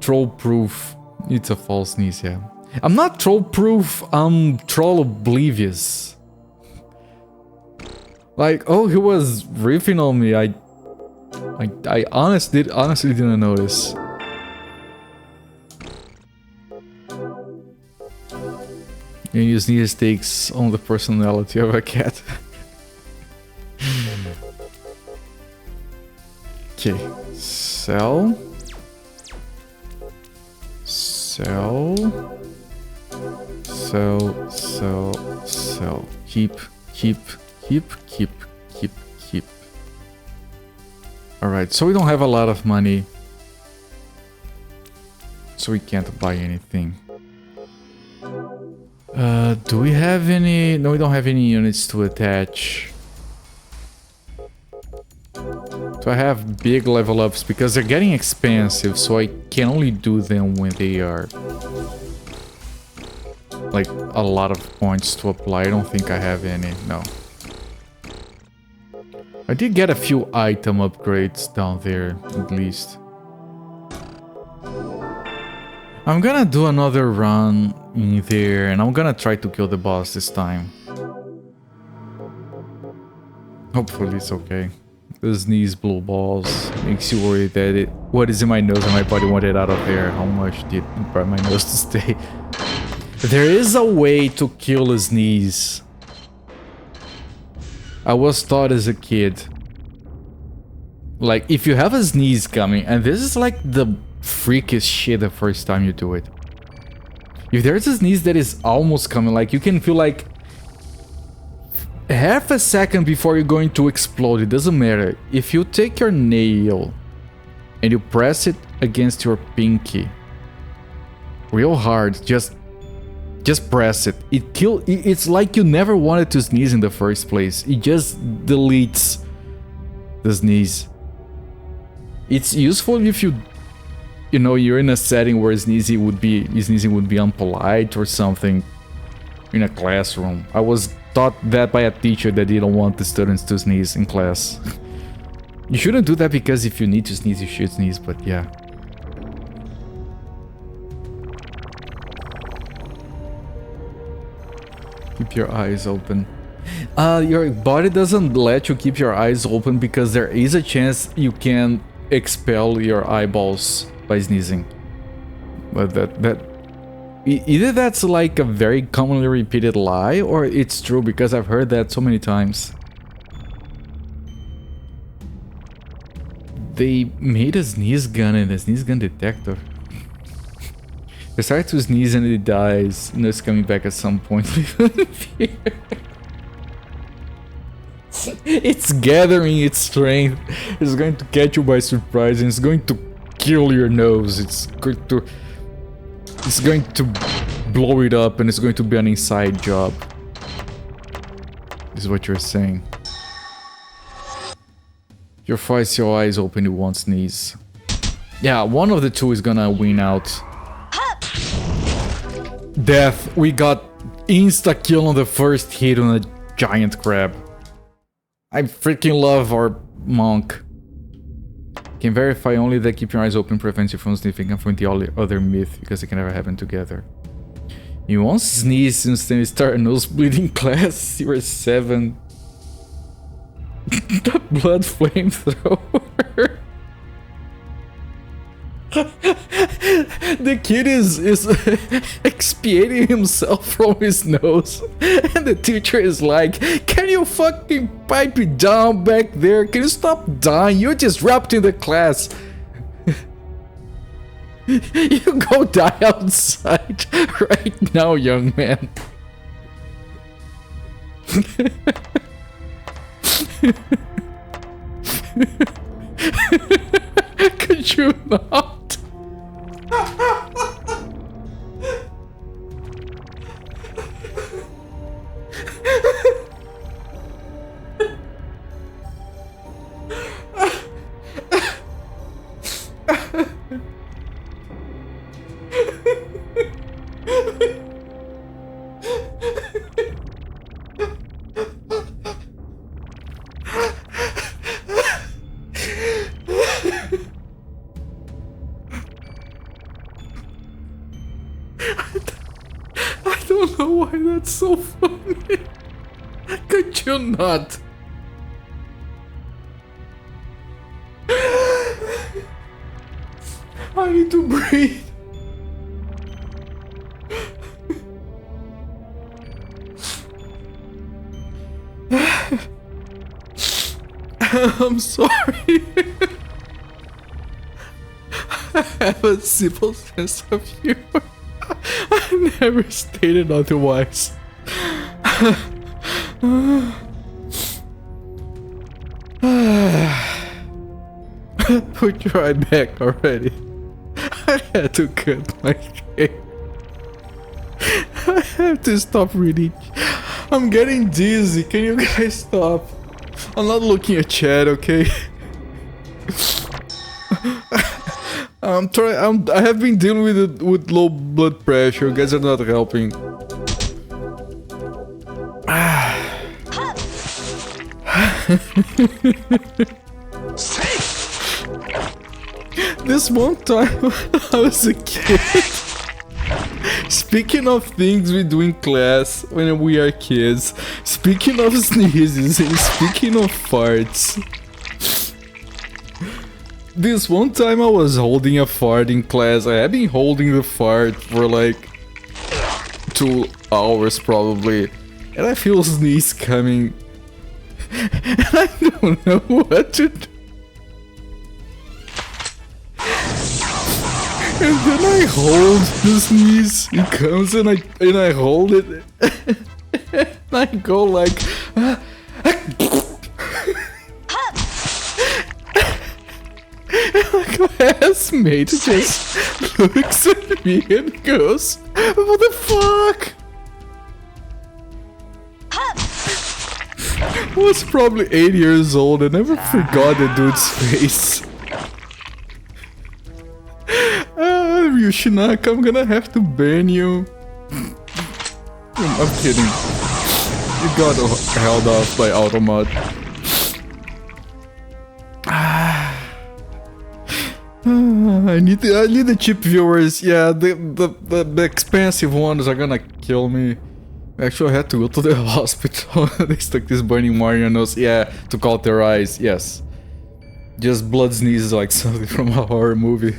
Troll proof. It's a false sneeze, yeah. I'm not troll proof, I'm troll oblivious. Like, oh, he was riffing on me. I honestly didn't notice. And your sneeze takes on the personality of a cat. Okay, sell. Keep. Alright, so we don't have a lot of money. So we can't buy anything. Do we have any? No, we don't have any units to attach. So I have big level ups because they're getting expensive, so I can only do them when they are like a lot of points to apply. I don't think I have any, no. I did get a few item upgrades down there, at least. I'm gonna do another run in there, and I'm gonna try to kill the boss this time. Hopefully it's okay. The sneeze blue balls makes you worry that what is in my nose and my body wanted out of there. How much did my nose to stay? There is a way to kill a sneeze. I was taught as a kid. Like, if you have a sneeze coming, and this is like the freakiest shit the first time you do it. If there's a sneeze that is almost coming, like you can feel like half a second before you're going to explode, it doesn't matter. If you take your nail and you press it against your pinky real hard, just press it. It's like you never wanted to sneeze in the first place. It just deletes the sneeze. It's useful if you know, you're in a setting where sneezing would be unpolite or something in a classroom. I was taught that by a teacher that didn't want the students to sneeze in class. You shouldn't do that because if you need to sneeze, you should sneeze, but yeah. Keep your eyes open. Your body doesn't let you keep your eyes open because there is a chance you can expel your eyeballs by sneezing. But either that's like a very commonly repeated lie or it's true because I've heard that so many times. They made a sneeze gun and a sneeze gun detector. They start to sneeze and it dies, and it's coming back at some point. It's gathering its strength. It's going to catch you by surprise and it's going to kill your nose. It's going to blow it up and it's going to be an inside job. This is what you're saying. Your force your eyes open, you won't sneeze. Yeah, one of the two is gonna win out. Death. We got insta kill on the first hit on a giant crab. I freaking love our monk. Can verify only that keep your eyes open prevents you from sniffing and from the other myth because it can never happen together. You won't sneeze since then you start a nosebleeding class. You're 7. The blood flamethrower. The kid is expiating himself from his nose, and the teacher is like, "Can you fucking pipe it down back there? Can you stop dying? You're disrupting the class." You go die outside right now, young man. Could you not? I don't know why that's so funny. Could you not? I need to breathe. I'm sorry. I have a simple sense of humor. I never stated otherwise. Put your eye back already. I had to cut my cake. I have to stop reading. I'm getting dizzy. Can you guys stop? I'm not looking at chat, okay? I have been dealing with it with low blood pressure. You guys are not helping. This one time when I was a kid. Speaking of things we do in class when we are kids, speaking of sneezes and speaking of farts. This one time I was holding a fart in class. I had been holding the fart for like 2 hours probably. And I feel a sneeze coming. And I don't know what to do. And then I hold the sneeze. It comes and I hold it. And I go like... My classmate just looks at me and goes, "What the fuck?" I was probably 8 years old. I never forgot the dude's face. Ryushinak, I'm gonna have to ban you. I'm kidding. You got held off by Automod. I need the cheap viewers. Yeah, the expensive ones are gonna kill me. Actually, I had to go to the hospital. They stuck this burning wire in your nose. Yeah, to cauterize. Yes, just blood sneezes like something from a horror movie.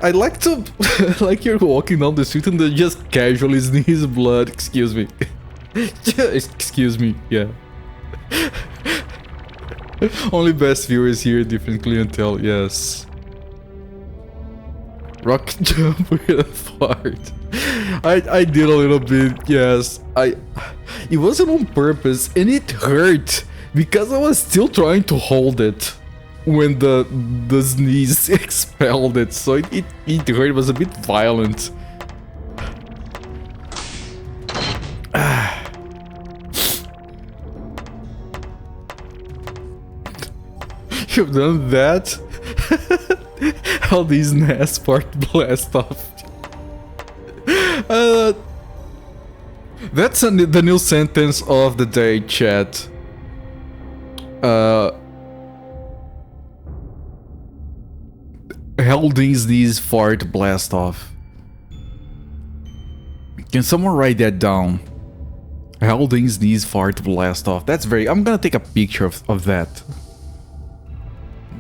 I like to like you're walking down the street and they just casually sneeze blood. Excuse me. Excuse me. Yeah. Only best viewers here, different clientele, yes. Rock jump with a fart. I did a little bit, yes. It wasn't on purpose and it hurt because I was still trying to hold it when the sneeze expelled it, so it hurt. It was a bit violent. You've done that? How these NAS part blast off. That's the new sentence of the day, chat. Helding's these fart blast off. Can someone write that down? Helding's these fart blast off. That's very... I'm gonna take a picture of that.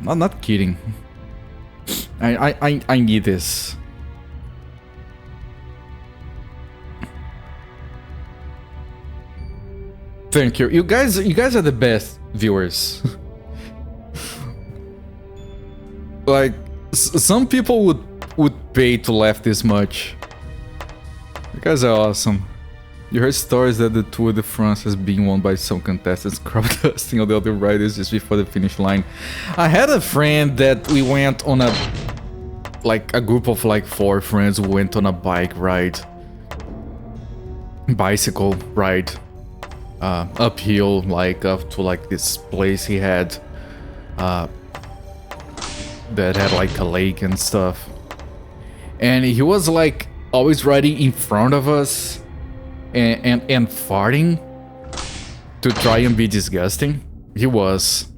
I'm not kidding. I need this. Thank you. You guys are the best viewers. Like some people would pay to laugh this much. You guys are awesome. You heard stories that the Tour de France has been won by some contestants crowd dusting on the other riders just before the finish line. I had a friend that we went on a group of like 4 friends who went on a bicycle ride, uphill, like up to like this place he had, that had like a lake and stuff, and he was like always riding in front of us and farting to try and be disgusting. He was,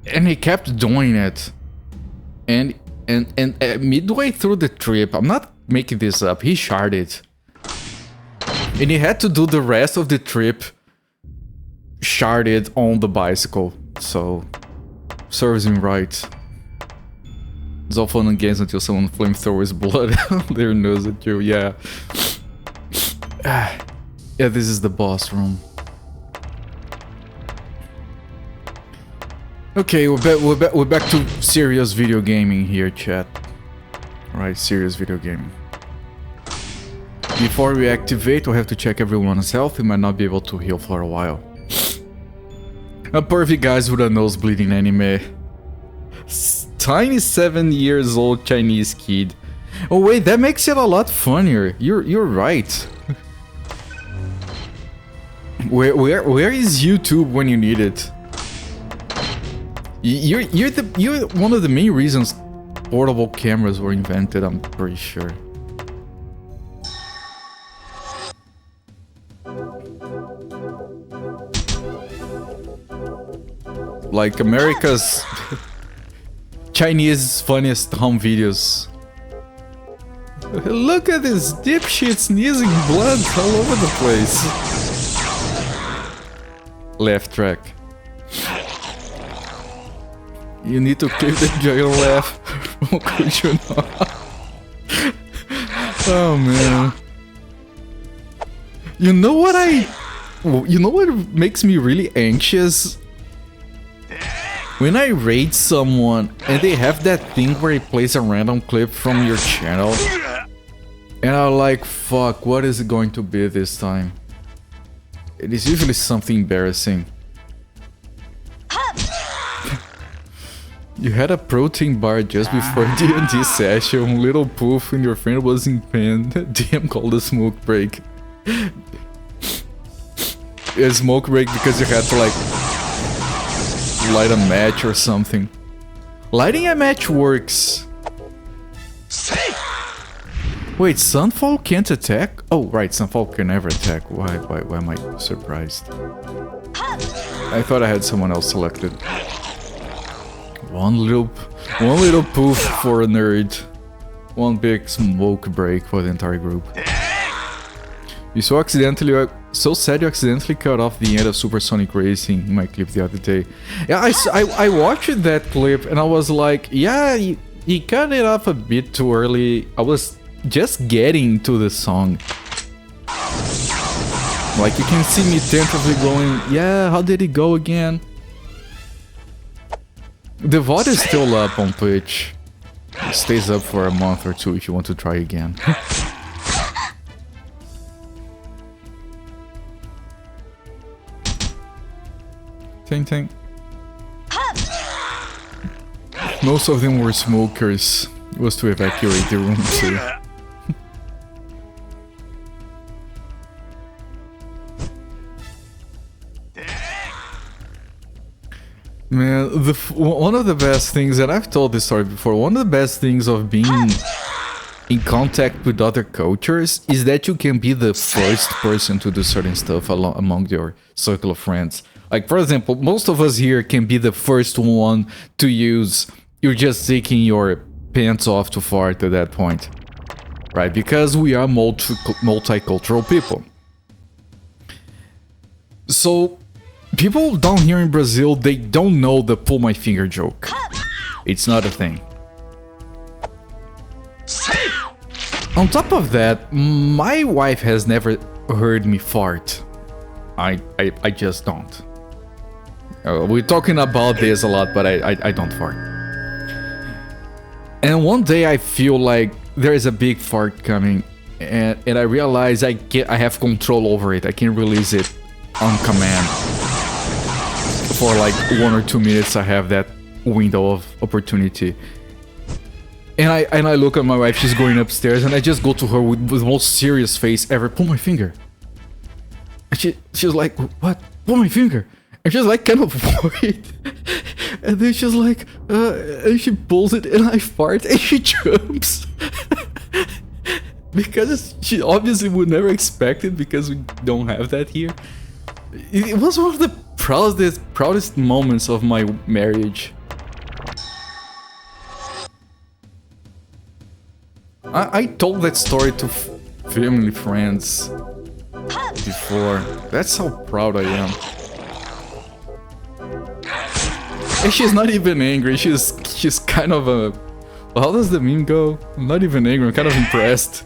and he kept doing it, and midway through the trip, I'm not making this up, he sharded, and he had to do the rest of the trip sharded on the bicycle. So serves him right. It's all fun and games until someone flamethrowers blood on their nose at you. Yeah. Yeah, this is the boss room. Okay, we're back to serious video gaming here, chat. Right, serious video gaming. Before we activate, we have to check everyone's health. We might not be able to heal for a while. A pervy guys with a nose bleeding anime. Tiny 7 years old Chinese kid. Oh wait, that makes it a lot funnier. You're right. Where is YouTube when you need it? You're one of the main reasons portable cameras were invented, I'm pretty sure. Like America's Chinese funniest home videos. Look at this dipshit sneezing blood all over the place. Left track. You need to clip the giant laugh. Could you not? Oh man. You know what makes me really anxious? When I raid someone and they have that thing where it plays a random clip from your channel, and I'm like, fuck, what is it going to be this time? It is usually something embarrassing. You had a protein bar just before D&D session, little poof, and your friend was in pain. DM called a smoke break. A smoke break because you had to like light a match or something. Lighting a match works. Wait, Sunfall can't attack? Oh, right, Sunfall can never attack. Why am I surprised? I thought I had someone else selected. One little poof for a nerd. One big smoke break for the entire group. You so sad you accidentally cut off the end of Supersonic Racing in my clip the other day. Yeah, I watched that clip and I was like, yeah, he cut it off a bit too early. I was just getting to the song. Like you can see me tentatively going, yeah, how did it go again? The VOD is still up on Twitch. It stays up for a month or two if you want to try again. Ting ting. Most of them were smokers. It was to evacuate the room too. Man, one of the best things, and I've told this story before, one of the best things of being in contact with other cultures is that you can be the first person to do certain stuff among your circle of friends. Like, for example, most of us here can be the first one to use, you're just taking your pants off to fart at that point. Right? Because we are multicultural people. So, people down here in Brazil, they don't know the pull my finger joke. It's not a thing. On top of that, my wife has never heard me fart. I just don't. We're talking about this a lot, but I don't fart. And one day I feel like there is a big fart coming, and I realize I have control over it. I can release it on command. For like 1 or 2 minutes I have that window of opportunity. And I look at my wife, she's going upstairs, and I just go to her with the most serious face ever. Pull my finger. And she's like, what? Pull my finger. And she's like kind of worried. And then she's like, and she pulls it and I fart and she jumps. Because she obviously would never expect it because we don't have that here. It was one of the proudest moments of my marriage. I told that story to family friends before. That's how proud I am. And she's not even angry, she's kind of a... Well, how does the meme go? I'm not even angry, I'm kind of impressed.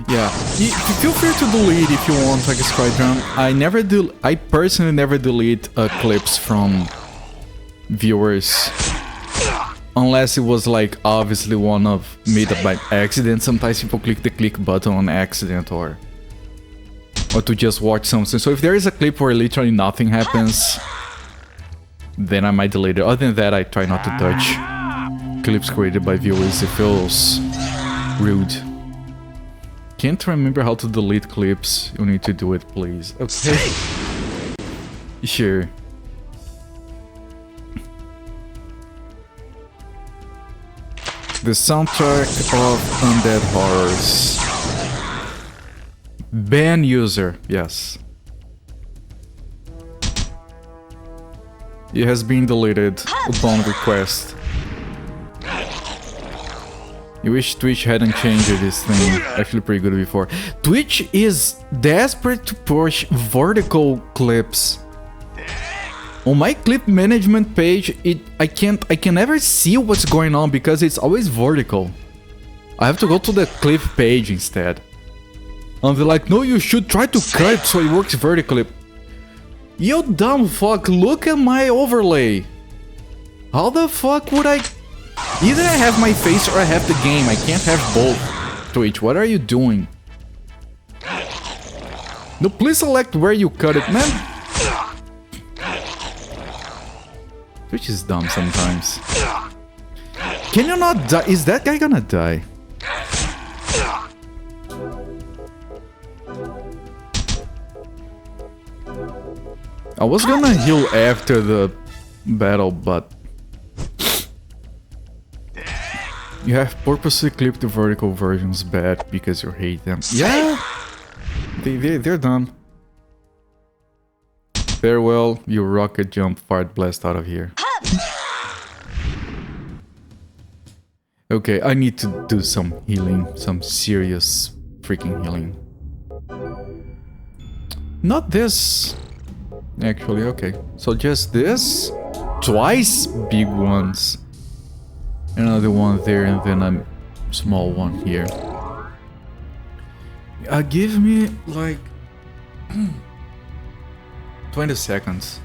Yeah, feel free to delete if you want, like a Skydrum. I personally never delete clips from viewers. Unless it was like obviously one of made up by accident. Sometimes people click the click button on accident or to just watch something. So if there is a clip where literally nothing happens, then I might delete it. Other than that, I try not to touch clips created by viewers. It feels rude. Can't remember how to delete clips. You need to do it, please. Okay. Sure. The soundtrack of Undead Horrors. Ban user, yes. It has been deleted upon request. You wish Twitch hadn't changed this thing. Actually pretty good before. Twitch is desperate to push vertical clips. On my clip management page, I can never see what's going on because it's always vertical. I have to go to the clip page instead. And they're like, no, you should try to cut it so it works vertically. You dumb fuck, look at my overlay. How the fuck would I... Either I have my face or I have the game. I can't have both. Twitch, what are you doing? No, please select where you cut it, man. Twitch is dumb sometimes. Can you not die? Is that guy gonna die? I was gonna heal after the battle, but... You have purposely clipped the vertical versions bad because you hate them. Yeah! They're dumb. Farewell, you rocket jump fart blast out of here. Okay, I need to do some healing. Some serious freaking healing. Not this. Actually, okay. So just this. Twice big ones. Another one there and then a small one here. Give me like 20 seconds.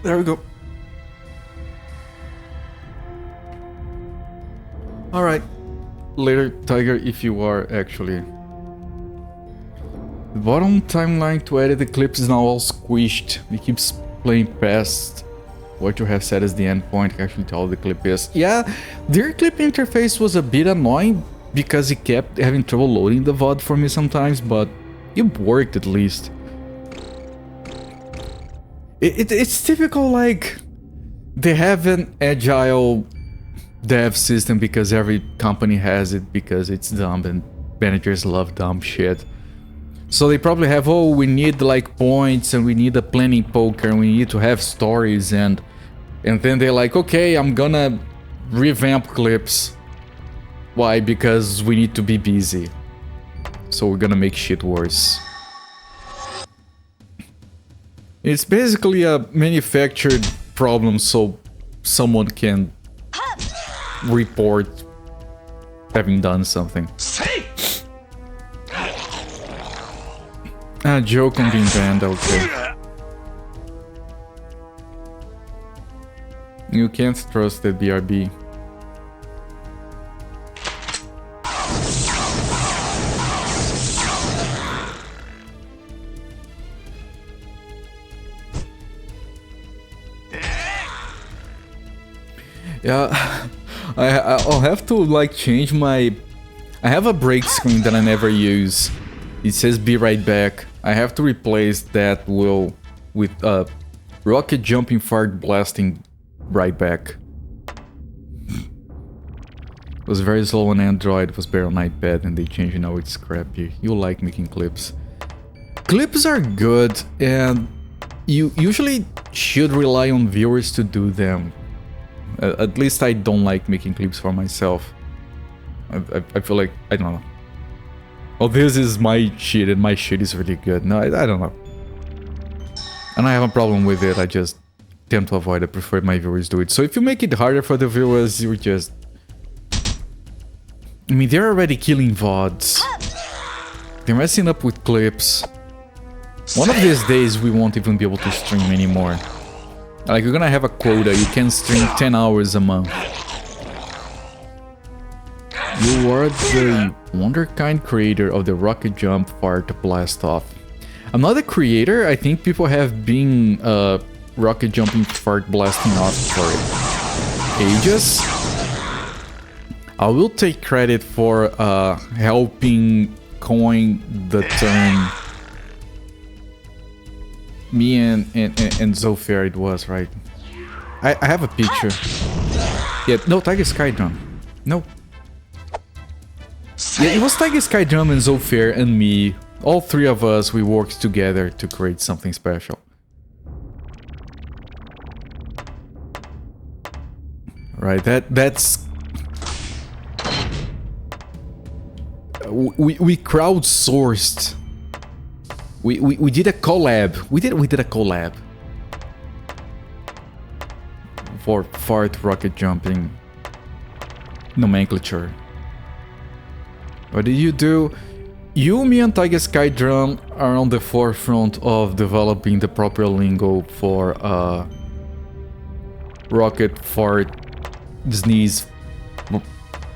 There we go. Alright. Later, Tiger, if you are actually... The bottom timeline to edit the clips is now all squished. It keeps playing past what you have set as the endpoint. I can actually tell the clip is. Yeah, their clip interface was a bit annoying because it kept having trouble loading the VOD for me sometimes, but it worked at least. It's typical, like, they have an agile dev system because every company has it because it's dumb and managers love dumb shit. So they probably have, oh, we need like points and we need a planning poker and we need to have stories and then they're like, okay, I'm gonna revamp clips. Why? Because we need to be busy. So we're gonna make shit worse. It's basically a manufactured problem so someone can report having done something. Ah, joke on being banned, okay. You can't trust the BRB. Yeah, I'll have to like change my... I have a break screen that I never use. It says be right back. I have to replace that with rocket jumping, fart blasting, right back. It was very slow on Android, it was better on iPad, and they changed it, now it's scrappy. You like making clips. Clips are good, and you usually should rely on viewers to do them. At least I don't like making clips for myself. I feel like, I don't know. Oh, this is my shit and my shit is really good. No, I don't know. And I have a problem with it, I just tend to avoid it, prefer my viewers do it. So if you make it harder for the viewers, you just... I mean, they're already killing VODs. They're messing up with clips. One of these days we won't even be able to stream anymore. Like, you're gonna have a quota, you can stream 10 hours a month. You are the wonderkind creator of the rocket jump fart blast off. I'm not a creator, I think people have been rocket jumping fart blasting off for ages. I will take credit for helping coin the term. Me and Zofair it was, right? I have a picture. Yeah, no, Tiger Sky Drum. No. Yeah, it was Tiger Sky Drum and Zofair and me. All three of us, we worked together to create something special. Right, that's... We crowdsourced. We did a collab. We did a collab for fart rocket jumping nomenclature. What did you do? You, me, and Tiger Sky Drum are on the forefront of developing the proper lingo for rocket fart sneeze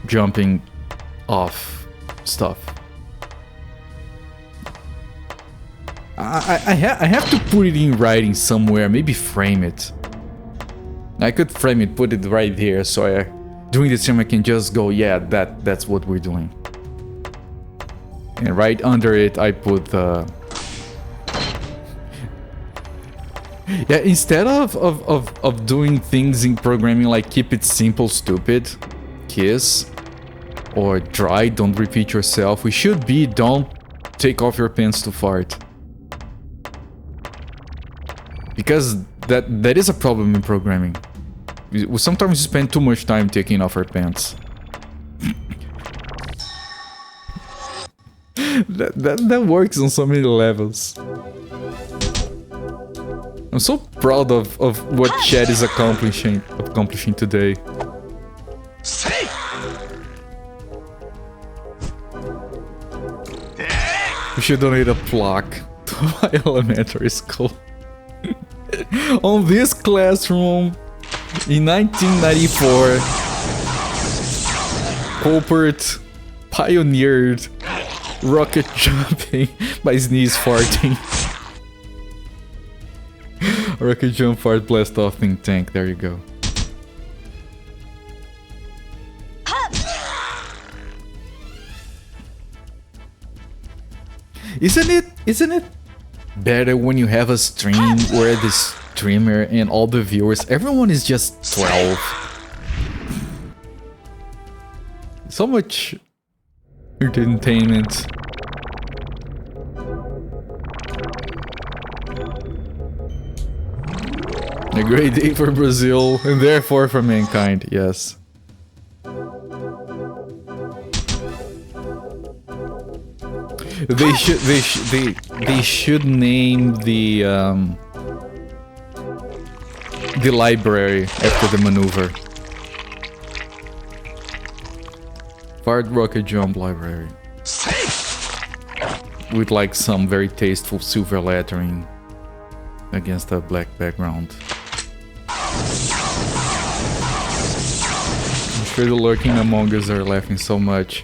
jumping off stuff. I have to put it in writing somewhere, maybe frame it. I could frame it, put it right here, so during the stream I can just go, yeah, that's what we're doing. And right under it I put yeah, instead of doing things in programming like keep it simple, stupid, kiss, or dry, don't repeat yourself, we should be don't take off your pants to fart. Because that is a problem in programming. We sometimes spend too much time taking off our pants. that works on so many levels. I'm so proud of what Chad is accomplishing today. We should donate a plaque to my elementary school. On this classroom, in 1994, Colbert pioneered rocket jumping by sneeze farting. Rocket jump fart blast off think tank, there you go. Isn't it better when you have a stream where the streamer and all the viewers, everyone is just 12? So much entertainment. A great day for Brazil, and therefore for mankind, yes. They should name the library after the maneuver. Fired rocket jump library. With like some very tasteful silver lettering against a black background. I'm sure the lurking among us are laughing so much.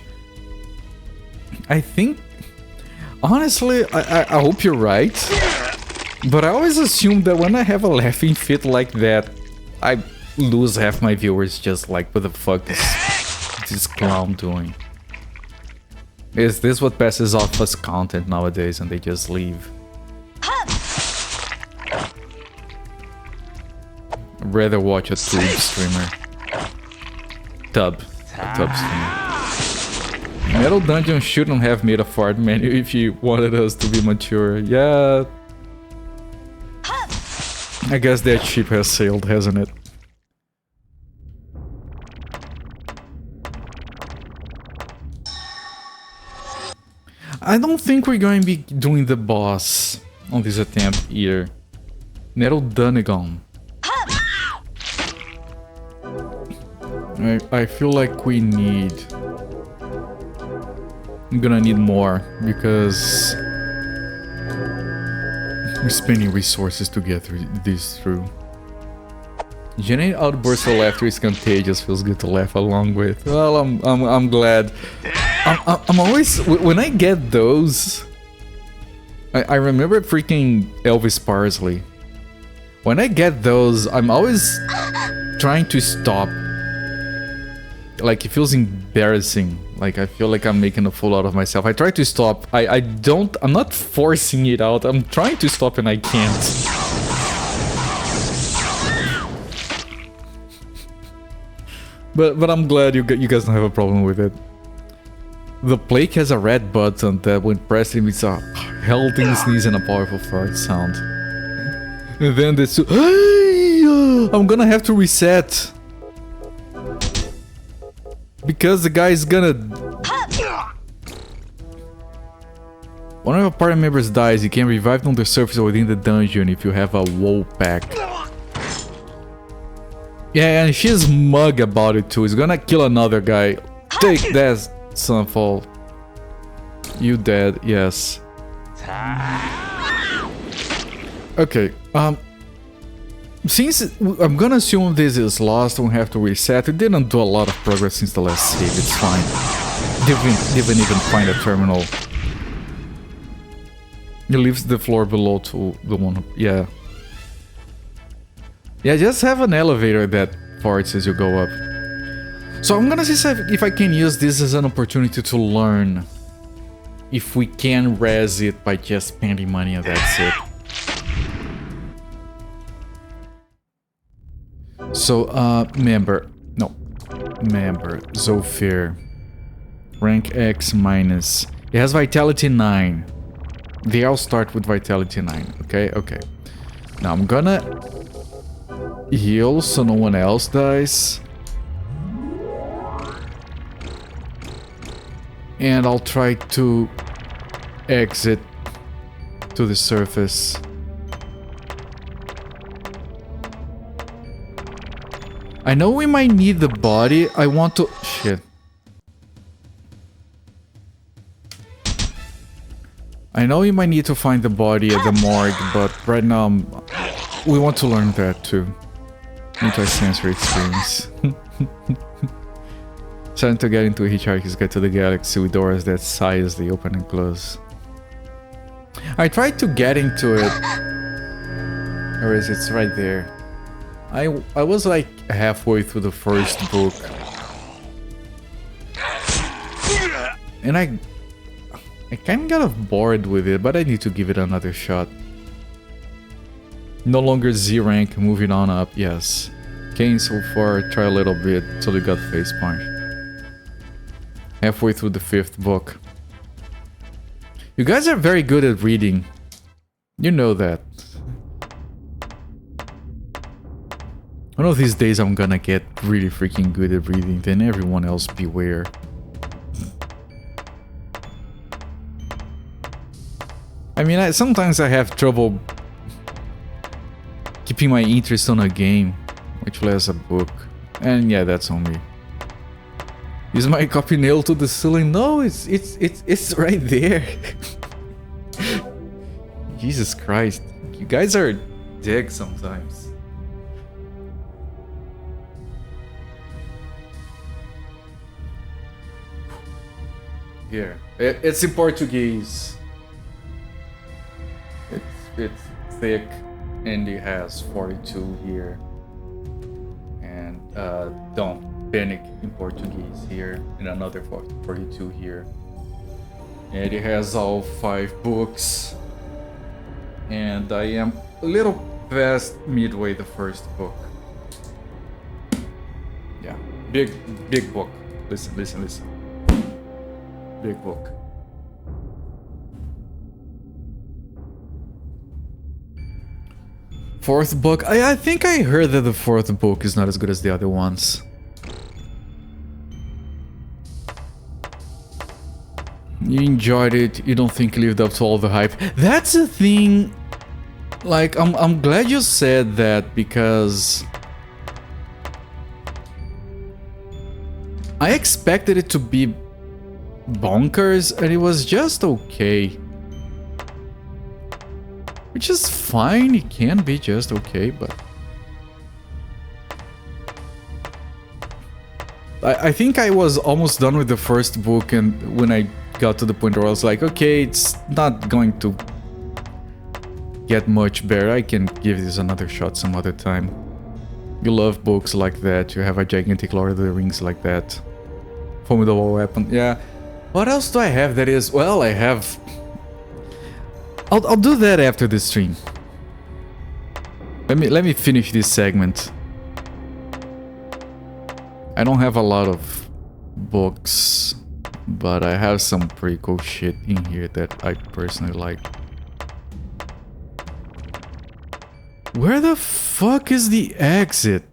I think, honestly, I hope you're right. But I always assume that when I have a laughing fit like that, I lose half my viewers just like, what the fuck is this clown doing? Is this what passes off as content nowadays and they just leave? I'd rather watch a tube streamer. A tub streamer. Metal Dungeon shouldn't have made a fart menu if you wanted us to be mature. Yeah. I guess that ship has sailed, hasn't it? I don't think we're going to be doing the boss on this attempt either. Metal Dungeon. I feel like we need... I'm gonna need more, because... we're spending resources to get this through. Genuine outbursts of laughter is contagious, feels good to laugh along with. Well, I'm glad. I'm always... when I get those... I remember freaking Elvis Parsley. When I get those, I'm always trying to stop. Like, it feels embarrassing. Like, I feel like I'm making a fool out of myself. I try to stop. I'm not forcing it out. I'm trying to stop and I can't. But I'm glad you guys don't have a problem with it. The plague has a red button that when pressed emits a halting sneeze and a powerful fart sound. And then this... I'm gonna have to reset. Because the guy is gonna... One of our party members dies, you can revive on the surface or within the dungeon if you have a woe pack. Yeah, and she's mug about it too. He's gonna kill another guy. Take that, Sunfall. You dead, yes. Okay, since I'm gonna assume this is lost, we have to reset. It didn't do a lot of progress since the last save, it's fine. Didn't even find a terminal. It leaves the floor below to the one, yeah. Yeah, just have an elevator that farts as you go up. So I'm gonna see if I can use this as an opportunity to learn if we can res it by just spending money and that's it. So, member, Zofir, rank X minus, it has vitality 9, they all start with vitality 9, okay. Now I'm gonna heal so no one else dies, and I'll try to exit to the surface. I know we might need the body. I want to... Shit. I know we might need to find the body at the morgue, but right now we want to learn that too. Multi-sensory experience. Trying to get into a Hitchhiker's Guide to the Galaxy with doors that size they open and close. I tried to get into it. Or is it right there? I was like halfway through the first book. And I kind of bored with it, but I need to give it another shot. No longer Z rank, moving on up, yes. Kane so far, try a little bit till you got face punch. Halfway through the 5th book. You guys are very good at reading. You know that. One of these days I'm gonna get really freaking good at reading, then everyone else beware. I mean, sometimes I have trouble keeping my interest on a game, much less a book. And yeah, that's on me. Is my copy nailed to the ceiling? No, it's right there. Jesus Christ. You guys are dick sometimes. Here. It's in Portuguese. It's thick and it has 42 here. And don't panic in Portuguese here and another 42 here. And it has all 5 books. And I am a little past midway the first book. Yeah, big book. Listen. Big book. Fourth book. I think I heard that the fourth book is not as good as the other ones. You enjoyed it. You don't think it lived up to all the hype. That's the thing. Like, I'm glad you said that because I expected it to be bonkers and it was just okay. Which is fine, it can be just okay, but I think I was almost done with the first book, and when I got to the point where I was like, okay, it's not going to get much better, I can give this another shot some other time. You love books like that, you have a gigantic Lord of the Rings like that. Formidable weapon, yeah. What else do I have that is... Well, I have... I'll do that after the stream. Let me finish this segment. I don't have a lot of books, but I have some pretty cool shit in here that I personally like. Where the fuck is the exit?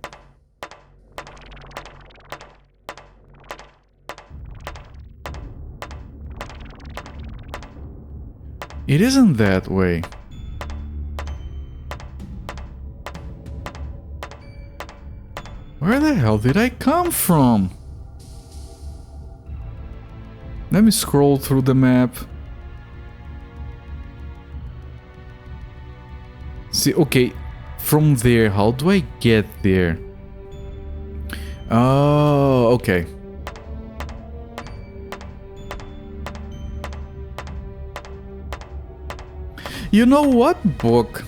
It isn't that way. Where the hell did I come from? Let me scroll through the map. See, okay, from there, how do I get there? Oh, okay. You know what book?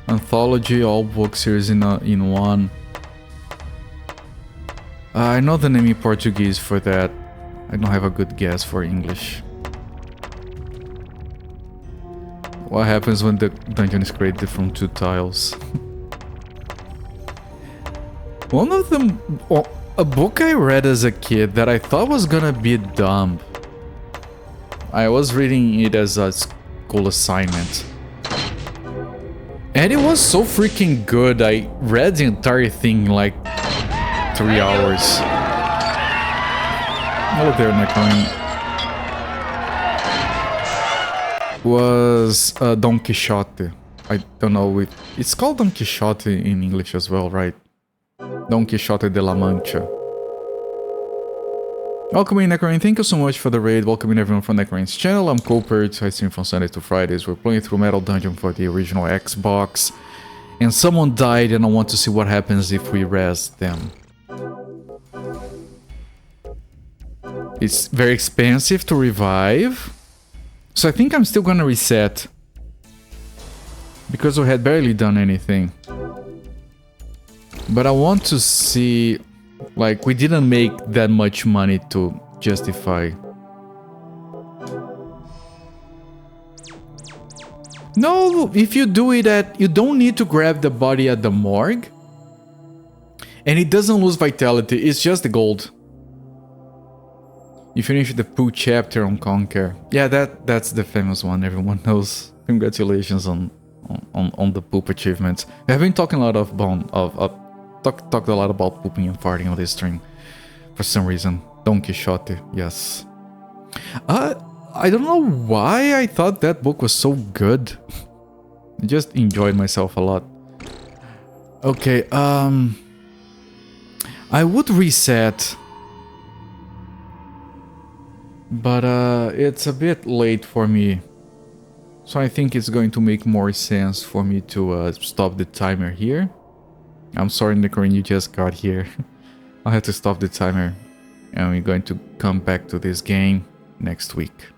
Anthology, all book series in one. I know the name in Portuguese for that. I don't have a good guess for English. What happens when the dungeon is created from 2 tiles? One of them... a book I read as a kid that I thought was gonna be dumb. I was reading it as a school assignment. And it was so freaking good. I read the entire thing in like 3 hours. Hello there, Necron. Was Don Quixote. I don't know if... It's called Don Quixote in English as well, right? Don Quixote de la Mancha. Welcome in, Necron. Thank you so much for the raid. Welcome in everyone from Necron's channel. I'm Colpert. I stream from Sundays to Fridays. We're playing through Metal Dungeon for the original Xbox. And someone died and I want to see what happens if we res them. It's very expensive to revive. So I think I'm still gonna reset. Because we had barely done anything. But I want to see... Like, we didn't make that much money to justify. No, if you do it at... You don't need to grab the body at the morgue. And it doesn't lose vitality, it's just the gold. You finish the Pooh chapter on Conquer. Yeah, that's the famous one everyone knows. Congratulations on on the poop achievements. I've been talking a lot of talked a lot about pooping and farting on this stream for some reason. Don Quixote, yes. I don't know why I thought that book was so good. I just enjoyed myself a lot. Okay, I would reset, but it's a bit late for me. So I think it's going to make more sense for me to stop the timer here. I'm sorry, Nicorin, you just got here. I have to stop the timer, and we're going to come back to this game next week.